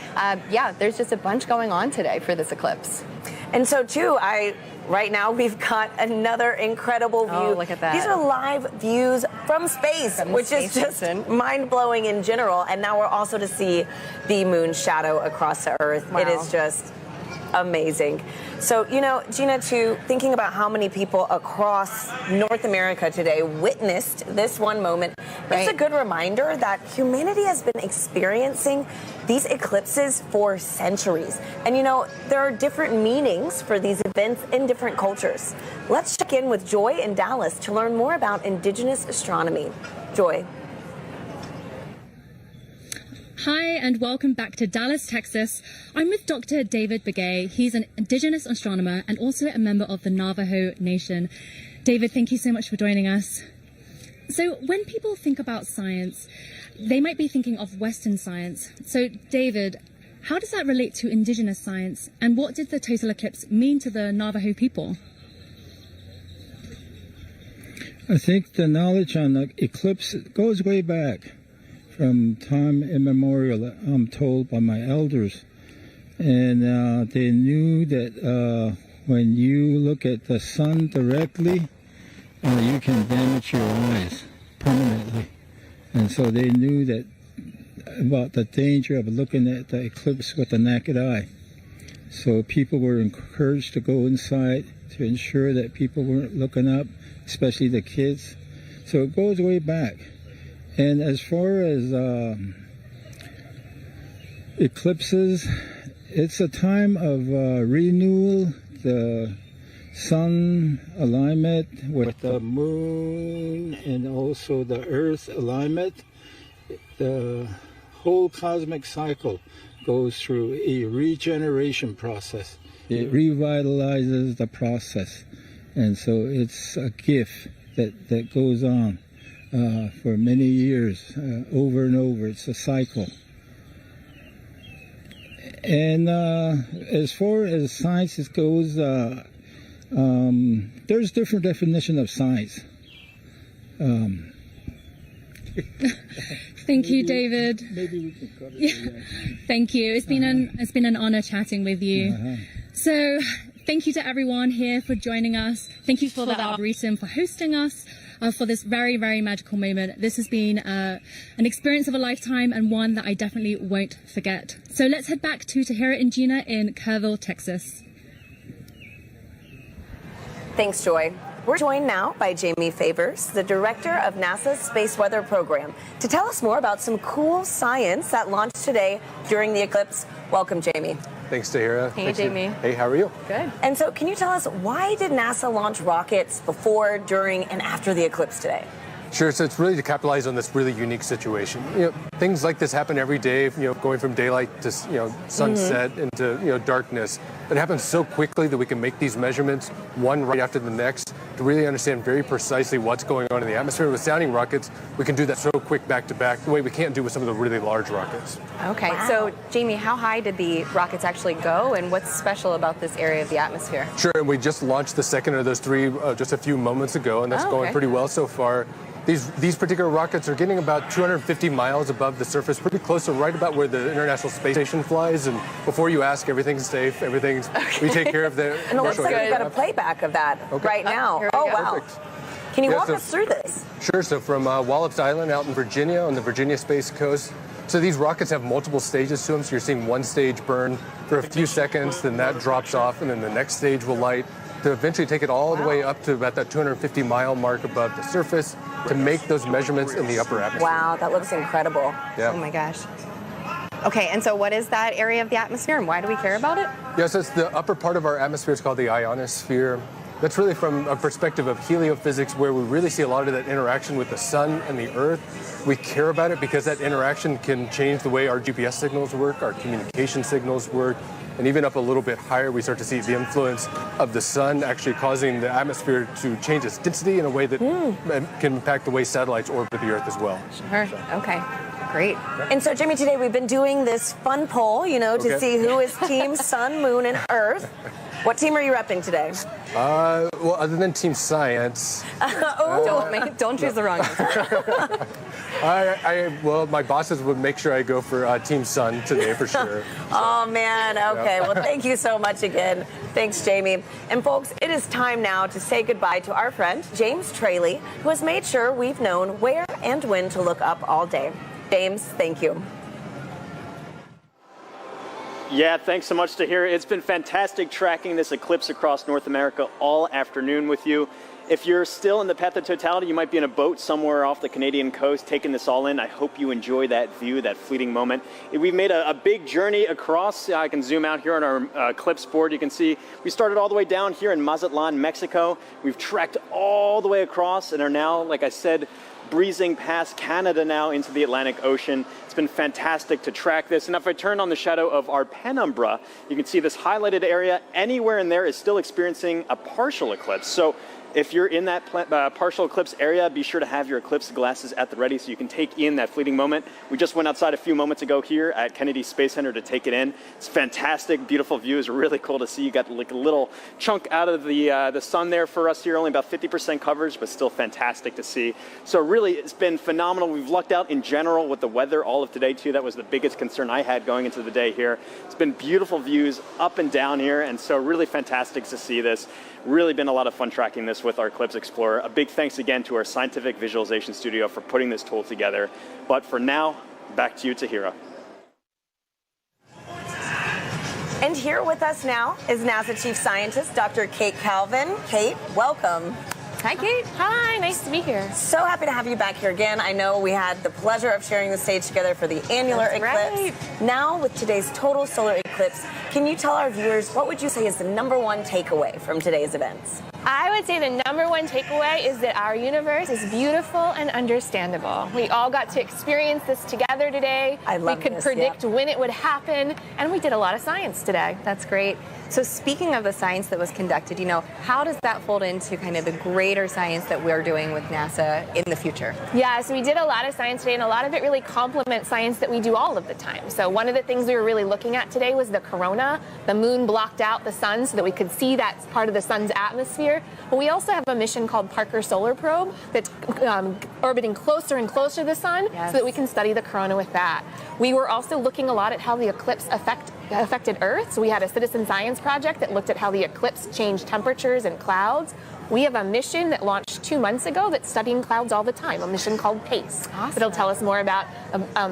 Yeah, there's just a bunch going on today for this eclipse. And so too, right now we've got another incredible view. Oh, look at that. These are live views from space, which is just mind-blowing in general. And now we're also to see the moon's shadow across the Earth. Wow. It is just amazing. So, you know, Gina, too, thinking about how many people across North America today witnessed this one moment, it's a good reminder that humanity has been experiencing these eclipses for centuries. And, you know, there are different meanings for these events in different cultures. Let's check in with Joy in Dallas to learn more about indigenous astronomy. Joy. Hi, and welcome back to Dallas, Texas. I'm with Dr. David Begay. He's an indigenous astronomer and also a member of the Navajo Nation. David, thank you so much for joining us. So when people think about science, they might be thinking of Western science. So David, how does that relate to indigenous science, and what did the total eclipse mean to the Navajo people? I think the knowledge on the eclipse goes way back. From time immemorial, I'm told by my elders. And they knew that when you look at the sun directly, you can damage your eyes permanently. And so they knew that about the danger of looking at the eclipse with the naked eye. So people were encouraged to go inside to ensure that people weren't looking up, especially the kids. So it goes way back. And as far as eclipses, it's a time of renewal, the sun alignment with the moon and also the earth alignment. The whole cosmic cycle goes through a regeneration process. It revitalizes the process. And so it's a gift that goes on. For many years, over and over. It's a cycle. And as far as science goes, there's different definition of science. Thank you, David. Maybe we can cover it. Thank you. It's been an honor chatting with you. So thank you to everyone here for joining us. Thank you for the Arboretum for hosting us. For this very, very magical moment. This has been an experience of a lifetime and one that I definitely won't forget. So let's head back to Tahira and Gina in Kerrville, Texas. Thanks, Joy. We're joined now by Jamie Favors, the director of NASA's Space Weather Program, to tell us more about some cool science that launched today during the eclipse. Welcome, Jamie. Thanks, Tahira. Hey, Jamie. Hey, how are you? Good. And so can you tell us, why did NASA launch rockets before, during, and after the eclipse today? Sure, so it's really to capitalize on this really unique situation. You know, things like this happen every day, you know, going from daylight to, you know, sunset into, you know, darkness. But it happens so quickly that we can make these measurements, one right after the next, to really understand very precisely what's going on in the atmosphere. With sounding rockets, we can do that so quick back to back, the way we can't do with some of the really large rockets. Okay, so Jamie, how high did the rockets actually go, and what's special about this area of the atmosphere? Sure, and we just launched the second of those three just a few moments ago, and that's going pretty well so far. These particular rockets are getting about 250 miles above the surface, pretty close to right about where the International Space Station flies. And before you ask, everything's safe. We take care of the. And it looks like we've got a playback of that right now. Oh, wow. Perfect. Can you walk us through this? Sure. So from Wallops Island out in Virginia on the Virginia Space Coast. So these rockets have multiple stages to them. So you're seeing one stage burn for a few seconds, then that drops off, and then the next stage will light, to eventually take it all the way up to about that 250-mile mark above the surface to make those measurements in the upper atmosphere. Wow, that looks incredible. Yeah. Oh my gosh. Okay, and so what is that area of the atmosphere, and why do we care about it? Yes, it's the upper part of our atmosphere. It's called the ionosphere. That's really from a perspective of heliophysics, where we really see a lot of that interaction with the sun and the earth. We care about it because that interaction can change the way our GPS signals work, our communication signals work, and even up a little bit higher, we start to see the influence of the sun actually causing the atmosphere to change its density in a way that can impact the way satellites orbit the Earth as well. Sure. Okay. Great. And so, Jamie, today we've been doing this fun poll, to see who is Team Sun, Moon, and Earth. What team are you repping today? Well, other than Team Science. Don't choose the wrong answer. Well, my bosses would make sure I go for Team Sun today for sure. Oh, man. Okay. Well, thank you so much again. Thanks, Jamie. And, folks, it is time now to say goodbye to our friend, James Traley, who has made sure we've known where and when to look up all day. James, thank you. Yeah, thanks so much, Tahira. It's been fantastic tracking this eclipse across North America all afternoon with you. If you're still in the path of totality, you might be in a boat somewhere off the Canadian coast taking this all in. I hope you enjoy that view, that fleeting moment. We've made a big journey across. I can zoom out here on our eclipse board. You can see we started all the way down here in Mazatlan, Mexico. We've trekked all the way across and are now, like I said, breezing past Canada now into the Atlantic Ocean. It's been fantastic to track this. And if I turn on the shadow of our penumbra, you can see this highlighted area. Anywhere in there is still experiencing a partial eclipse. So if you're in that partial eclipse area, be sure to have your eclipse glasses at the ready so you can take in that fleeting moment. We just went outside a few moments ago here at Kennedy Space Center to take it in. It's fantastic, beautiful view. It's really cool to see. You got like a little chunk out of the sun there for us here, only about 50% coverage, but still fantastic to see. So really, it's been phenomenal. We've lucked out in general with the weather all of today too. That was the biggest concern I had going into the day here. It's been beautiful views up and down here, and so really fantastic to see this. Really been a lot of fun tracking this with our Eclipse Explorer. A big thanks again to our scientific visualization studio for putting this tool together. But for now, back to you, Tahira. And here with us now is NASA Chief Scientist, Dr. Kate Calvin. Kate, welcome. Hi, Kate. Hi, nice to be here. So happy to have you back here again. I know we had the pleasure of sharing the stage together for the annular eclipse. Right. Now, with today's total solar eclipse, can you tell our viewers what would you say is the #1 takeaway from today's events? I would say the #1 takeaway is that our universe is beautiful and understandable. We all got to experience this together today. We could predict when it would happen, and we did a lot of science today. That's great. So speaking of the science that was conducted, how does that fold into kind of the greater science that we're doing with NASA in the future? Yeah, so we did a lot of science today, and a lot of it really complements science that we do all of the time. So one of the things we were really looking at today was the corona. The moon blocked out the sun so that we could see that part of the sun's atmosphere. But we also have a mission called Parker Solar Probe that's orbiting closer and closer to the sun so that we can study the corona with that. We were also looking a lot at how the eclipse affected Earth. So we had a citizen science project that looked at how the eclipse changed temperatures and clouds. We have a mission that launched 2 months ago that's studying clouds all the time, a mission called PACE. Awesome. That'll tell us more about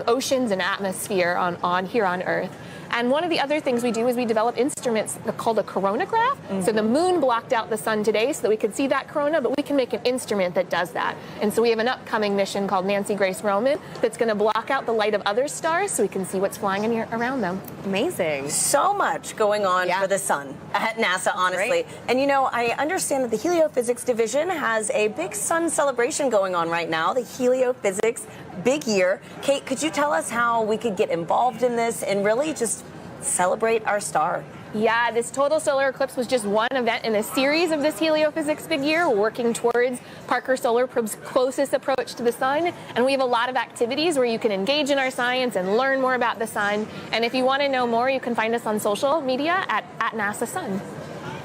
oceans and atmosphere on here on Earth. And one of the other things we do is we develop instruments called a coronagraph. So the moon blocked out the sun today so that we could see that corona, but we can make an instrument that does that. And so we have an upcoming mission called Nancy Grace Roman that's going to block out the light of other stars so we can see what's flying in here around them. Amazing. So much going on for the sun at NASA, honestly. Right. And I understand that the Heliophysics Division has a big sun celebration going on right now, the Heliophysics Big Year. Kate, could you tell us how we could get involved in this and really just celebrate our star? Yeah, this total solar eclipse was just one event in a series of this Heliophysics Big Year, working towards Parker Solar Probe's closest approach to the sun. And we have a lot of activities where you can engage in our science and learn more about the sun. And if you want to know more, you can find us on social media at NASA Sun.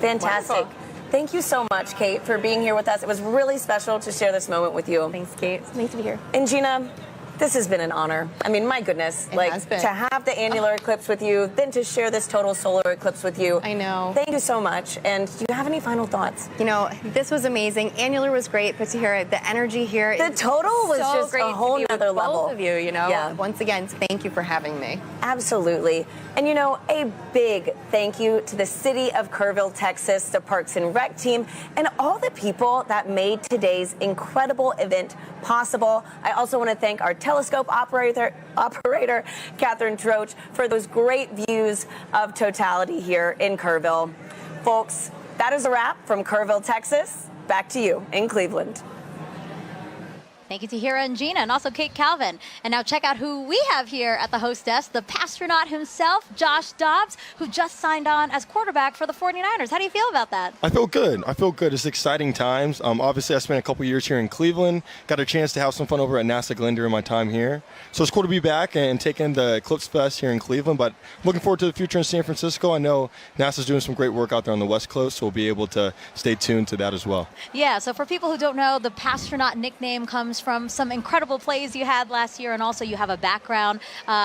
Fantastic. Wonderful. Thank you so much, Kate, for being here with us. It was really special to share this moment with you. Thanks, Kate. It's nice to be here. And Gina, this has been an honor. I mean, my goodness, to have the annular eclipse with you, then to share this total solar eclipse with you. I know. Thank you so much. And do you have any final thoughts? This was amazing. Annular was great, but to hear the energy here, the total was so just great a whole nother level. Both of you, Yeah. Once again, thank you for having me. Absolutely. And a big thank you to the city of Kerrville, Texas, the Parks and Rec team, and all the people that made today's incredible event possible. I also want to thank our telescope operator Catherine Troach, for those great views of totality here in Kerrville. Folks, That is a wrap from Kerrville, Texas. Back to you in Cleveland. Thank you to Hira and Gina, and also Kate Calvin. And now check out who we have here at the host desk, the pastronaut himself, Josh Dobbs, who just signed on as quarterback for the 49ers. How do you feel about that? I feel good. It's exciting times. Obviously, I spent a couple years here in Cleveland, got a chance to have some fun over at NASA Glenn during my time here. So it's cool to be back and taking the Eclipse Fest here in Cleveland, but looking forward to the future in San Francisco. I know NASA's doing some great work out there on the West Coast, so we'll be able to stay tuned to that as well. Yeah, so for people who don't know, the pastronaut nickname comes from some incredible plays you had last year, and also you have a background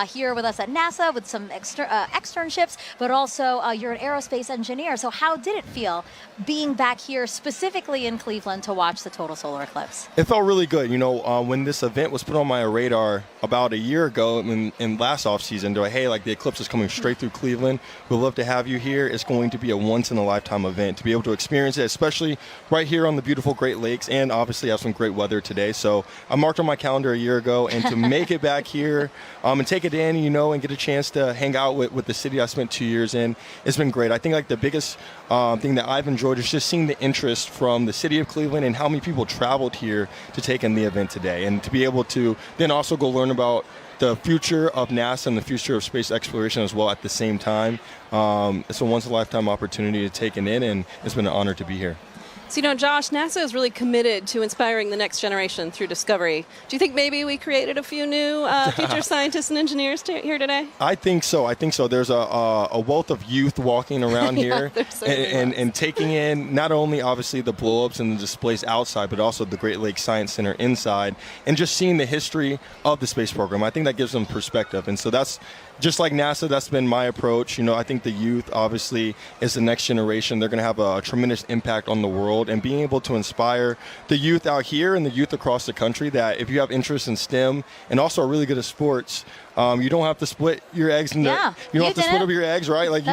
here with us at NASA with some externships, but also you're an aerospace engineer. So how did it feel being back here specifically in Cleveland to watch the total solar eclipse? It felt really good. When this event was put on my radar about a year ago in last off season, hey, like the eclipse is coming straight through Cleveland. We'd love to have you here. It's going to be a once in a lifetime event to be able to experience it, especially right here on the beautiful Great Lakes, and obviously have some great weather today. So I'm marked on my calendar a year ago, and to make it back here and take it in, and get a chance to hang out with the city I spent 2 years in, it's been great. I think like the biggest thing that I've enjoyed is just seeing the interest from the city of Cleveland and how many people traveled here to take in the event today, and to be able to then also go learn about the future of NASA and the future of space exploration as well at the same time. It's a once-in-a-lifetime opportunity to take it in, and it's been an honor to be here. So, Josh, NASA is really committed to inspiring the next generation through discovery. Do you think maybe we created a few new future scientists and engineers here today? I think so. There's a wealth of youth walking around here and taking in not only obviously the blow-ups and the displays outside, but also the Great Lakes Science Center inside, and just seeing the history of the space program. I think that gives them perspective. And so that's just like NASA, that's been my approach. I think the youth obviously is the next generation. They're going to have a tremendous impact on the world, and being able to inspire the youth out here and the youth across the country that if you have interest in STEM and also are really good at sports, you don't have to split your eggs you don't have to split up your eggs, right? Like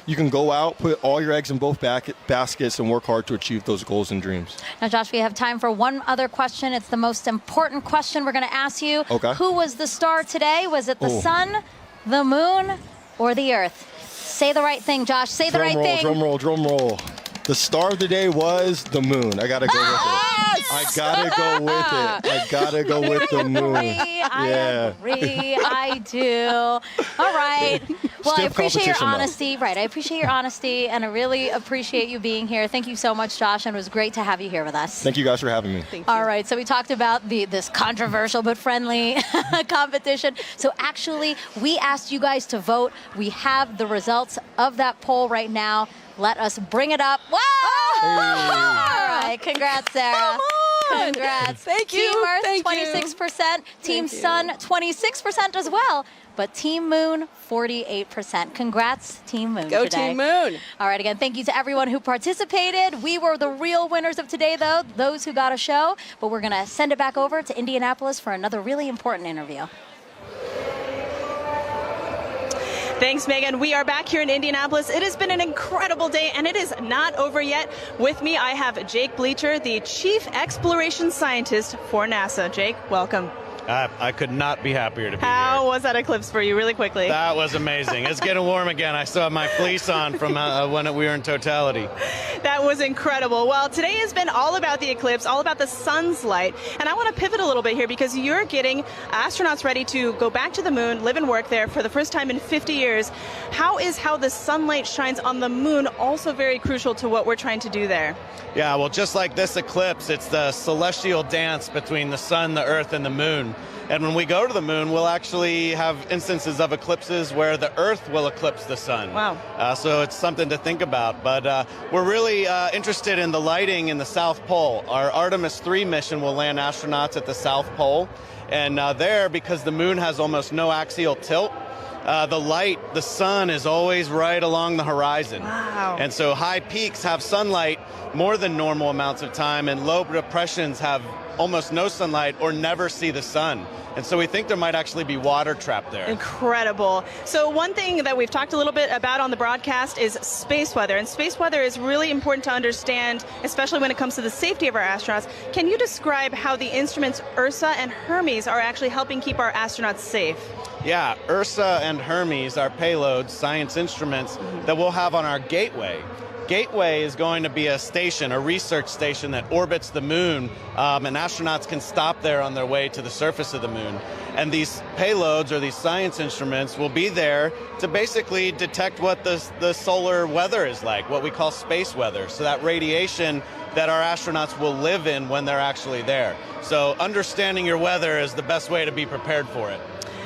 you can go out, put all your eggs in both baskets, and work hard to achieve those goals and dreams. Now, Josh, we have time for one other question. It's the most important question we're going to ask you. Okay. Who was the star today? Was it the sun, the moon, or the earth? Say the right thing, Josh. Say the right thing. Drum roll. The star of the day was the moon. I gotta go with it. I gotta go with the moon. I agree. I do. All right. Well, I appreciate your honesty. Right. I appreciate your honesty, and I really appreciate you being here. Thank you so much, Josh, and it was great to have you here with us. Thank you guys for having me. Thank you. All right. So we talked about this controversial but friendly competition. So actually, we asked you guys to vote. We have the results of that poll right now. Let us bring it up. Whoa! Hey. All right. Congrats, Sarah. Come on. Congrats. Thank you. Team Earth, Thank 26%. Team Sun, 26% as well. But Team Moon, 48%. Congrats, Team Moon. Go today. Team Moon. All right, again, thank you to everyone who participated. We were the real winners of today, though, those who got a show. But we're going to send it back over to Indianapolis for another really important interview. Thanks, Megan. We are back here in Indianapolis. It has been an incredible day, and it is not over yet. With me, I have Jake Bleacher, the Chief Exploration Scientist for NASA. Jake, welcome. I could not be happier to be here. How was that eclipse for you, really quickly? That was amazing. It's getting warm again. I still have my fleece on from when we were in Totality. That was incredible. Well, today has been all about the eclipse, all about the sun's light. And I want to pivot a little bit here because you're getting astronauts ready to go back to the moon, live and work there for the first time in 50 years. How the sunlight shines on the moon also very crucial to what we're trying to do there? Yeah, well, just like this eclipse, it's the celestial dance between the sun, the earth, and the moon. And when we go to the moon, we'll actually have instances of eclipses where the Earth will eclipse the sun. Wow. So it's something to think about. But we're really interested in the lighting in the South Pole. Our Artemis 3 mission will land astronauts at the South Pole. And there, because the moon has almost no axial tilt, the sun is always right along the horizon. Wow. And so high peaks have sunlight more than normal amounts of time, and low depressions have almost no sunlight or never see the sun. And so we think there might actually be water trapped there. Incredible. So one thing that we've talked a little bit about on the broadcast is space weather. And space weather is really important to understand, especially when it comes to the safety of our astronauts. Can you describe how the instruments Ursa and Hermes are actually helping keep our astronauts safe? Yeah, Ursa and Hermes are payloads, science instruments that we'll have on our gateway. Gateway is going to be a station, a research station that orbits the moon, and astronauts can stop there on their way to the surface of the moon. And these payloads, or these science instruments, will be there to basically detect what the solar weather is like, what we call space weather. So that radiation that our astronauts will live in when they're actually there. So understanding your weather is the best way to be prepared for it.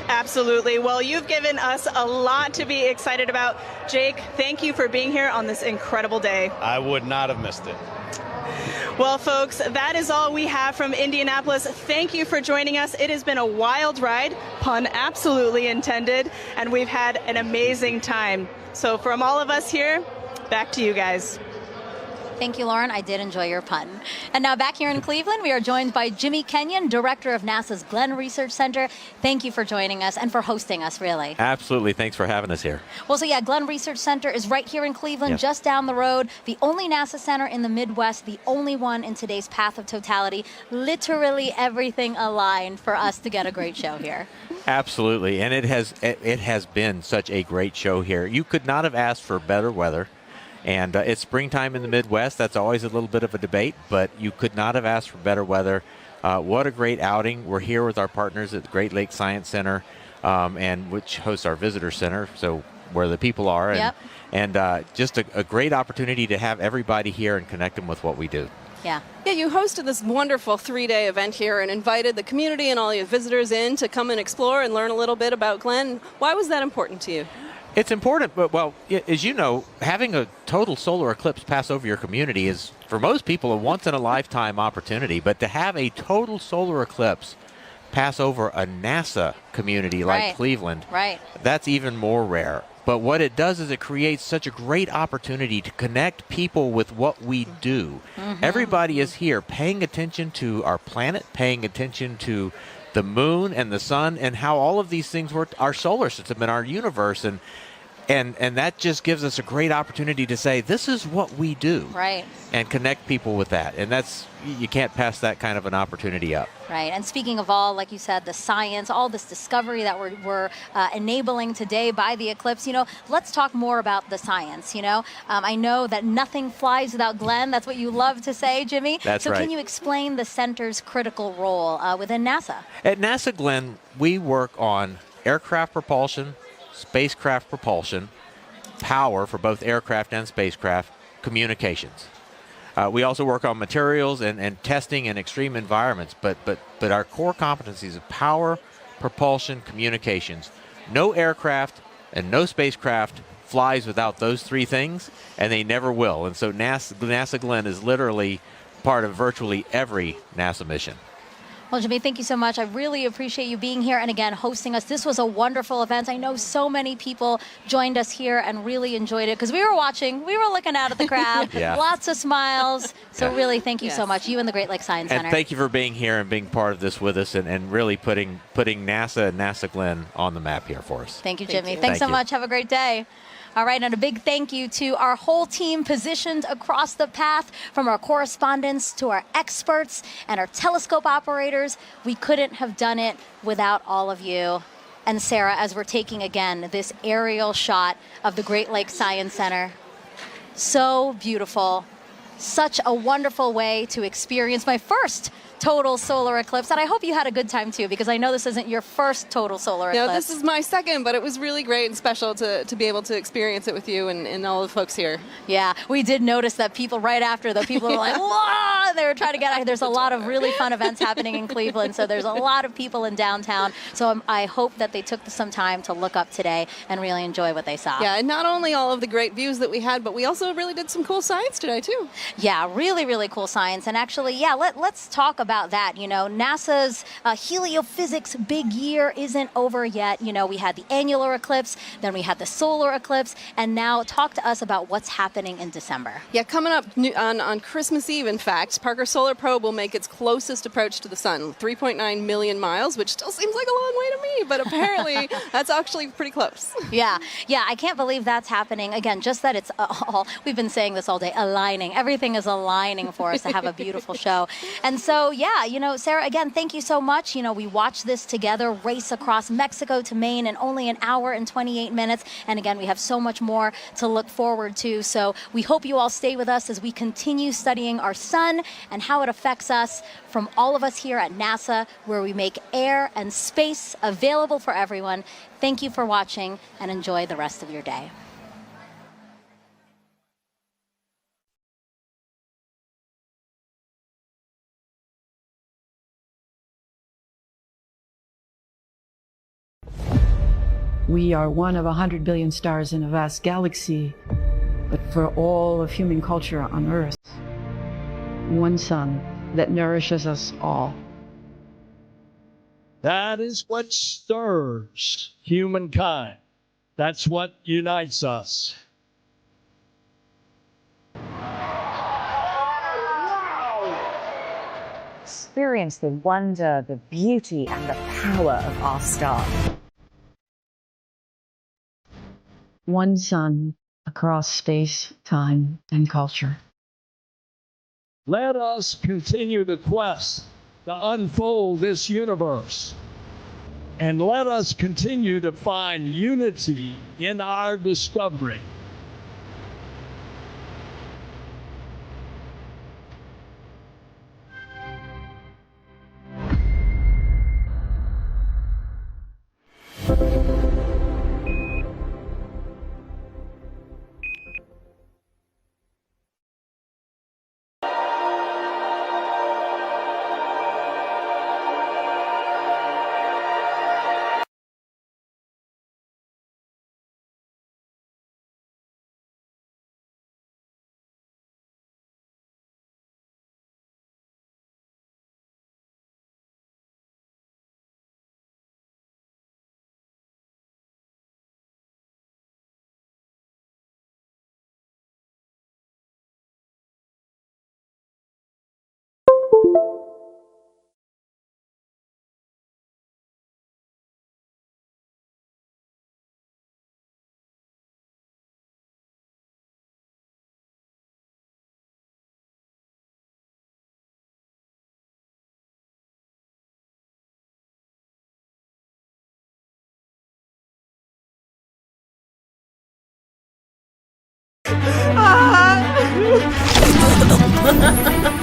Absolutely. Well, you've given us a lot to be excited about. Jake, thank you for being here on this incredible day. I would not have missed it. Well, folks, that is all we have from Indianapolis. Thank you for joining us. It has been a wild ride, pun absolutely intended, and we've had an amazing time. So from all of us here, back to you guys. Thank you, Lauren. I did enjoy your pun. And now back here in Cleveland, we are joined by Jimmy Kenyon, director of NASA's Glenn Research Center. Thank you for joining us and for hosting us, really. Absolutely. Thanks for having us here. Well, so yeah, Glenn Research Center is right here in Cleveland, Yes. just down the road. The only NASA center in the Midwest, the only one in today's path of totality. Literally everything aligned for us to get a great show here. Absolutely. And it has been such a great show here. You could not have asked for better weather. And it's springtime in the Midwest. That's always a little bit of a debate, but you could not have asked for better weather. What a great outing. We're here with our partners at the Great Lakes Science Center, and which hosts our visitor center, so where the people are. And, Yep. and just a great opportunity to have everybody here and connect them with what we do. Yeah. Yeah, you hosted this wonderful 3-day event here and invited the community and all your visitors in to come and explore and learn a little bit about Glenn. Why was that important to you? It's important, but, well, as you know, having a total solar eclipse pass over your community is, for most people, a once-in-a-lifetime opportunity. But to have a total solar eclipse pass over a NASA community like Right. Cleveland, Right. that's even more rare. But what it does is it creates such a great opportunity to connect people with what we do. Mhm. Everybody is here paying attention to our planet, paying attention to the moon and the sun and how all of these things work, our solar system and our universe. And that just gives us a great opportunity to say, this is what we do. Right. And connect people with that. And that's, you can't pass that kind of an opportunity up. Right. And speaking of all, like you said, the science, all this discovery that we're enabling today by the eclipse, you know, let's talk more about the science, you know. I know that nothing flies without Glenn. That's what you love to say, Jimmy. That's so right. Can you explain the center's critical role within NASA? At NASA Glenn, we work on aircraft propulsion, spacecraft propulsion, power for both aircraft and spacecraft, communications. We also work on materials and testing in extreme environments, but our core competencies of power, propulsion, communications. No aircraft and no spacecraft flies without those three things, and they never will. And so NASA Glenn is literally part of virtually every NASA mission. Well, Jimmy, thank you so much. I really appreciate you being here and again hosting us. This was a wonderful event. I know so many people joined us here and really enjoyed it because we were watching, we were looking out at the crowd, Yeah. lots of smiles. So Yeah. really, thank you so Yes. much, you and the Great Lakes Science Center. And thank you for being here and being part of this with us and really putting NASA and NASA Glenn on the map here for us. Thank you, Thank Jimmy. you. Thanks Thank so you. much. Have a great day. All right, and a big thank you to our whole team positioned across the path, from our correspondents to our experts and our telescope operators. We couldn't have done it without all of you. And Sarah, as we're taking again this aerial shot of the Great Lakes Science Center, so beautiful. Such a wonderful way to experience my first total solar eclipse, and I hope you had a good time too, because I know this isn't your first total solar eclipse. No, this is my second, but it was really great and special to be able to experience it with you and all the folks here. Yeah, we did notice that people right after, the people were like, whoa, they were trying to get out. There's a lot of really fun events happening in Cleveland, so there's a lot of people in downtown. So I hope that they took some time to look up today and really enjoy what they saw. Yeah, and not only all of the great views that we had, but we also really did some cool science today too. Yeah, really, really cool science. And actually, yeah, let's talk about that. You know, NASA's heliophysics big year isn't over yet. You know, we had the annular eclipse, then we had the solar eclipse, and now talk to us about what's happening in December. Yeah, coming up on Christmas Eve, in fact, Parker Solar Probe will make its closest approach to the sun, 3.9 million miles, which still seems like a long way to me, but apparently that's actually pretty close. Yeah, I can't believe that's happening. Again, just that it's all, we've been saying this all day, aligning. Everything is aligning for us to have a beautiful show. And so, yeah, Sarah, again, thank you so much. We watched this together, race across Mexico to Maine in only an hour and 28 minutes. And again, we have so much more to look forward to. So we hope you all stay with us as we continue studying our sun and how it affects us, from all of us here at NASA, where we make air and space available for everyone. Thank you for watching, and enjoy the rest of your day. We are one of 100 billion stars in a vast galaxy, but for all of human culture on Earth, one sun that nourishes us all. That is what stirs humankind. That's what unites us. Experience the wonder, the beauty, and the power of our star. One sun across space, time, and culture. Let us continue the quest to unfold this universe. And let us continue to find unity in our discovery.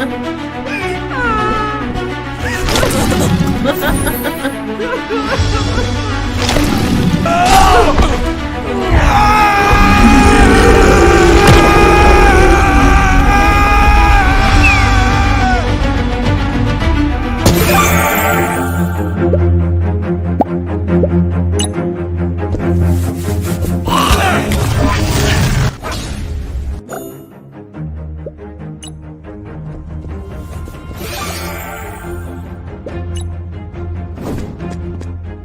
Ah!